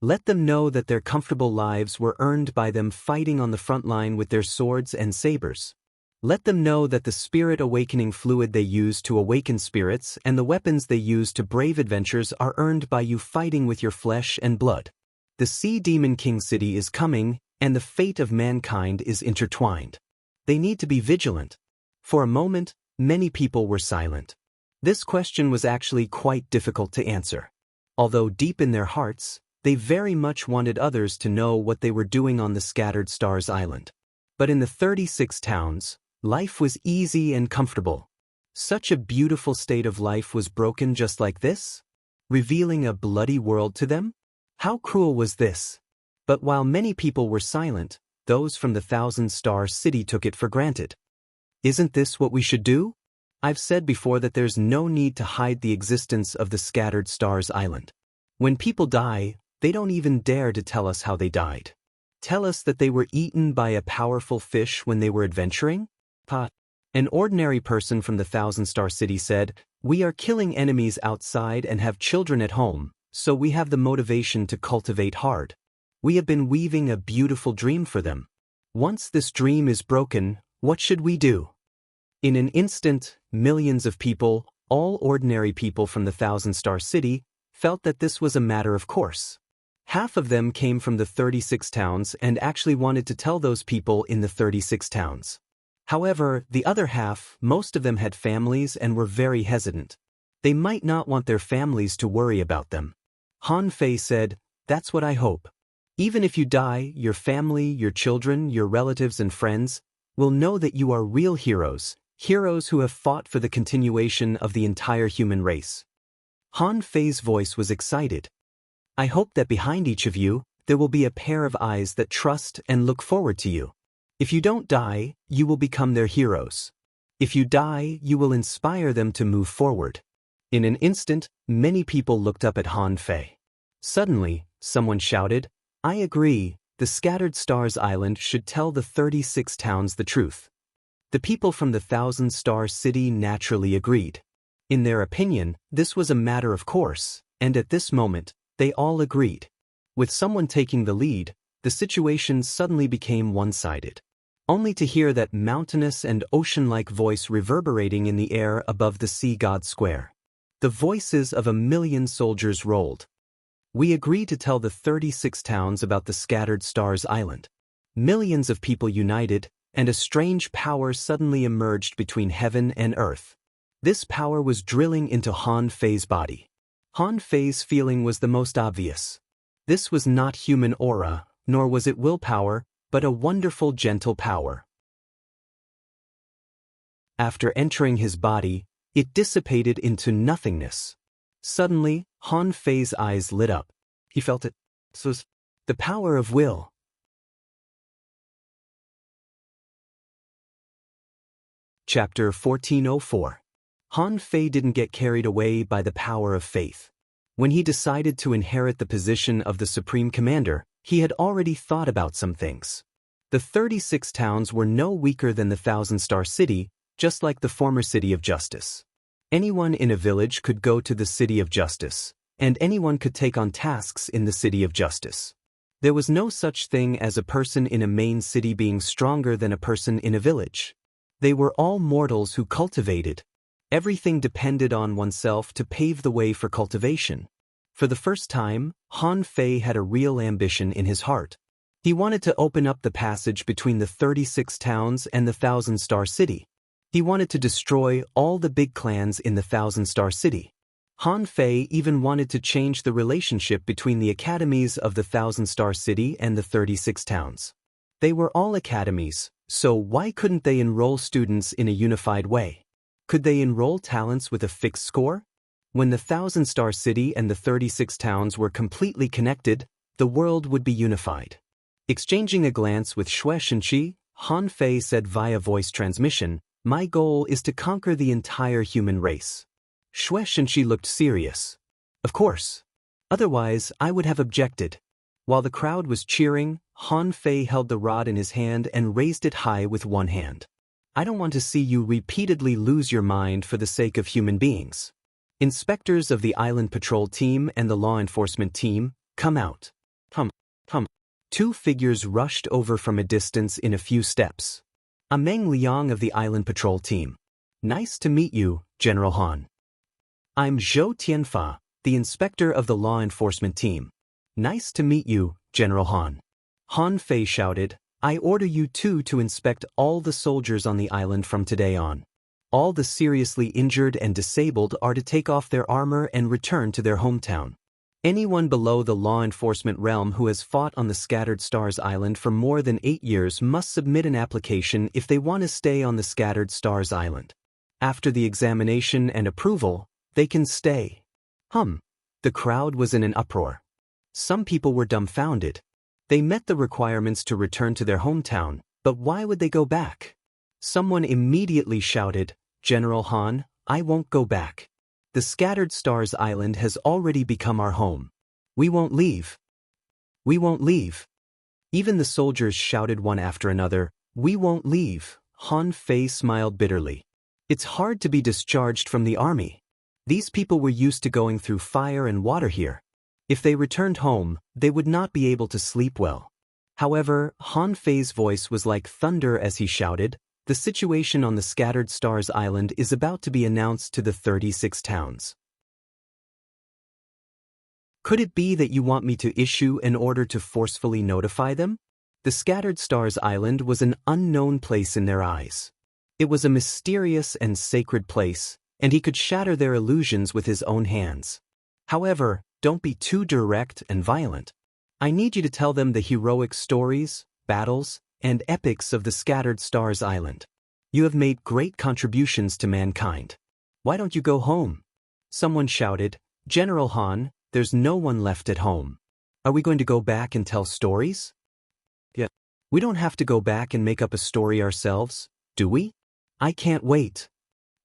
Let them know that their comfortable lives were earned by them fighting on the front line with their swords and sabers. Let them know that the spirit awakening fluid they use to awaken spirits and the weapons they use to brave adventures are earned by you fighting with your flesh and blood. The Sea Demon King City is coming, and the fate of mankind is intertwined. They need to be vigilant. For a moment, many people were silent. This question was actually quite difficult to answer. Although deep in their hearts, they very much wanted others to know what they were doing on the Scattered Stars Island. But in the 36 towns, life was easy and comfortable. Such a beautiful state of life was broken just like this, revealing a bloody world to them? How cruel was this? But while many people were silent, those from the Thousand-Star City took it for granted. Isn't this what we should do? I've said before that there's no need to hide the existence of the Scattered Stars Island. When people die, they don't even dare to tell us how they died. Tell us that they were eaten by a powerful fish when they were adventuring? An ordinary person from the Thousand-Star City said, "We are killing enemies outside and have children at home, so we have the motivation to cultivate hard. We have been weaving a beautiful dream for them. Once this dream is broken, what should we do?" In an instant, millions of people, all ordinary people from the Thousand-Star City, felt that this was a matter of course. Half of them came from the 36 towns and actually wanted to tell those people in the 36 towns. However, the other half, most of them had families and were very hesitant. They might not want their families to worry about them. Han Fei said, "That's what I hope. Even if you die, your family, your children, your relatives and friends will know that you are real heroes, heroes who have fought for the continuation of the entire human race." Han Fei's voice was excited. "I hope that behind each of you, there will be a pair of eyes that trust and look forward to you. If you don't die, you will become their heroes. If you die, you will inspire them to move forward." In an instant, many people looked up at Han Fei. Suddenly, someone shouted, "I agree, the Scattered Stars Island should tell the 36 towns the truth." The people from the Thousand-Star City naturally agreed. In their opinion, this was a matter of course, and at this moment, they all agreed. With someone taking the lead, the situation suddenly became one-sided. Only to hear that mountainous and ocean-like voice reverberating in the air above the sea god square. The voices of 1,000,000 soldiers rolled. "We agree to tell the 36 towns about the Scattered Stars Island." Millions of people united, and a strange power suddenly emerged between heaven and earth. This power was drilling into Han Fei's body. Han Fei's feeling was the most obvious. This was not human aura, nor was it willpower, but a wonderful gentle power. After entering his body, it dissipated into nothingness. Suddenly, Han Fei's eyes lit up. He felt it. So the power of will. Chapter 1404. Han Fei didn't get carried away by the power of faith. When he decided to inherit the position of the Supreme Commander, he had already thought about some things. The 36 towns were no weaker than the Thousand-Star City, just like the former City of Justice. Anyone in a village could go to the City of Justice, and anyone could take on tasks in the City of Justice. There was no such thing as a person in a main city being stronger than a person in a village. They were all mortals who cultivated. Everything depended on oneself to pave the way for cultivation. For the first time, Han Fei had a real ambition in his heart. He wanted to open up the passage between the 36 towns and the Thousand-Star City. He wanted to destroy all the big clans in the Thousand-Star City. Han Fei even wanted to change the relationship between the academies of the Thousand-Star City and the 36 towns. They were all academies, so why couldn't they enroll students in a unified way? Could they enroll talents with a fixed score? When the Thousand-Star City and the 36 towns were completely connected, the world would be unified. Exchanging a glance with Xue Shenqi, Han Fei said via voice transmission, "My goal is to conquer the entire human race." Xue Shenqi looked serious. "Of course. Otherwise, I would have objected." While the crowd was cheering, Han Fei held the rod in his hand and raised it high with one hand. "I don't want to see you repeatedly lose your mind for the sake of human beings. Inspectors of the Island Patrol Team and the Law Enforcement Team, come out." Hum. Two figures rushed over from a distance in a few steps. "A Meng Liang of the Island Patrol Team. Nice to meet you, General Han." "I'm Zhou Tianfa, the Inspector of the Law Enforcement Team. Nice to meet you, General Han." Han Fei shouted, "I order you two to inspect all the soldiers on the island from today on. All the seriously injured and disabled are to take off their armor and return to their hometown. Anyone below the law enforcement realm who has fought on the Scattered Stars Island for more than 8 years must submit an application if they want to stay on the Scattered Stars Island. After the examination and approval, they can stay." The crowd was in an uproar. Some people were dumbfounded. They met the requirements to return to their hometown, but why would they go back? Someone immediately shouted, "General Han, I won't go back. The Scattered Stars Island has already become our home. We won't leave. We won't leave." Even the soldiers shouted one after another, "We won't leave." Han Fei smiled bitterly. It's hard to be discharged from the army. These people were used to going through fire and water here. If they returned home, they would not be able to sleep well. However, Han Fei's voice was like thunder as he shouted, "The situation on the Scattered Stars Island is about to be announced to the 36 towns. Could it be that you want me to issue an order to forcefully notify them?" The Scattered Stars Island was an unknown place in their eyes. It was a mysterious and sacred place, and he could shatter their illusions with his own hands. However, don't be too direct and violent. I need you to tell them the heroic stories, battles, and epics of the Scattered Stars Island. You have made great contributions to mankind. Why don't you go home? Someone shouted, "General Han, there's no one left at home. Are we going to go back and tell stories?" "Yeah. We don't have to go back and make up a story ourselves, do we? I can't wait."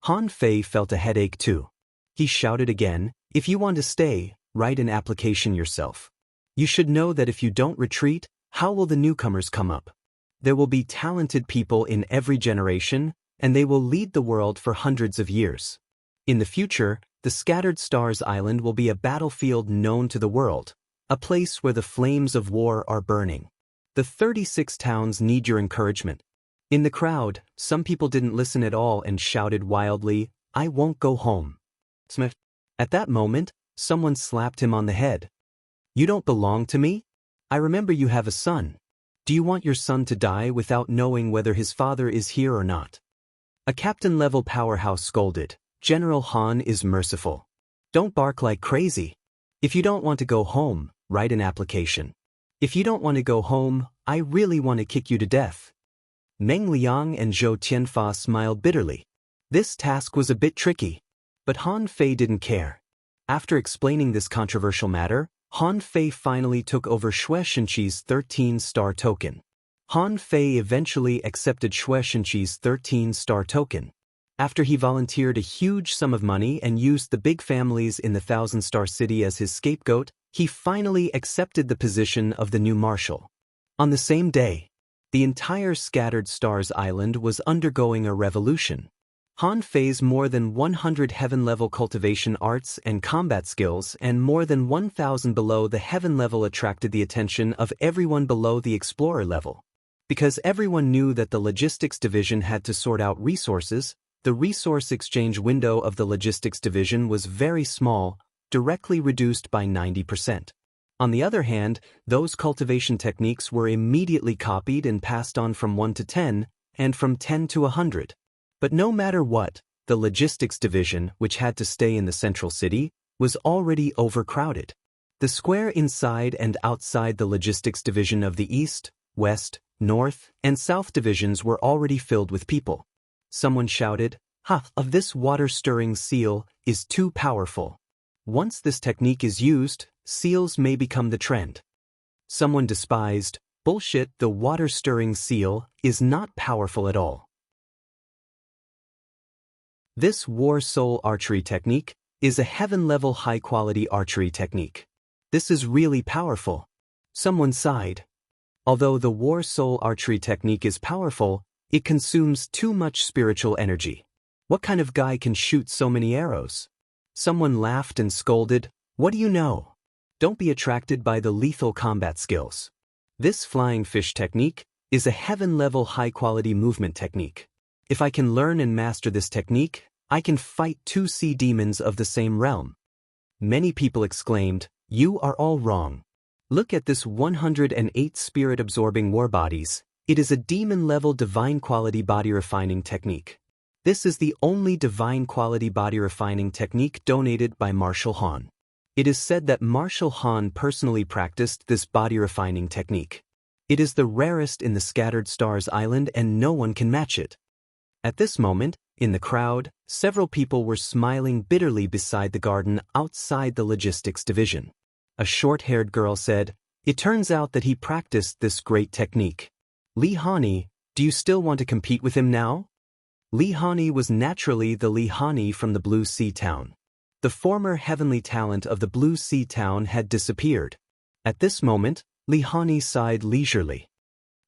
Han Fei felt a headache too. He shouted again, "If you want to stay, write an application yourself. You should know that if you don't retreat, how will the newcomers come up? There will be talented people in every generation, and they will lead the world for hundreds of years. In the future, the Scattered Stars Island will be a battlefield known to the world, a place where the flames of war are burning. The 36 towns need your encouragement." In the crowd, some people didn't listen at all and shouted wildly, "I won't go home." Smith. At that moment, someone slapped him on the head. "You don't belong to me? I remember you have a son. Do you want your son to die without knowing whether his father is here or not?" A captain-level powerhouse scolded, "General Han is merciful. Don't bark like crazy. If you don't want to go home, write an application. If you don't want to go home, I really want to kick you to death." Meng Liang and Zhou Tianfa smiled bitterly. This task was a bit tricky, but Han Fei didn't care. After explaining this controversial matter, Han Fei finally took over Xue Shenqi's 13-star token. Han Fei eventually accepted Xue Shenqi's 13-star token. After he volunteered a huge sum of money and used the big families in the 1,000-star city as his scapegoat, he finally accepted the position of the new marshal. On the same day, the entire Scattered Stars Island was undergoing a revolution. Han Fei's more than 100 heaven-level cultivation arts and combat skills and more than 1,000 below the heaven level attracted the attention of everyone below the explorer level. Because everyone knew that the logistics division had to sort out resources, the resource exchange window of the logistics division was very small, directly reduced by 90%. On the other hand, those cultivation techniques were immediately copied and passed on from 1 to 10, and from 10 to 100. But no matter what, the logistics division, which had to stay in the central city, was already overcrowded. The square inside and outside the logistics division of the East, West, North, and South divisions were already filled with people. Someone shouted, "Ha! Of this water-stirring seal is too powerful. Once this technique is used, seals may become the trend." Someone despised, "Bullshit, the water-stirring seal is not powerful at all. This War Soul archery technique is a heaven-level high-quality archery technique. This is really powerful." Someone sighed. Although the War Soul archery technique is powerful, it consumes too much spiritual energy. What kind of guy can shoot so many arrows? Someone laughed and scolded, "What do you know? Don't be attracted by the lethal combat skills. This flying fish technique is a heaven-level high-quality movement technique. If I can learn and master this technique, I can fight 2 sea demons of the same realm." Many people exclaimed, "You are all wrong. Look at this 108 spirit-absorbing war bodies. It is a demon-level divine quality body refining technique. This is the only divine quality body refining technique donated by Marshal Han. It is said that Marshal Han personally practiced this body refining technique. It is the rarest in the Scattered Stars Island and no one can match it." At this moment, in the crowd, several people were smiling bitterly beside the garden outside the logistics division. A short-haired girl said, It turns out that he practiced this great technique. Li Hani, do you still want to compete with him now? Li Hani was naturally the Li Hani from the Blue Sea Town. The former heavenly talent of the Blue Sea Town had disappeared. At this moment, Li Hani sighed leisurely.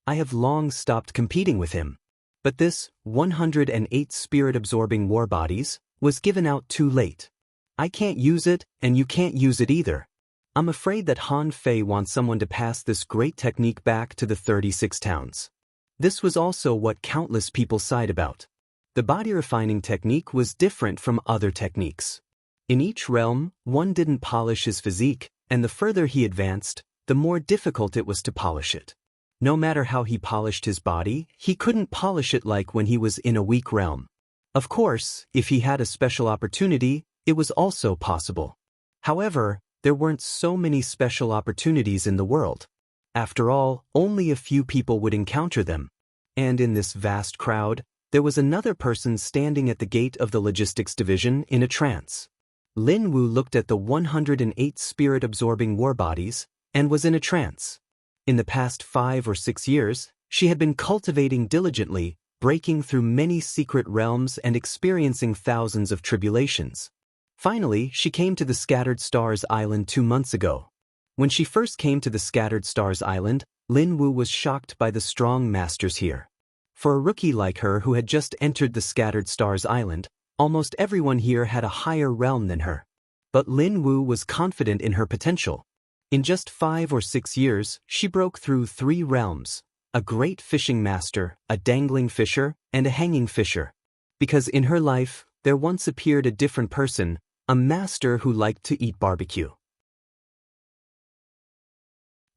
I have long stopped competing with him. But this 108 spirit-absorbing war bodies was given out too late. I can't use it, and you can't use it either. I'm afraid that Han Fei wants someone to pass this great technique back to the 36 towns. This was also what countless people sighed about. The body refining technique was different from other techniques. In each realm, one didn't polish his physique, and the further he advanced, the more difficult it was to polish it. No matter how he polished his body, he couldn't polish it like when he was in a weak realm. Of course, if he had a special opportunity, it was also possible. However, there weren't so many special opportunities in the world. After all, only a few people would encounter them. And in this vast crowd, there was another person standing at the gate of the logistics division in a trance. Lin Wu looked at the 108 spirit-absorbing war bodies and was in a trance. In the past 5 or 6 years, she had been cultivating diligently, breaking through many secret realms and experiencing thousands of tribulations. Finally, she came to the Scattered Stars Island 2 months ago. When she first came to the Scattered Stars Island, Lin Wu was shocked by the strong masters here. For a rookie like her who had just entered the Scattered Stars Island, almost everyone here had a higher realm than her. But Lin Wu was confident in her potential. In just 5 or 6 years, she broke through 3 realms: a great fishing master, a dangling fisher, and a hanging fisher. Because in her life, there once appeared a different person, a master who liked to eat barbecue.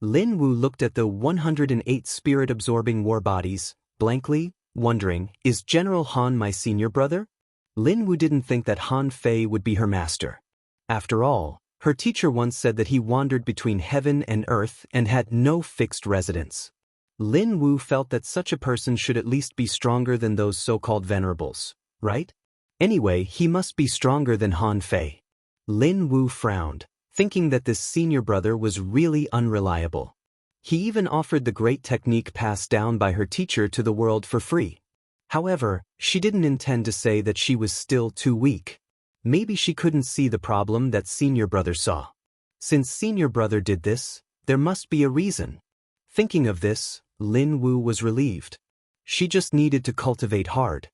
Lin Wu looked at the 108 spirit-absorbing war bodies, blankly, wondering, is General Han my senior brother? Lin Wu didn't think that Han Fei would be her master. After all, her teacher once said that he wandered between heaven and earth and had no fixed residence. Lin Wu felt that such a person should at least be stronger than those so-called venerables, right? Anyway, he must be stronger than Han Fei. Lin Wu frowned, thinking that this senior brother was really unreliable. He even offered the great technique passed down by her teacher to the world for free. However, she didn't intend to say that she was still too weak. Maybe she couldn't see the problem that senior brother saw. Since senior brother did this, there must be a reason. Thinking of this, Lin Wu was relieved. She just needed to cultivate hard.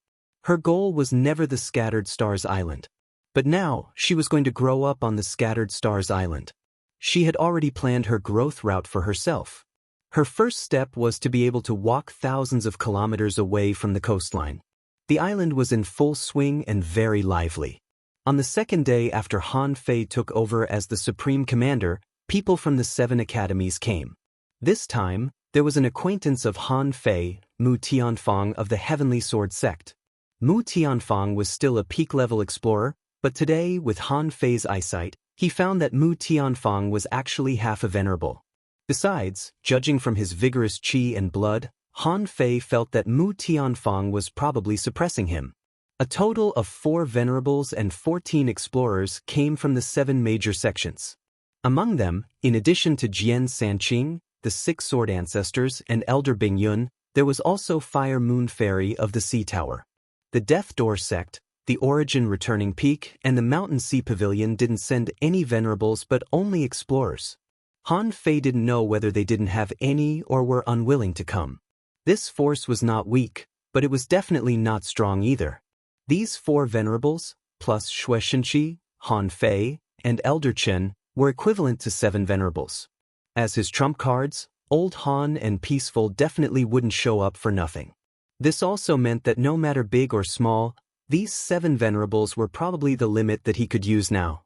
Her goal was never the Scattered Stars Island. But now, she was going to grow up on the Scattered Stars Island. She had already planned her growth route for herself. Her first step was to be able to walk thousands of kilometers away from the coastline. The island was in full swing and very lively. On the second day after Han Fei took over as the Supreme Commander, people from the 7 academies came. This time, there was an acquaintance of Han Fei, Mu Tianfang of the Heavenly Sword Sect. Mu Tianfang was still a peak-level explorer, but today, with Han Fei's eyesight, he found that Mu Tianfang was actually half a venerable. Besides, judging from his vigorous qi and blood, Han Fei felt that Mu Tianfang was probably suppressing him. A total of 4 venerables and 14 explorers came from the 7 major sections. Among them, in addition to Jian Sanqing, the 6 sword ancestors, and Elder Bing Yun, there was also Fire Moon Fairy of the Sea Tower. The Death Door sect, the Origin Returning Peak, and the Mountain Sea Pavilion didn't send any venerables but only explorers. Han Fei didn't know whether they didn't have any or were unwilling to come. This force was not weak, but it was definitely not strong either. These 4 venerables, plus Xue Shenqi, Han Fei, and Elder Chen, were equivalent to 7 venerables. As his trump cards, Old Han and Peaceful definitely wouldn't show up for nothing. This also meant that no matter big or small, these 7 venerables were probably the limit that he could use now.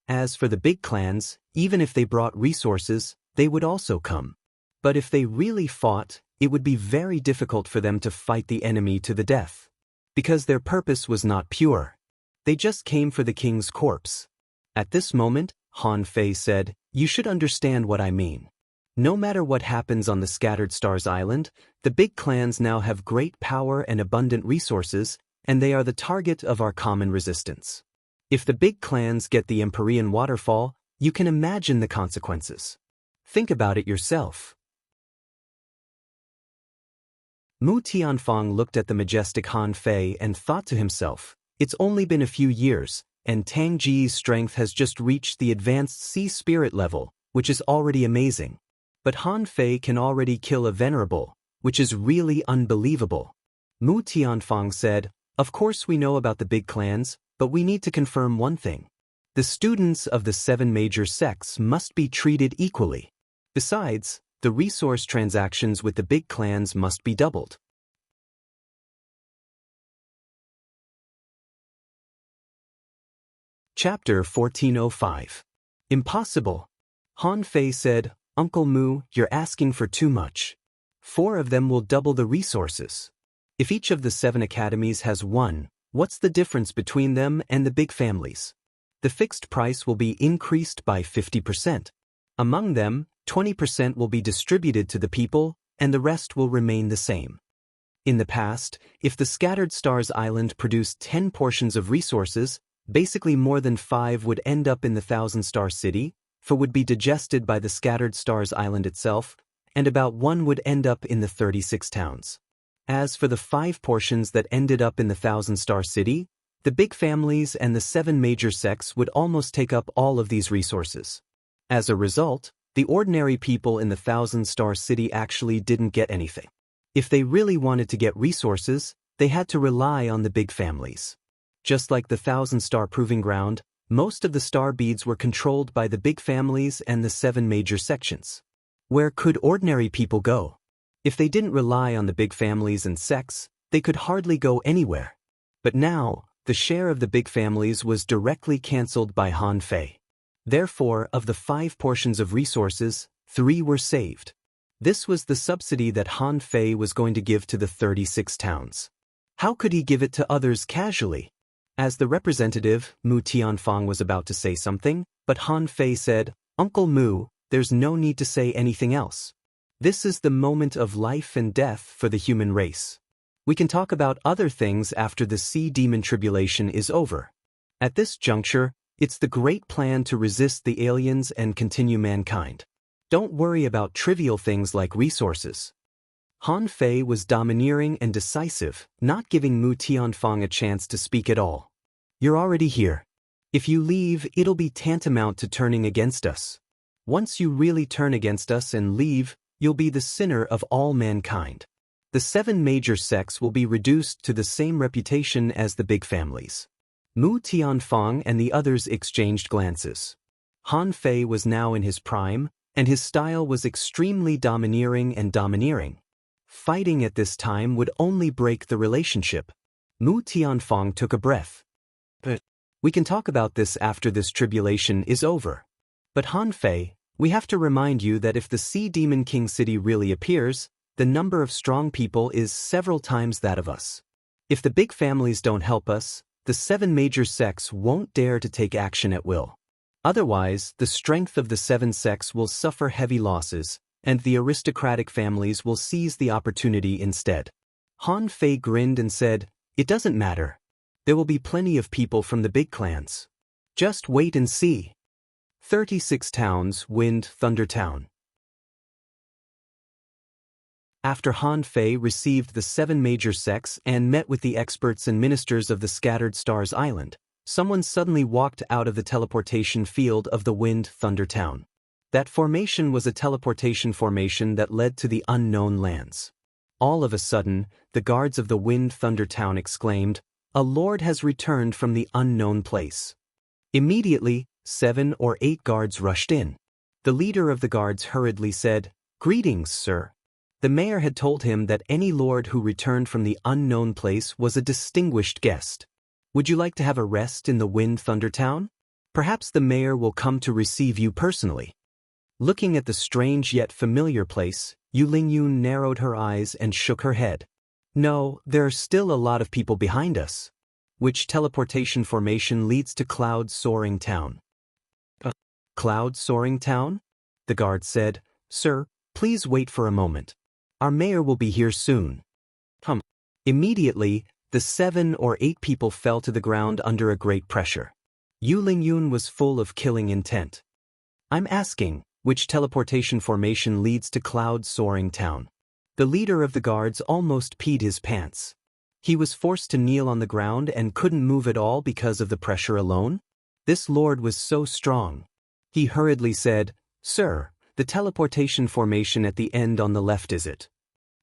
As for the big clans, even if they brought resources, they would also come. But if they really fought, it would be very difficult for them to fight the enemy to the death. Because their purpose was not pure. They just came for the king's corpse. At this moment, Han Fei said, "You should understand what I mean. No matter what happens on the Scattered Stars Island, the big clans now have great power and abundant resources, and they are the target of our common resistance. If the big clans get the Empyrean waterfall, you can imagine the consequences. Think about it yourself. Mu Tianfang looked at the majestic Han Fei and thought to himself, it's only been a few years, and Tang Ji's strength has just reached the advanced sea spirit level, which is already amazing. But Han Fei can already kill a venerable, which is really unbelievable. Mu Tianfang said, of course we know about the big clans, but we need to confirm one thing. The students of the 7 major sects must be treated equally. Besides, the resource transactions with the big clans must be doubled. Chapter 1405. Impossible. Han Fei said, Uncle Mu, you're asking for too much. 4 of them will double the resources. If each of the 7 academies has 1, what's the difference between them and the big families? The fixed price will be increased by 50%. Among them, 20% will be distributed to the people, and the rest will remain the same. In the past, if the Scattered Stars Island produced 10 portions of resources, basically more than 5 would end up in the 1,000-star city, 4 would be digested by the Scattered Stars Island itself, and about 1 would end up in the 36 towns. As for the 5 portions that ended up in the 1,000-star city, the big families and the 7 major sects would almost take up all of these resources. As a result, the ordinary people in the 1,000-star city actually didn't get anything. If they really wanted to get resources, they had to rely on the big families. Just like the 1,000-star proving ground, most of the star beads were controlled by the big families and the 7 major sections. Where could ordinary people go? If they didn't rely on the big families and sects, they could hardly go anywhere. But now, the share of the big families was directly cancelled by Han Fei. Therefore, of the 5 portions of resources, 3 were saved. This was the subsidy that Han Fei was going to give to the 36 towns. How could he give it to others casually? As the representative, Mu Tianfang was about to say something, but Han Fei said, Uncle Mu, there's no need to say anything else. This is the moment of life and death for the human race. We can talk about other things after the sea demon tribulation is over. At this juncture, it's the great plan to resist the aliens and continue mankind. Don't worry about trivial things like resources. Han Fei was domineering and decisive, not giving Mu Tianfang a chance to speak at all. You're already here. If you leave, it'll be tantamount to turning against us. Once you really turn against us and leave, you'll be the sinner of all mankind. The 7 major sects will be reduced to the same reputation as the big families. Mu Tianfang and the others exchanged glances. Han Fei was now in his prime, and his style was extremely domineering. Fighting at this time would only break the relationship. Mu Tianfang took a breath. But we can talk about this after this tribulation is over. But Han Fei, we have to remind you that if the Sea Demon King City really appears, the number of strong people is several times that of us. If the big families don't help us, the 7 major sects won't dare to take action at will. Otherwise, the strength of the 7 sects will suffer heavy losses, and the aristocratic families will seize the opportunity instead. Han Fei grinned and said, It doesn't matter. There will be plenty of people from the big clans. Just wait and see. 36 towns, Wind Thunder Town. After Han Fei received the 7 major sects and met with the experts and ministers of the Scattered Stars Island, someone suddenly walked out of the teleportation field of the Wind Thunder Town. That formation was a teleportation formation that led to the unknown lands. All of a sudden, the guards of the Wind Thunder Town exclaimed, A lord has returned from the unknown place. Immediately, 7 or 8 guards rushed in. The leader of the guards hurriedly said, Greetings, sir. The mayor had told him that any lord who returned from the unknown place was a distinguished guest. Would you like to have a rest in the Wind Thunder Town? Perhaps the mayor will come to receive you personally. Looking at the strange yet familiar place, Yu Lingyun narrowed her eyes and shook her head. No, there are still a lot of people behind us. Which teleportation formation leads to Cloud Soaring Town? Cloud Soaring Town? The guard said, Sir, please wait for a moment. Our mayor will be here soon. Immediately, the 7 or 8 people fell to the ground under a great pressure. Yu Lingyun was full of killing intent. I'm asking, Which teleportation formation leads to cloud soaring town? The leader of the guards almost peed his pants. He was forced to kneel on the ground and couldn't move at all because of the pressure alone? This lord was so strong. He hurriedly said, "Sir, the teleportation formation at the end on the left is it?"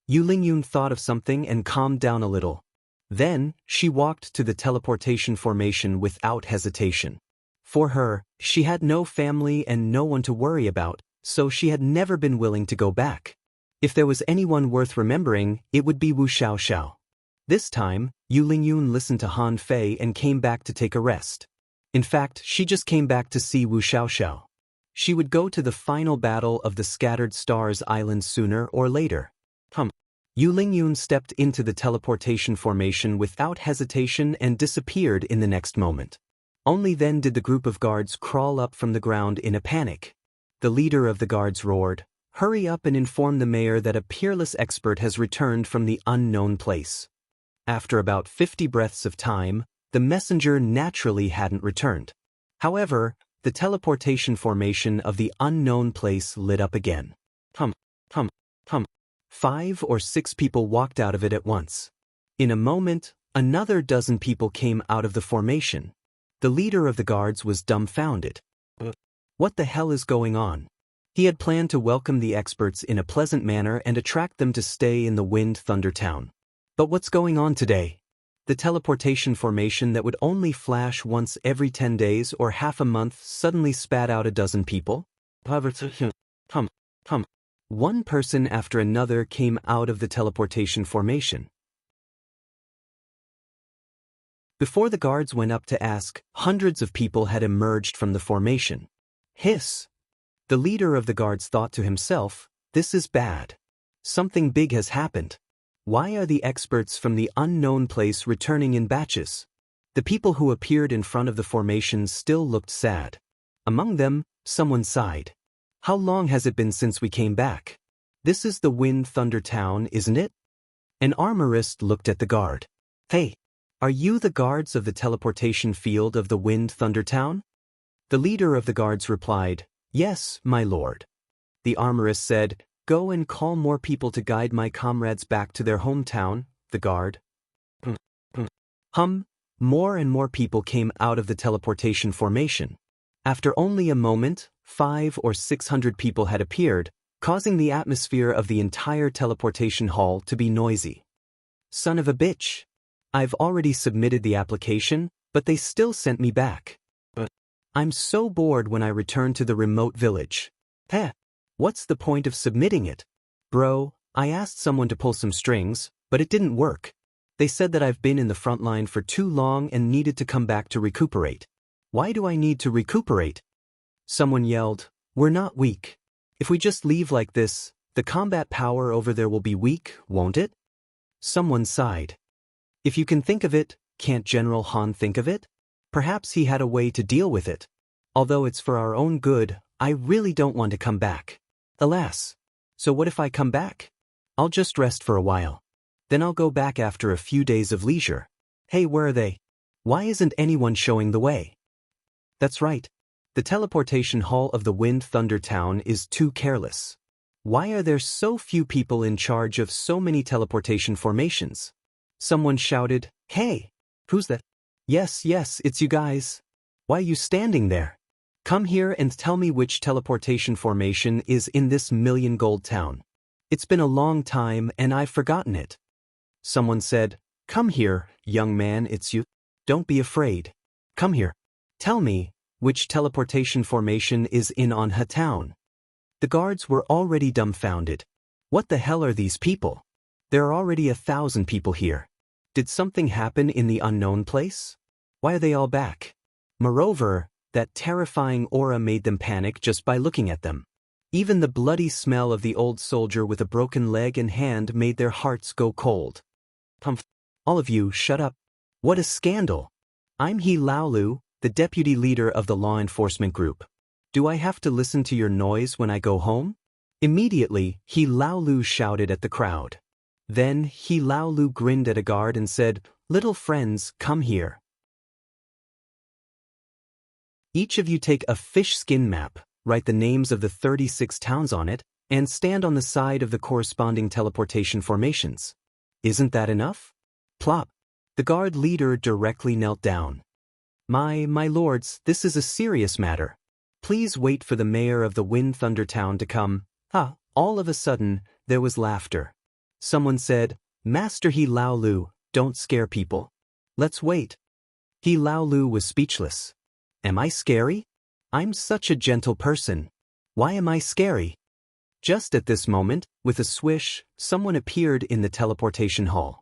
Yu Lingyun thought of something and calmed down a little. Then, she walked to the teleportation formation without hesitation. For her, she had no family and no one to worry about, so she had never been willing to go back. If there was anyone worth remembering, it would be Wu Xiaoxiao. This time, Yu Lingyun listened to Han Fei and came back to take a rest. In fact, she just came back to see Wu Xiaoxiao. She would go to the final battle of the Scattered Stars Island sooner or later. Yu Lingyun stepped into the teleportation formation without hesitation and disappeared in the next moment. Only then did the group of guards crawl up from the ground in a panic. The leader of the guards roared, "Hurry up and inform the mayor that a peerless expert has returned from the unknown place." After about 50 breaths of time, the messenger naturally hadn't returned. However, the teleportation formation of the unknown place lit up again. 5 or 6 people walked out of it at once. In a moment, another dozen people came out of the formation. The leader of the guards was dumbfounded. What the hell is going on? He had planned to welcome the experts in a pleasant manner and attract them to stay in the Wind Thunder Town. But what's going on today? The teleportation formation that would only flash once every 10 days or half a month suddenly spat out a dozen people? One person after another came out of the teleportation formation. Before the guards went up to ask, hundreds of people had emerged from the formation. Hiss! The leader of the guards thought to himself, "This is bad. Something big has happened. Why are the experts from the unknown place returning in batches?" The people who appeared in front of the formation still looked sad. Among them, someone sighed. "How long has it been since we came back? This is the Wind Thunder Town, isn't it?" An armorist looked at the guard. "Hey, are you the guards of the teleportation field of the Wind Thunder Town?" The leader of the guards replied, "Yes, my lord." The armorist said, "Go and call more people to guide my comrades back to their hometown." The guard. More and more people came out of the teleportation formation. After only a moment, 500 or 600 people had appeared, causing the atmosphere of the entire teleportation hall to be noisy. Son of a bitch! I've already submitted the application, but they still sent me back. I'm so bored when I return to the remote village. What's the point of submitting it? Bro, I asked someone to pull some strings, but it didn't work. They said that I've been in the front line for too long and needed to come back to recuperate. Why do I need to recuperate? Someone yelled, "We're not weak. If we just leave like this, the combat power over there will be weak, won't it?" Someone sighed. "If you can think of it, can't General Han think of it? Perhaps he had a way to deal with it. Although it's for our own good, I really don't want to come back. Alas. So what if I come back? I'll just rest for a while. Then I'll go back after a few days of leisure. Hey, where are they? Why isn't anyone showing the way?" That's right. The teleportation hall of the Wind Thunder Town is too careless. Why are there so few people in charge of so many teleportation formations? Someone shouted, "Hey! Who's that?" Yes, it's you guys. Why are you standing there? Come here and tell me which teleportation formation is in this million gold town. It's been a long time and I've forgotten it. Someone said, "Come here, young man, it's you. Don't be afraid. Come here. Tell me, which teleportation formation is in Anha Town?" The guards were already dumbfounded. What the hell are these people? There are already 1,000 people here. Did something happen in the unknown place? Why are they all back? Moreover, that terrifying aura made them panic just by looking at them. Even the bloody smell of the old soldier with a broken leg and hand made their hearts go cold. All of you, shut up. What a scandal. I'm He Laolu, the deputy leader of the law enforcement group. Do I have to listen to your noise when I go home? Immediately, He Laolu shouted at the crowd. Then, He Laolu grinned at a guard and said, "Little friends, come here. Each of you take a fish skin map. write the names of the 36 towns on it, and stand on the side of the corresponding teleportation formations. Isn't that enough? Plop. The guard leader directly knelt down. My lords, this is a serious matter. Please wait for the mayor of the Wind Thunder Town to come. All of a sudden, there was laughter. Someone said, Master He Lao Lu, don't scare people. Let's wait. He Lao Lu was speechless. Am I scary? I'm such a gentle person. Why am I scary? Just at this moment, with a swish, someone appeared in the teleportation hall.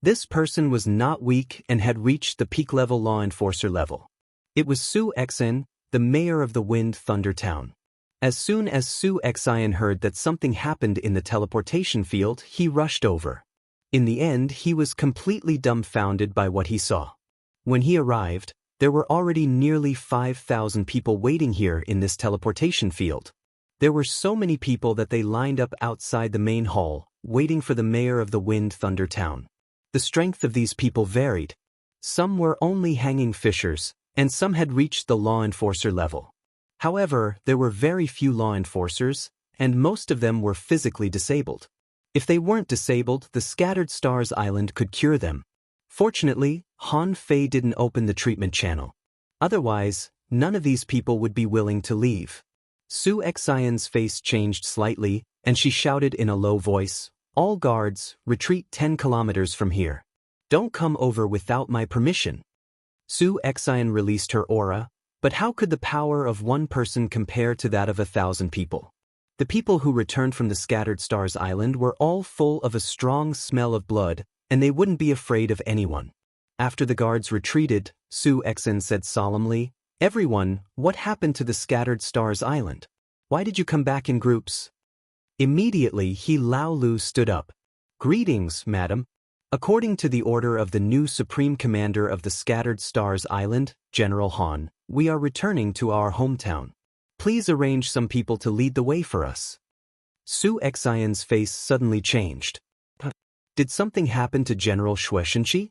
This person was not weak and had reached the peak-level law enforcer level. It was Su Exin, the mayor of the Wind Thunder Town. As soon as Su Exin heard that something happened in the teleportation field, he rushed over. In the end, he was completely dumbfounded by what he saw. When he arrived, there were already nearly 5,000 people waiting here in this teleportation field. There were so many people that they lined up outside the main hall, waiting for the mayor of the Wind Thunder Town. The strength of these people varied. Some were only hanging fishers, and some had reached the law enforcer level. However, there were very few law enforcers, and most of them were physically disabled. If they weren't disabled, the Scattered Stars Island could cure them. Fortunately, Han Fei didn't open the treatment channel. Otherwise, none of these people would be willing to leave. Su Exion's face changed slightly, and she shouted in a low voice, All guards, retreat 10 kilometers from here. Don't come over without my permission. Su Exion released her aura, but how could the power of one person compare to that of 1,000 people? The people who returned from the Scattered Stars Island were all full of a strong smell of blood, and they wouldn't be afraid of anyone. After the guards retreated, Su Exin said solemnly, Everyone, what happened to the Scattered Stars Island? Why did you come back in groups? Immediately, He Lao Lu stood up. Greetings, madam. According to the order of the new Supreme Commander of the Scattered Stars Island, General Han, we are returning to our hometown. Please arrange some people to lead the way for us. Su Exion's face suddenly changed. Did something happen to General Shueishenqi?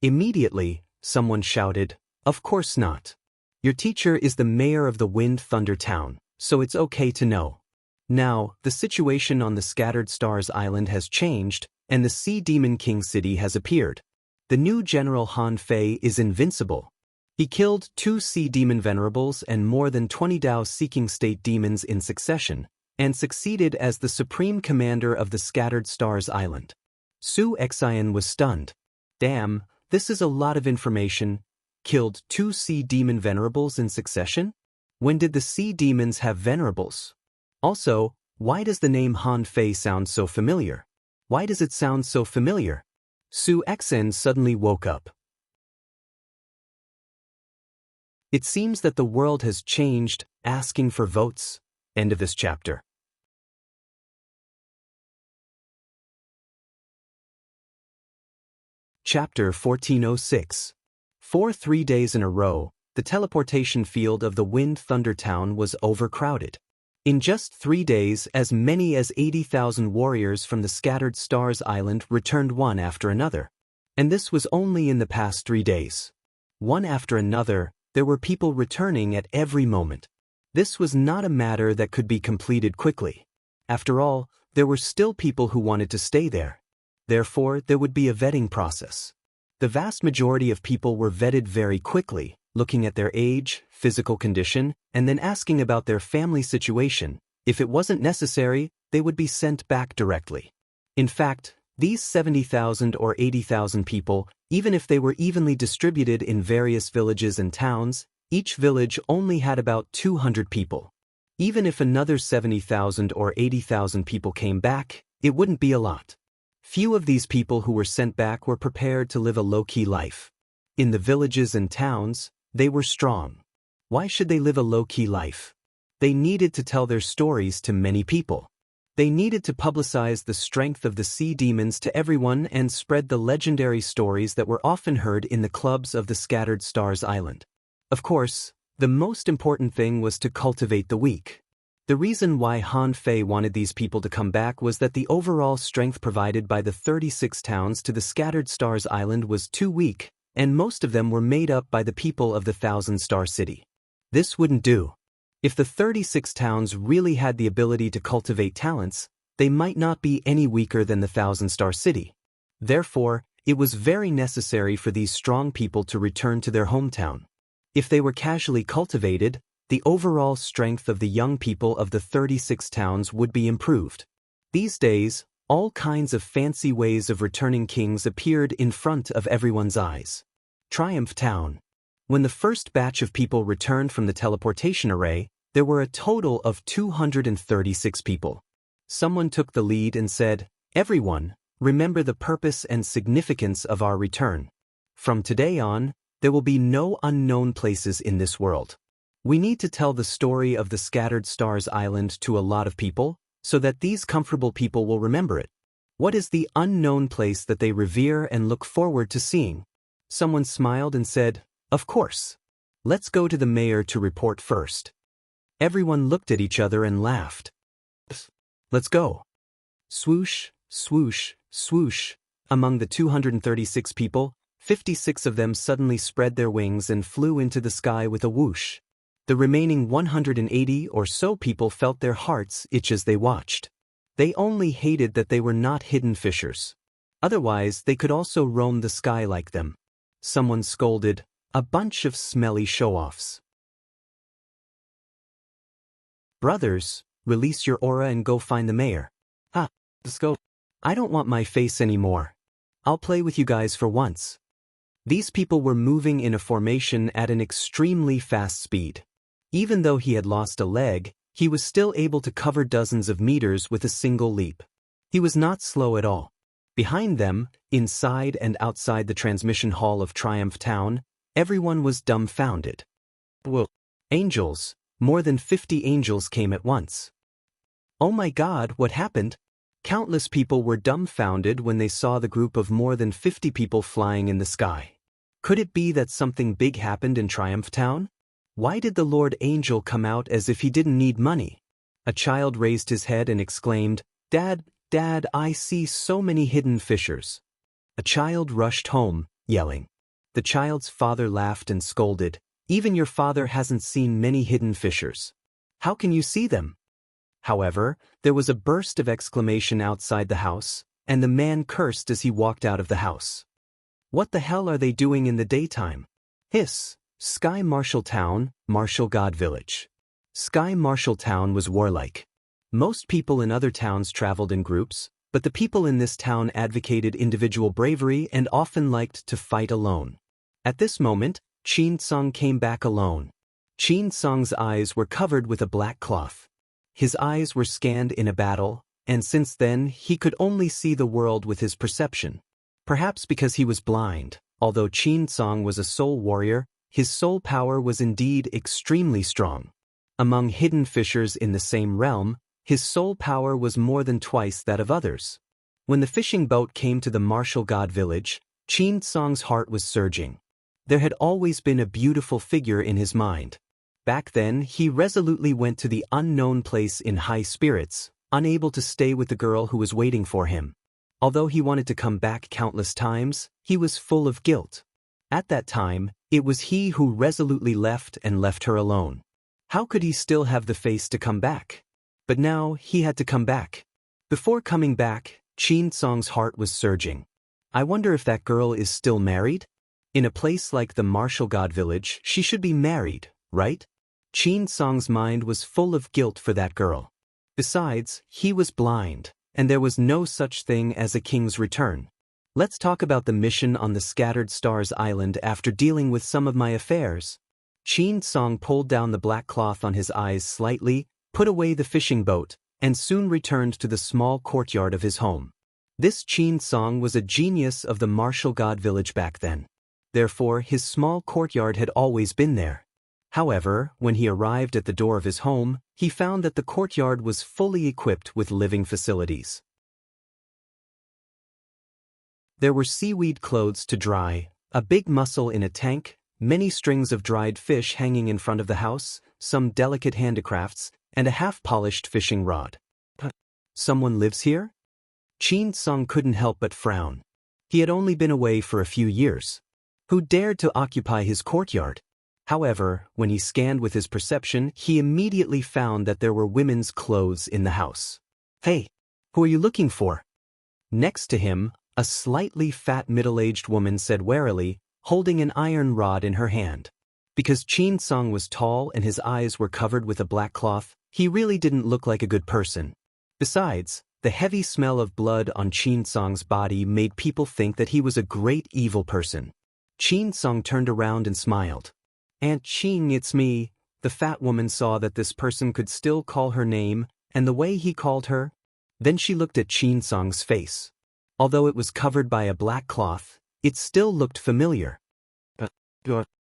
Immediately, someone shouted, Of course not. Your teacher is the mayor of the Wind Thunder Town, so it's okay to know. Now, the situation on the Scattered Stars Island has changed, and the Sea Demon King City has appeared. The new General Han Fei is invincible. He killed 2 Sea Demon Venerables and more than 20 Dao-seeking state demons in succession, and succeeded as the Supreme Commander of the Scattered Stars Island. Su Exion was stunned. Damn, this is a lot of information. Killed 2 Sea Demon Venerables in succession? When did the Sea Demons have Venerables? Also, why does the name Han Fei sound so familiar? Why does it sound so familiar? Su Exin suddenly woke up. It seems that the world has changed, asking for votes. End of this chapter. Chapter 1406. For 3 days in a row, the teleportation field of the Wind Thunder Town was overcrowded. In just 3 days, as many as 80,000 warriors from the Scattered Stars Island returned one after another. And this was only in the past 3 days. One after another, there were people returning at every moment. This was not a matter that could be completed quickly. After all, there were still people who wanted to stay there. Therefore, there would be a vetting process. The vast majority of people were vetted very quickly, looking at their age, physical condition, and then asking about their family situation. If it wasn't necessary, they would be sent back directly. In fact, these 70,000 or 80,000 people, even if they were evenly distributed in various villages and towns, each village only had about 200 people. Even if another 70,000 or 80,000 people came back, it wouldn't be a lot. Few of these people who were sent back were prepared to live a low-key life. In the villages and towns, they were strong. Why should they live a low-key life? They needed to tell their stories to many people. They needed to publicize the strength of the sea demons to everyone and spread the legendary stories that were often heard in the clubs of the Scattered Stars Island. Of course, the most important thing was to cultivate the weak. The reason why Han Fei wanted these people to come back was that the overall strength provided by the 36 towns to the Scattered Stars Island was too weak, and most of them were made up by the people of the Thousand Star City. This wouldn't do. If the 36 towns really had the ability to cultivate talents, they might not be any weaker than the Thousand-Star City. Therefore, it was very necessary for these strong people to return to their hometown. If they were casually cultivated, the overall strength of the young people of the 36 towns would be improved. These days, all kinds of fancy ways of returning kings appeared in front of everyone's eyes. Triumph Town. When the first batch of people returned from the teleportation array, there were a total of 236 people. Someone took the lead and said, "Everyone, remember the purpose and significance of our return. From today on, there will be no unknown places in this world. We need to tell the story of the Scattered Stars Island to a lot of people, so that these comfortable people will remember it. What is the unknown place that they revere and look forward to seeing?" Someone smiled and said, "Of course. Let's go to the mayor to report first." Everyone looked at each other and laughed. "Let's go." Swoosh, swoosh, swoosh. Among the 236 people, 56 of them suddenly spread their wings and flew into the sky with a whoosh. The remaining 180 or so people felt their hearts itch as they watched. They only hated that they were not hidden fishers. Otherwise, they could also roam the sky like them. Someone scolded, "A bunch of smelly show-offs." "Brothers, release your aura and go find the mayor." Let's go." "I don't want my face anymore. I'll play with you guys for once." These people were moving in a formation at an extremely fast speed. Even though he had lost a leg, he was still able to cover dozens of meters with a single leap. He was not slow at all. Behind them, inside and outside the transmission hall of Triumph Town, everyone was dumbfounded. Whoa. Angels, more than 50 angels came at once. "Oh my God, what happened?" Countless people were dumbfounded when they saw the group of more than 50 people flying in the sky. Could it be that something big happened in Triumph Town? Why did the Lord Angel come out as if he didn't need money? A child raised his head and exclaimed, Dad, I see so many hidden fishers." A child rushed home, yelling. The child's father laughed and scolded, "Even your father hasn't seen many hidden fishers. How can you see them?" However, there was a burst of exclamation outside the house, and the man cursed as he walked out of the house. "What the hell are they doing in the daytime?" Hiss. Sky Marshall Town, Marshall God Village. Sky Marshall Town was warlike. Most people in other towns traveled in groups, but the people in this town advocated individual bravery and often liked to fight alone. At this moment, Chin Sung came back alone. Chin Sung's eyes were covered with a black cloth. His eyes were scanned in a battle, and since then he could only see the world with his perception. Perhaps because he was blind, although Chin Sung was a soul warrior, his soul power was indeed extremely strong. Among hidden fishers in the same realm, his soul power was more than twice that of others. When the fishing boat came to the Marshall God Village, Chin Sung's heart was surging. There had always been a beautiful figure in his mind. Back then, he resolutely went to the unknown place in high spirits, unable to stay with the girl who was waiting for him. Although he wanted to come back countless times, he was full of guilt. At that time, it was he who resolutely left her alone. How could he still have the face to come back? But now, he had to come back. Before coming back, Chin Sung's heart was surging. I wonder if that girl is still married? In a place like the Marshall God Village, she should be married, right? Chin Sung's mind was full of guilt for that girl. Besides, he was blind, and there was no such thing as a king's return. Let's talk about the mission on the Scattered Stars Island after dealing with some of my affairs. Chin Sung pulled down the black cloth on his eyes slightly, put away the fishing boat, and soon returned to the small courtyard of his home. This Chin Sung was a genius of the Marshall God Village back then. Therefore, his small courtyard had always been there. However, when he arrived at the door of his home, he found that the courtyard was fully equipped with living facilities. There were seaweed clothes to dry, a big mussel in a tank, many strings of dried fish hanging in front of the house, some delicate handicrafts, and a half-polished fishing rod. Someone lives here? Chin Sung couldn't help but frown. He had only been away for a few years. Who dared to occupy his courtyard? However, when he scanned with his perception, he immediately found that there were women's clothes in the house. Hey, who are you looking for? Next to him, a slightly fat middle-aged woman said warily, holding an iron rod in her hand. Because Chin Sung was tall and his eyes were covered with a black cloth, he really didn't look like a good person. Besides, the heavy smell of blood on Chin Sung's body made people think that he was a great evil person. Chin Sung turned around and smiled. "Aunt Chin, it's me." The fat woman saw that this person could still call her name, and the way he called her. Then she looked at Chin Sung's face. Although it was covered by a black cloth, it still looked familiar.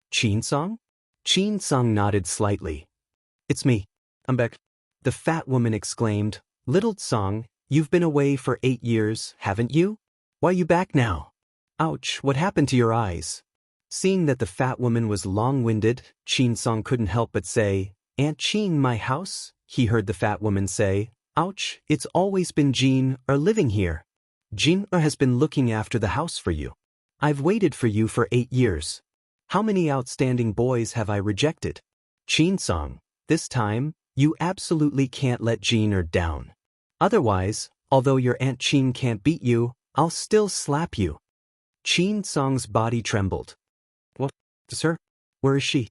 Chin Sung? Chin Sung nodded slightly. "It's me. I'm back." The fat woman exclaimed, "Little Sung, you've been away for 8 years, haven't you? Why are you back now? Ouch, what happened to your eyes?" Seeing that the fat woman was long-winded, Chin Sung couldn't help but say, "Aunt Chin, my house?" He heard the fat woman say, "Ouch, it's always been Jin living here. Jin has been looking after the house for you. I've waited for you for 8 years. How many outstanding boys have I rejected? Chin Sung, this time, you absolutely can't let Jin down. Otherwise, although your Aunt Chin can't beat you, I'll still slap you." Chin Sung's body trembled. "What, sir? Where is she?"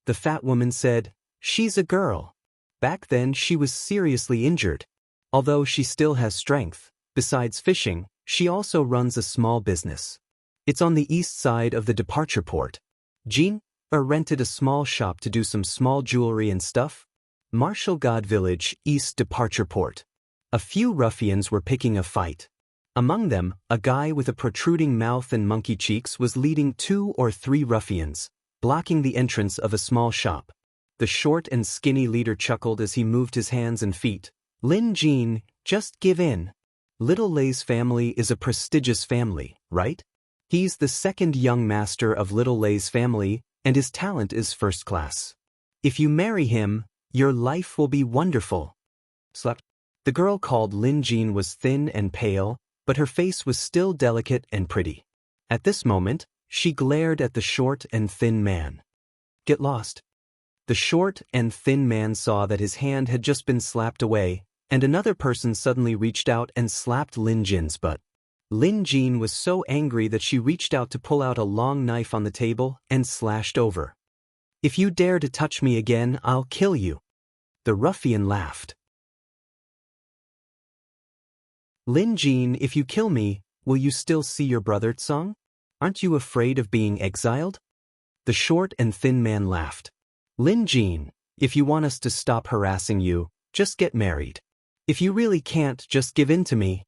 The fat woman said, "She's a girl. Back then she was seriously injured. Although she still has strength, besides fishing, she also runs a small business. It's on the east side of the departure port. Jin rented a small shop to do some small jewelry and stuff. Martial God Village, East Departure Port." A few ruffians were picking a fight. Among them, a guy with a protruding mouth and monkey cheeks was leading 2 or 3 ruffians, blocking the entrance of a small shop. The short and skinny leader chuckled as he moved his hands and feet. "Lin Jin, just give in. Little Lei's family is a prestigious family, right? He's the second young master of Little Lei's family, and his talent is first class. If you marry him, your life will be wonderful." Slap. The girl called Lin Jin was thin and pale, but her face was still delicate and pretty. At this moment, she glared at the short and thin man. "Get lost." The short and thin man saw that his hand had just been slapped away, and another person suddenly reached out and slapped Lin Jin's butt. Lin Jin was so angry that she reached out to pull out a long knife on the table and slashed over. "If you dare to touch me again, I'll kill you." The ruffian laughed. "Lin Jin, if you kill me, will you still see your brother Tsung? Aren't you afraid of being exiled?" The short and thin man laughed. "Lin Jin, if you want us to stop harassing you, just get married. If you really can't, just give in to me."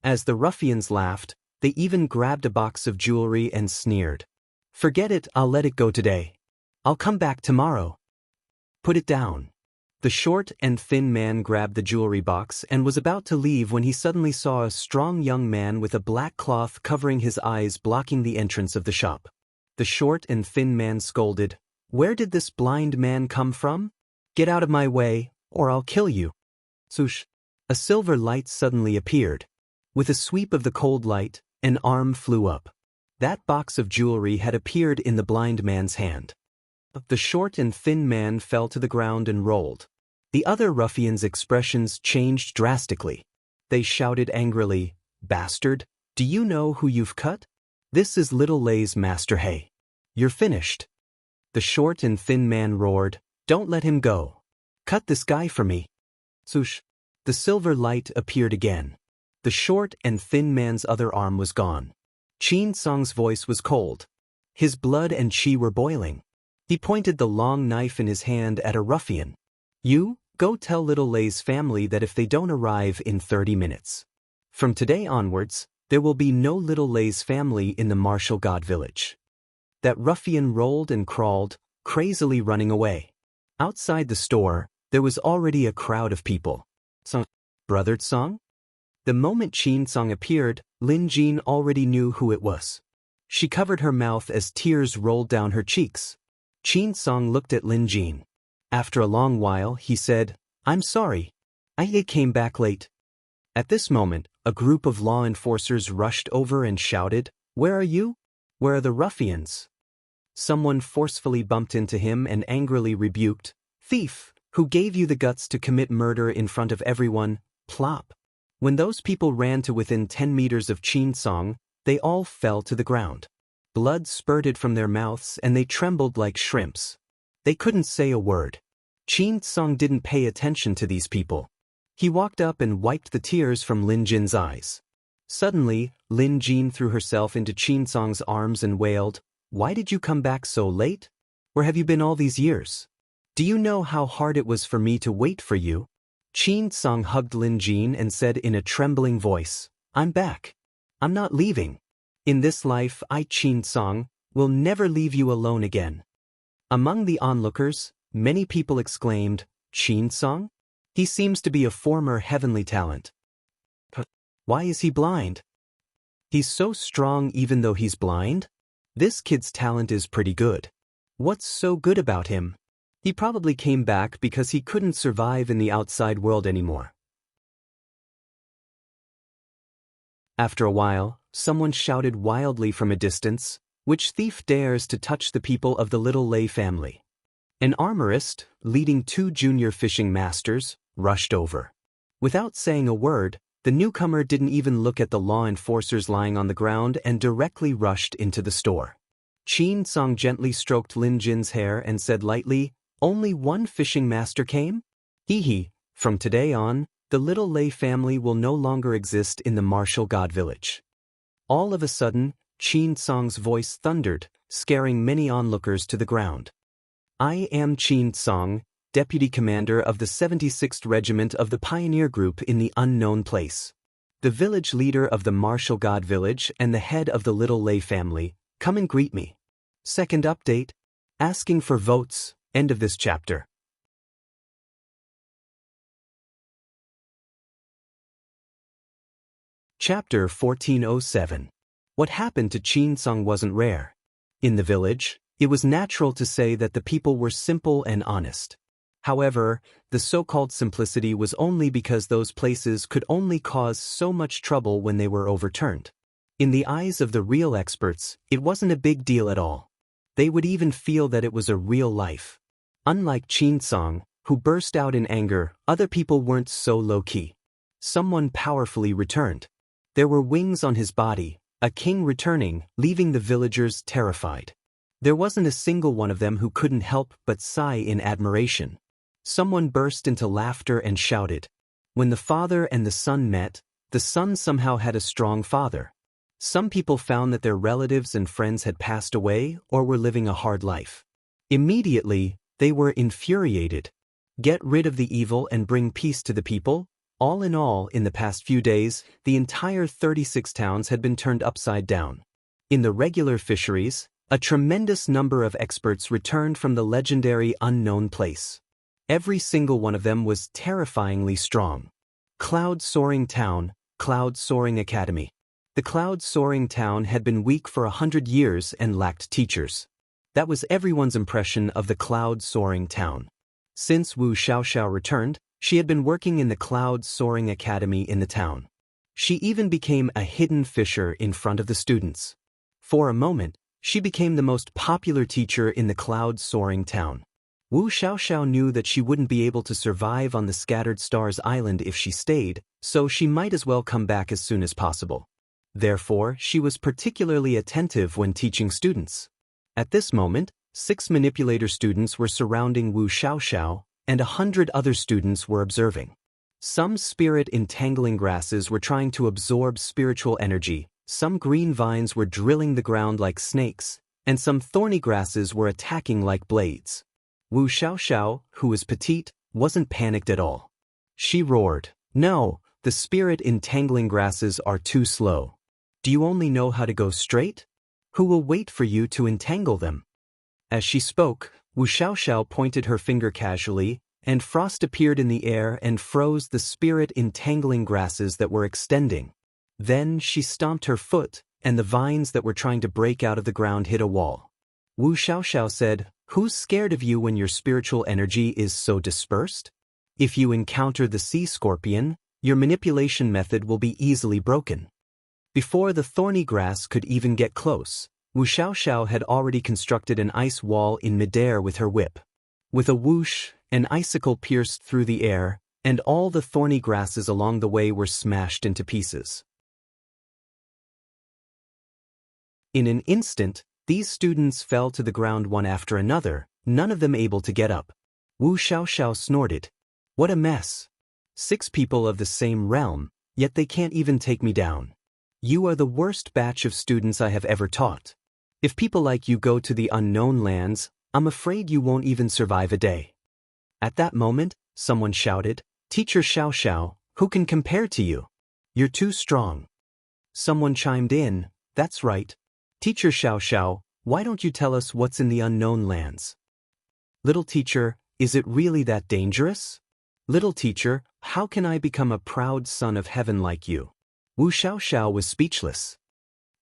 As the ruffians laughed, they even grabbed a box of jewelry and sneered. "Forget it, I'll let it go today. I'll come back tomorrow." "Put it down." The short and thin man grabbed the jewelry box and was about to leave when he suddenly saw a strong young man with a black cloth covering his eyes blocking the entrance of the shop. The short and thin man scolded, "Where did this blind man come from? Get out of my way, or I'll kill you." Swoosh! A silver light suddenly appeared. With a sweep of the cold light, an arm flew up. That box of jewelry had appeared in the blind man's hand. The short and thin man fell to the ground and rolled. The other ruffians' expressions changed drastically. They shouted angrily, "Bastard, do you know who you've cut? This is Little Lei's Master He. You're finished." The short and thin man roared, "Don't let him go. Cut this guy for me." Swoosh! The silver light appeared again. The short and thin man's other arm was gone. Chin Sung's voice was cold. His blood and chi were boiling. He pointed the long knife in his hand at a ruffian. "You, go tell Little Lei's family that if they don't arrive in 30 minutes. From today onwards, there will be no Little Lei's family in the Martial God Village." That ruffian rolled and crawled, crazily running away. Outside the store, there was already a crowd of people. "Brother Tsung?" The moment Chin Sung appeared, Lin Jin already knew who it was. She covered her mouth as tears rolled down her cheeks. Chin Sung looked at Lin Jin. After a long while, he said, "I'm sorry. I came back late." At this moment, a group of law enforcers rushed over and shouted, "Where are you? Where are the ruffians?" Someone forcefully bumped into him and angrily rebuked, "Thief, who gave you the guts to commit murder in front of everyone?" Plop. When those people ran to within 10 meters of Song, they all fell to the ground. Blood spurted from their mouths and they trembled like shrimps. They couldn't say a word. Song didn't pay attention to these people. He walked up and wiped the tears from Lin Jin's eyes. Suddenly, Lin Jin threw herself into Song's arms and wailed, "Why did you come back so late? Where have you been all these years? Do you know how hard it was for me to wait for you?" Song hugged Lin Jin and said in a trembling voice, "I'm back. I'm not leaving. In this life I, Song, will never leave you alone again." Among the onlookers, many people exclaimed, "Song? He seems to be a former heavenly talent. But why is he blind? He's so strong even though he's blind? This kid's talent is pretty good. What's so good about him? He probably came back because he couldn't survive in the outside world anymore." After a while, someone shouted wildly from a distance, "Which thief dares to touch the people of the Little Lei family?" An armorist, leading 2 junior fishing masters, rushed over. Without saying a word, the newcomer didn't even look at the law enforcers lying on the ground and directly rushed into the store. Song gently stroked Lin Jin's hair and said lightly, "Only one fishing master came? Hee. From today on, the Little Lei family will no longer exist in the martial god village." All of a sudden, Song's voice thundered, scaring many onlookers to the ground. "I am Song, Deputy Commander of the 76th Regiment of the Pioneer Group in the Unknown Place. The village leader of the martial god village and the head of the Little Lei family. Come and greet me. Second update. Asking for votes. End of this chapter. Chapter 1407. What happened to Song wasn't rare. In the village, it was natural to say that the people were simple and honest. However, the so-called simplicity was only because those places could only cause so much trouble when they were overturned. In the eyes of the real experts, it wasn't a big deal at all. They would even feel that it was a real life. Unlike Song, who burst out in anger, other people weren't so low-key. Someone powerfully returned. There were wings on his body, a king returning, leaving the villagers terrified. There wasn't a single one of them who couldn't help but sigh in admiration. Someone burst into laughter and shouted. When the father and the son met, the son somehow had a strong father. Some people found that their relatives and friends had passed away or were living a hard life. Immediately, they were infuriated. Get rid of the evil and bring peace to the people? All in all, in the past few days, the entire 36 towns had been turned upside down. In the regular fisheries, a tremendous number of experts returned from the legendary Unknown Place. Every single one of them was terrifyingly strong. Cloud Soaring Town, Cloud Soaring Academy. The Cloud Soaring Town had been weak for 100 years and lacked teachers. That was everyone's impression of the Cloud Soaring Town. Since Wu Xiaoxiao returned, she had been working in the Cloud Soaring Academy in the town. She even became a hidden fisher in front of the students. For a moment, she became the most popular teacher in the Cloud Soaring Town. Wu Xiaoxiao knew that she wouldn't be able to survive on the Scattered Stars Island if she stayed, so she might as well come back as soon as possible. Therefore, she was particularly attentive when teaching students. At this moment, 6 manipulator students were surrounding Wu Xiaoxiao, and 100 other students were observing. Some spirit entangling grasses were trying to absorb spiritual energy, some green vines were drilling the ground like snakes, and some thorny grasses were attacking like blades. Wu Xiaoxiao, who was petite, wasn't panicked at all. She roared, "No, the spirit entangling grasses are too slow. Do you only know how to go straight? Who will wait for you to entangle them?" As she spoke, Wu Xiaoxiao pointed her finger casually, and frost appeared in the air and froze the spirit entangling grasses that were extending. Then she stomped her foot, and the vines that were trying to break out of the ground hit a wall. Wu Xiaoxiao said, "Who's scared of you when your spiritual energy is so dispersed? If you encounter the sea scorpion, your manipulation method will be easily broken." Before the thorny grass could even get close, Wu Xiaoxiao had already constructed an ice wall in midair with her whip. With a whoosh, an icicle pierced through the air, and all the thorny grasses along the way were smashed into pieces. In an instant, these students fell to the ground one after another, none of them able to get up. Wu Xiaoxiao snorted. What a mess. 6 people of the same realm, yet they can't even take me down. You are the worst batch of students I have ever taught. If people like you go to the unknown lands, I'm afraid you won't even survive a day. At that moment, someone shouted, Teacher Xiaoxiao, who can compare to you? You're too strong. Someone chimed in, that's right. Teacher Xiaoxiao, why don't you tell us what's in the unknown lands? Little teacher, is it really that dangerous? Little teacher, how can I become a proud son of heaven like you? Wu Xiaoxiao was speechless.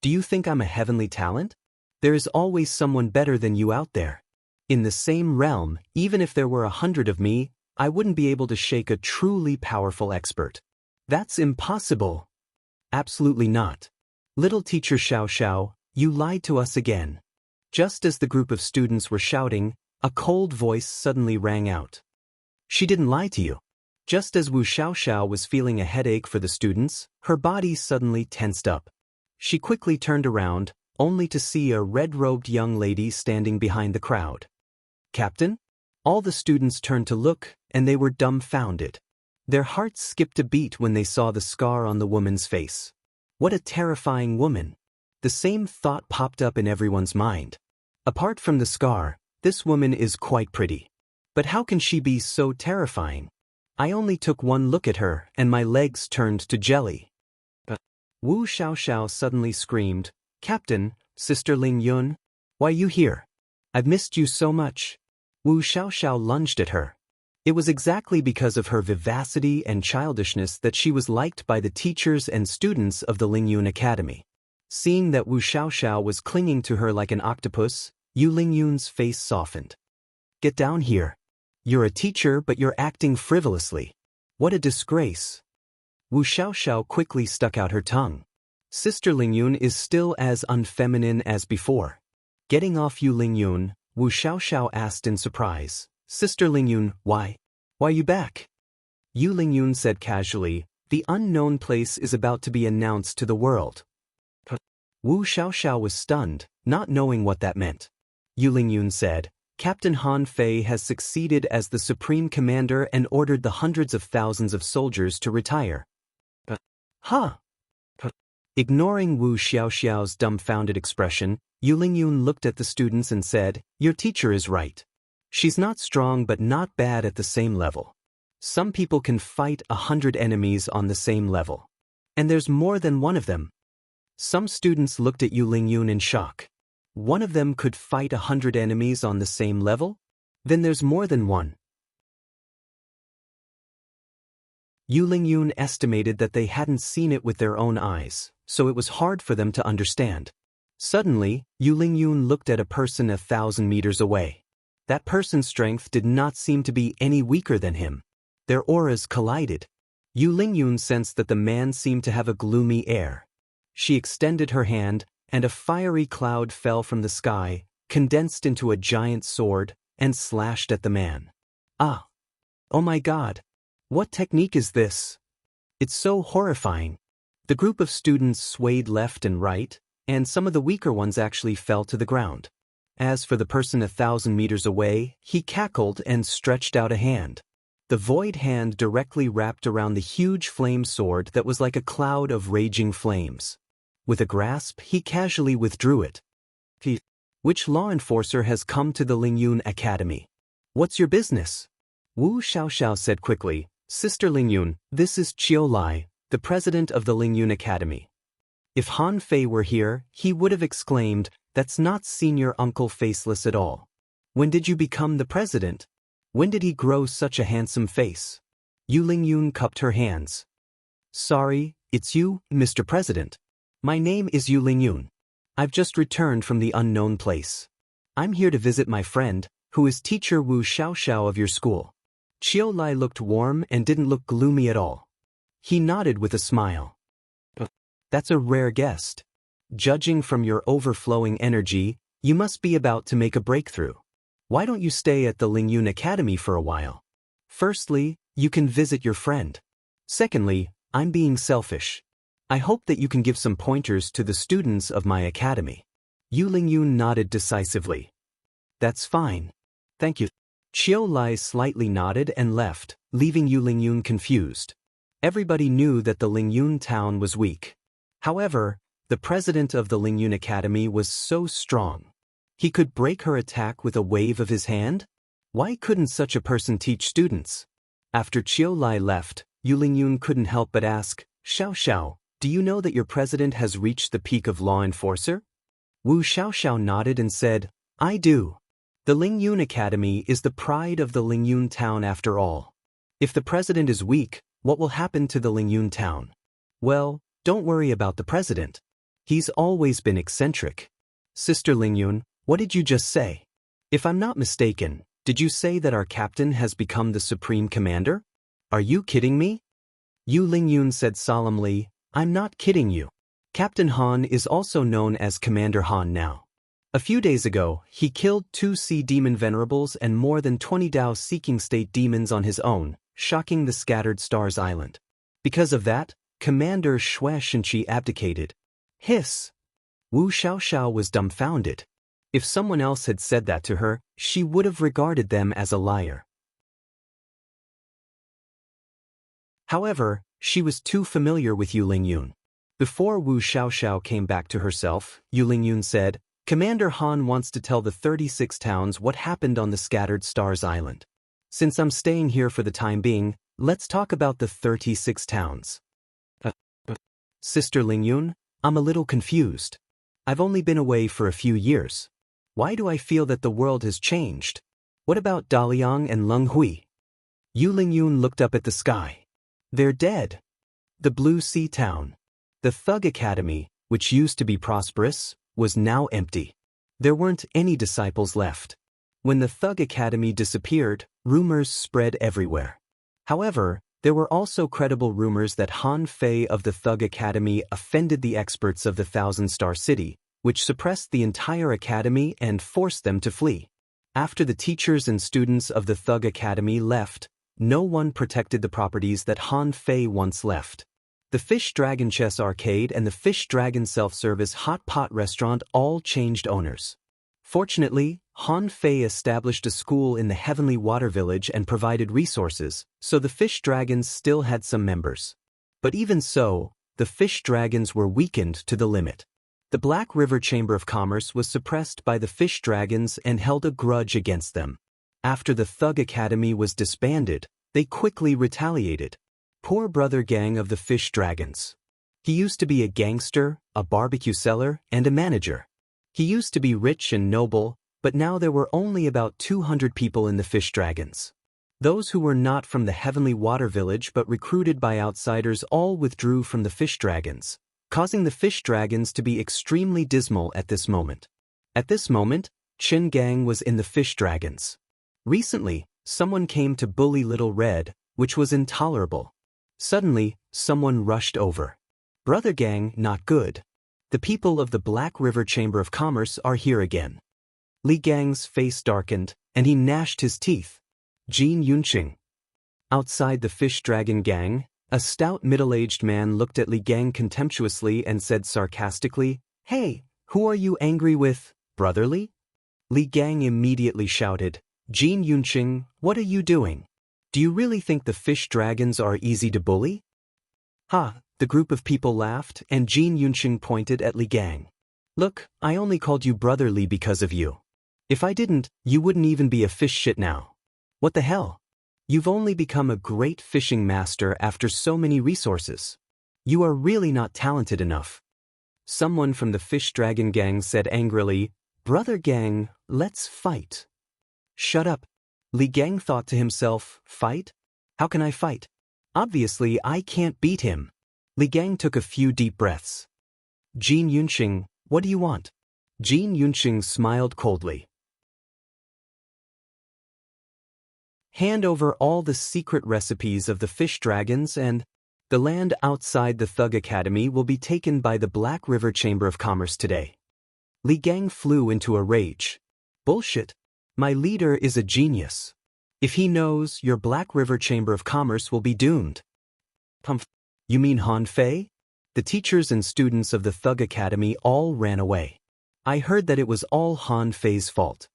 Do you think I'm a heavenly talent? There is always someone better than you out there. In the same realm, even if there were 100 of me, I wouldn't be able to shake a truly powerful expert. That's impossible. Absolutely not. Little teacher Xiaoxiao, you lied to us again. Just as the group of students were shouting, a cold voice suddenly rang out. She didn't lie to you. Just as Wu Xiaoxiao was feeling a headache for the students, her body suddenly tensed up. She quickly turned around, only to see a red-robed young lady standing behind the crowd. Captain? All the students turned to look, and they were dumbfounded. Their hearts skipped a beat when they saw the scar on the woman's face. What a terrifying woman. The same thought popped up in everyone's mind. Apart from the scar, this woman is quite pretty. But how can she be so terrifying? I only took one look at her, and my legs turned to jelly. Wu Xiaoxiao suddenly screamed, Captain, Sister Ling Yun, why you here? I've missed you so much. Wu Xiaoxiao lunged at her. It was exactly because of her vivacity and childishness that she was liked by the teachers and students of the Lingyun Academy. Seeing that Wu Xiaoxiao was clinging to her like an octopus, Yu Lingyun's face softened. Get down here. You're a teacher but you're acting frivolously. What a disgrace. Wu Xiaoxiao quickly stuck out her tongue. Sister Lingyun is still as unfeminine as before. Getting off Yu Lingyun, Wu Xiaoxiao asked in surprise, Sister Lingyun, why? Why you back? Yu Lingyun said casually, the unknown place is about to be announced to the world. Wu Xiaoxiao was stunned, not knowing what that meant. Yu Lingyun said, Captain Han Fei has succeeded as the supreme commander and ordered the hundreds of thousands of soldiers to retire. Huh? Ignoring Wu Xiaoxiao's dumbfounded expression, Yu Lingyun looked at the students and said, your teacher is right. She's not strong but not bad at the same level. Some people can fight 100 enemies on the same level. And there's more than one of them. Some students looked at Yu Lingyun in shock. One of them could fight 100 enemies on the same level? Then there's more than one. Yu Lingyun estimated that they hadn't seen it with their own eyes, so it was hard for them to understand. Suddenly, Yu Lingyun looked at a person 1,000 meters away. That person's strength did not seem to be any weaker than him. Their auras collided. Yu Lingyun sensed that the man seemed to have a gloomy air. She extended her hand, and a fiery cloud fell from the sky, condensed into a giant sword, and slashed at the man. Ah! Oh my God! What technique is this? It's so horrifying. The group of students swayed left and right, and some of the weaker ones actually fell to the ground. As for the person 1,000 meters away, he cackled and stretched out a hand. The void hand directly wrapped around the huge flame sword that was like a cloud of raging flames. With a grasp, he casually withdrew it. Which law enforcer has come to the Lingyun Academy? What's your business? Wu Xiaoxiao said quickly, Sister Lingyun, this is Qiu Lai, the president of the Lingyun Academy. If Han Fei were here, he would have exclaimed, that's not Senior Uncle Faceless at all. When did you become the president? When did he grow such a handsome face? Yu Lingyun cupped her hands. Sorry, it's you, Mr. President. My name is Yu Lingyun. I've just returned from the unknown place. I'm here to visit my friend, who is teacher Wu Xiaoxiao of your school. Qiu Lai looked warm and didn't look gloomy at all. He nodded with a smile. That's a rare guest. Judging from your overflowing energy, you must be about to make a breakthrough. Why don't you stay at the Lingyun Academy for a while? Firstly, you can visit your friend. Secondly, I'm being selfish. I hope that you can give some pointers to the students of my academy. Yu Lingyun nodded decisively. That's fine. Thank you. Chiu Lai slightly nodded and left, leaving Yu Lingyun confused. Everybody knew that the Lingyun town was weak. However, the president of the Lingyun Academy was so strong. He could break her attack with a wave of his hand? Why couldn't such a person teach students? After Chiu Lai left, Yu Lingyun couldn't help but ask, Xiao Xiao, do you know that your president has reached the peak of law enforcer? Wu Xiaoxiao nodded and said, I do. The Lingyun Academy is the pride of the Lingyun town after all. If the president is weak, what will happen to the Lingyun town? Well, don't worry about the president. He's always been eccentric. Sister Lingyun, what did you just say? If I'm not mistaken, did you say that our captain has become the supreme commander? Are you kidding me? Yu Lingyun said solemnly, I'm not kidding you. Captain Han is also known as Commander Han now. A few days ago, he killed 2 sea demon venerables and more than 20 Dao-seeking state demons on his own, shocking the Scattered Stars Island. Because of that, Commander Xue Shenqi abdicated. Hiss! Wu Xiaoxiao was dumbfounded. If someone else had said that to her, she would have regarded them as a liar. However, she was too familiar with Yu Lingyun. Before Wu Xiaoxiao came back to herself, Yu Lingyun said, Commander Han wants to tell the 36 towns what happened on the Scattered Stars Island. Since I'm staying here for the time being, let's talk about the 36 towns. Sister Lingyun, I'm a little confused. I've only been away for a few years. Why do I feel that the world has changed? What about Daliang and Leng Hui? Yu Lingyun looked up at the sky. They're dead. The Blue Sea Town. The Thug Academy, which used to be prosperous, was now empty. There weren't any disciples left. When the Thug Academy disappeared, rumors spread everywhere. However, there were also credible rumors that Han Fei of the Thug Academy offended the experts of the Thousand Star City, which suppressed the entire academy and forced them to flee. After the teachers and students of the Thug Academy left, no one protected the properties that Han Fei once left. The Fish Dragon Chess Arcade and the Fish Dragon Self-Service Hot Pot Restaurant all changed owners. Fortunately, Han Fei established a school in the Heavenly Water Village and provided resources, so the Fish Dragons still had some members. But even so, the Fish Dragons were weakened to the limit. The Black River Chamber of Commerce was suppressed by the Fish Dragons and held a grudge against them. After the Thug Academy was disbanded, they quickly retaliated. Poor brother Gang of the Fish Dragons. He used to be a gangster, a barbecue seller, and a manager. He used to be rich and noble, but now there were only about 200 people in the Fish Dragons. Those who were not from the Heavenly Water Village but recruited by outsiders all withdrew from the Fish Dragons, causing the Fish Dragons to be extremely dismal at this moment. At this moment, Qin Gang was in the Fish Dragons. Recently, someone came to bully Little Red, which was intolerable. Suddenly, someone rushed over. Brother Gang, not good. The people of the Black River Chamber of Commerce are here again. Li Gang's face darkened, and he gnashed his teeth. Jin Yunqing. Outside the Fish Dragon Gang, a stout middle-aged man looked at Li Gang contemptuously and said sarcastically, Hey, who are you angry with, brotherly? Li Gang immediately shouted, Jin Yunqing, what are you doing? Do you really think the Fish Dragons are easy to bully? Ha, the group of people laughed, and Jin Yunqing pointed at Li Gang. Look, I only called you brotherly because of you. If I didn't, you wouldn't even be a fish shit now. What the hell? You've only become a great fishing master after so many resources. You are really not talented enough. Someone from the Fish Dragon Gang said angrily, Brother Gang, let's fight. Shut up. Li Gang thought to himself, fight? How can I fight? Obviously, I can't beat him. Li Gang took a few deep breaths. Jin Yunqing, what do you want? Jin Yunqing smiled coldly. Hand over all the secret recipes of the Fish Dragons and The land outside the Thug Academy will be taken by the Black River Chamber of Commerce today. Li Gang flew into a rage. Bullshit. My leader is a genius. If he knows, your Black River Chamber of Commerce will be doomed. You mean Han Fei? The teachers and students of the Thug Academy all ran away. I heard that it was all Han Fei's fault.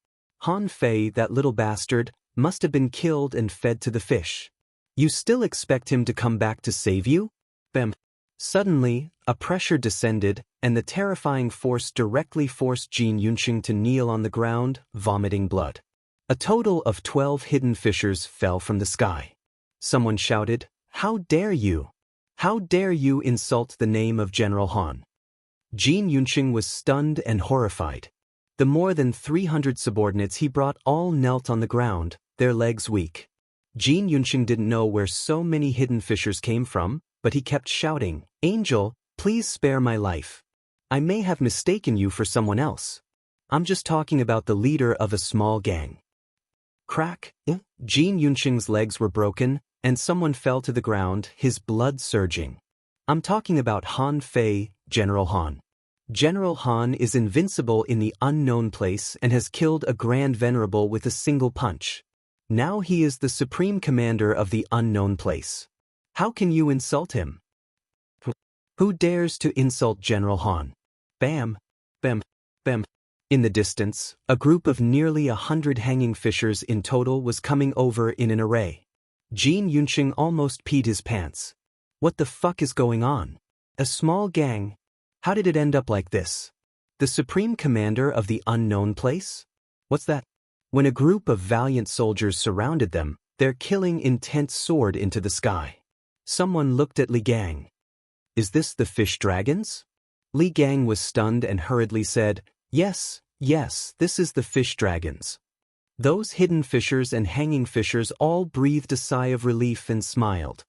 Han Fei, that little bastard, must have been killed and fed to the fish. You still expect him to come back to save you? Bam. Suddenly, a pressure descended, and the terrifying force directly forced Jin Yunqing to kneel on the ground, vomiting blood. A total of 12 hidden fissures fell from the sky. Someone shouted, "How dare you? How dare you insult the name of General Han?" Jin Yunqing was stunned and horrified. The more than 300 subordinates he brought all knelt on the ground, their legs weak. Jin Yunqing didn't know where so many hidden fissures came from, but he kept shouting, "Angel, please spare my life. I may have mistaken you for someone else. I'm just talking about the leader of a small gang." Crack! Jin Yunqing's legs were broken, and someone fell to the ground, his blood surging. I'm talking about Han Fei, General Han. General Han is invincible in the unknown place and has killed a Grand Venerable with a single punch. Now he is the supreme commander of the unknown place. How can you insult him? Who dares to insult General Han? Bam, bam, bam. In the distance, a group of nearly 100 hanging fissures in total was coming over in an array. Jin Yunqing almost peed his pants. What the fuck is going on? A small gang? How did it end up like this? The supreme commander of the unknown place? What's that? When a group of valiant soldiers surrounded them, their killing intent soared into the sky. Someone looked at Li Gang. Is this the fish dragons? Li Gang was stunned and hurriedly said, Yes, this is the fish dragons. Those hidden fissures and hanging fissures all breathed a sigh of relief and smiled.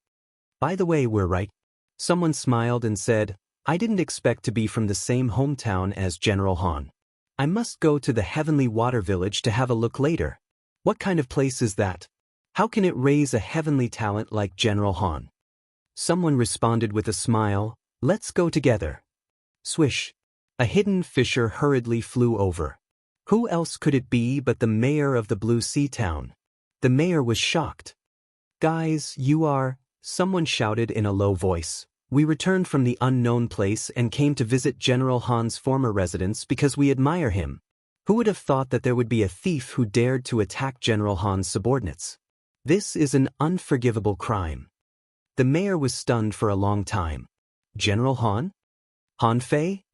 By the way, we're right. Someone smiled and said, I didn't expect to be from the same hometown as General Han. I must go to the Heavenly Water Village to have a look later. What kind of place is that? How can it raise a heavenly talent like General Han? Someone responded with a smile, Let's go together. Swish. A hidden fissure hurriedly flew over. Who else could it be but the mayor of the Blue Sea Town? The mayor was shocked. Guys, you are... Someone shouted in a low voice. We returned from the unknown place and came to visit General Han's former residence because we admire him. Who would have thought that there would be a thief who dared to attack General Han's subordinates? This is an unforgivable crime. The mayor was stunned for a long time. General Han? Han Fei?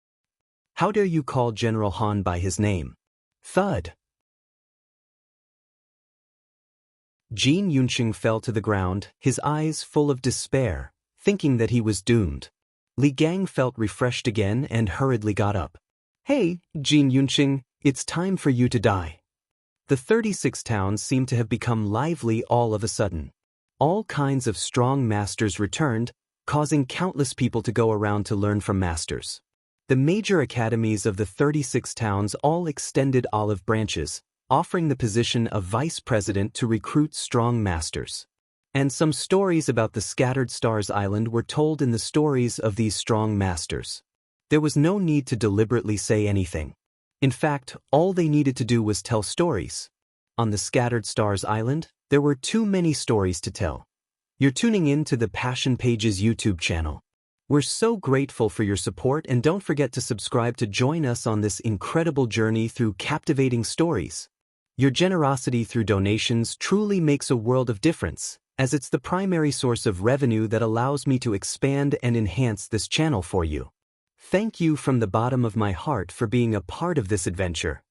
How dare you call General Han by his name? Thud. Jin Yunqing fell to the ground, his eyes full of despair, thinking that he was doomed. Li Gang felt refreshed again and hurriedly got up. Hey, Jin Yunqing, it's time for you to die. The 36 towns seemed to have become lively all of a sudden. All kinds of strong masters returned, causing countless people to go around to learn from masters. The major academies of the 36 towns all extended olive branches, offering the position of vice president to recruit strong masters. And some stories about the Scattered Stars Island were told in the stories of these strong masters. There was no need to deliberately say anything. In fact, all they needed to do was tell stories. On the Scattered Stars Island, there were too many stories to tell. You're tuning in to the Passion Pages YouTube channel. We're so grateful for your support, and don't forget to subscribe to join us on this incredible journey through captivating stories. Your generosity through donations truly makes a world of difference, as it's the primary source of revenue that allows me to expand and enhance this channel for you. Thank you from the bottom of my heart for being a part of this adventure.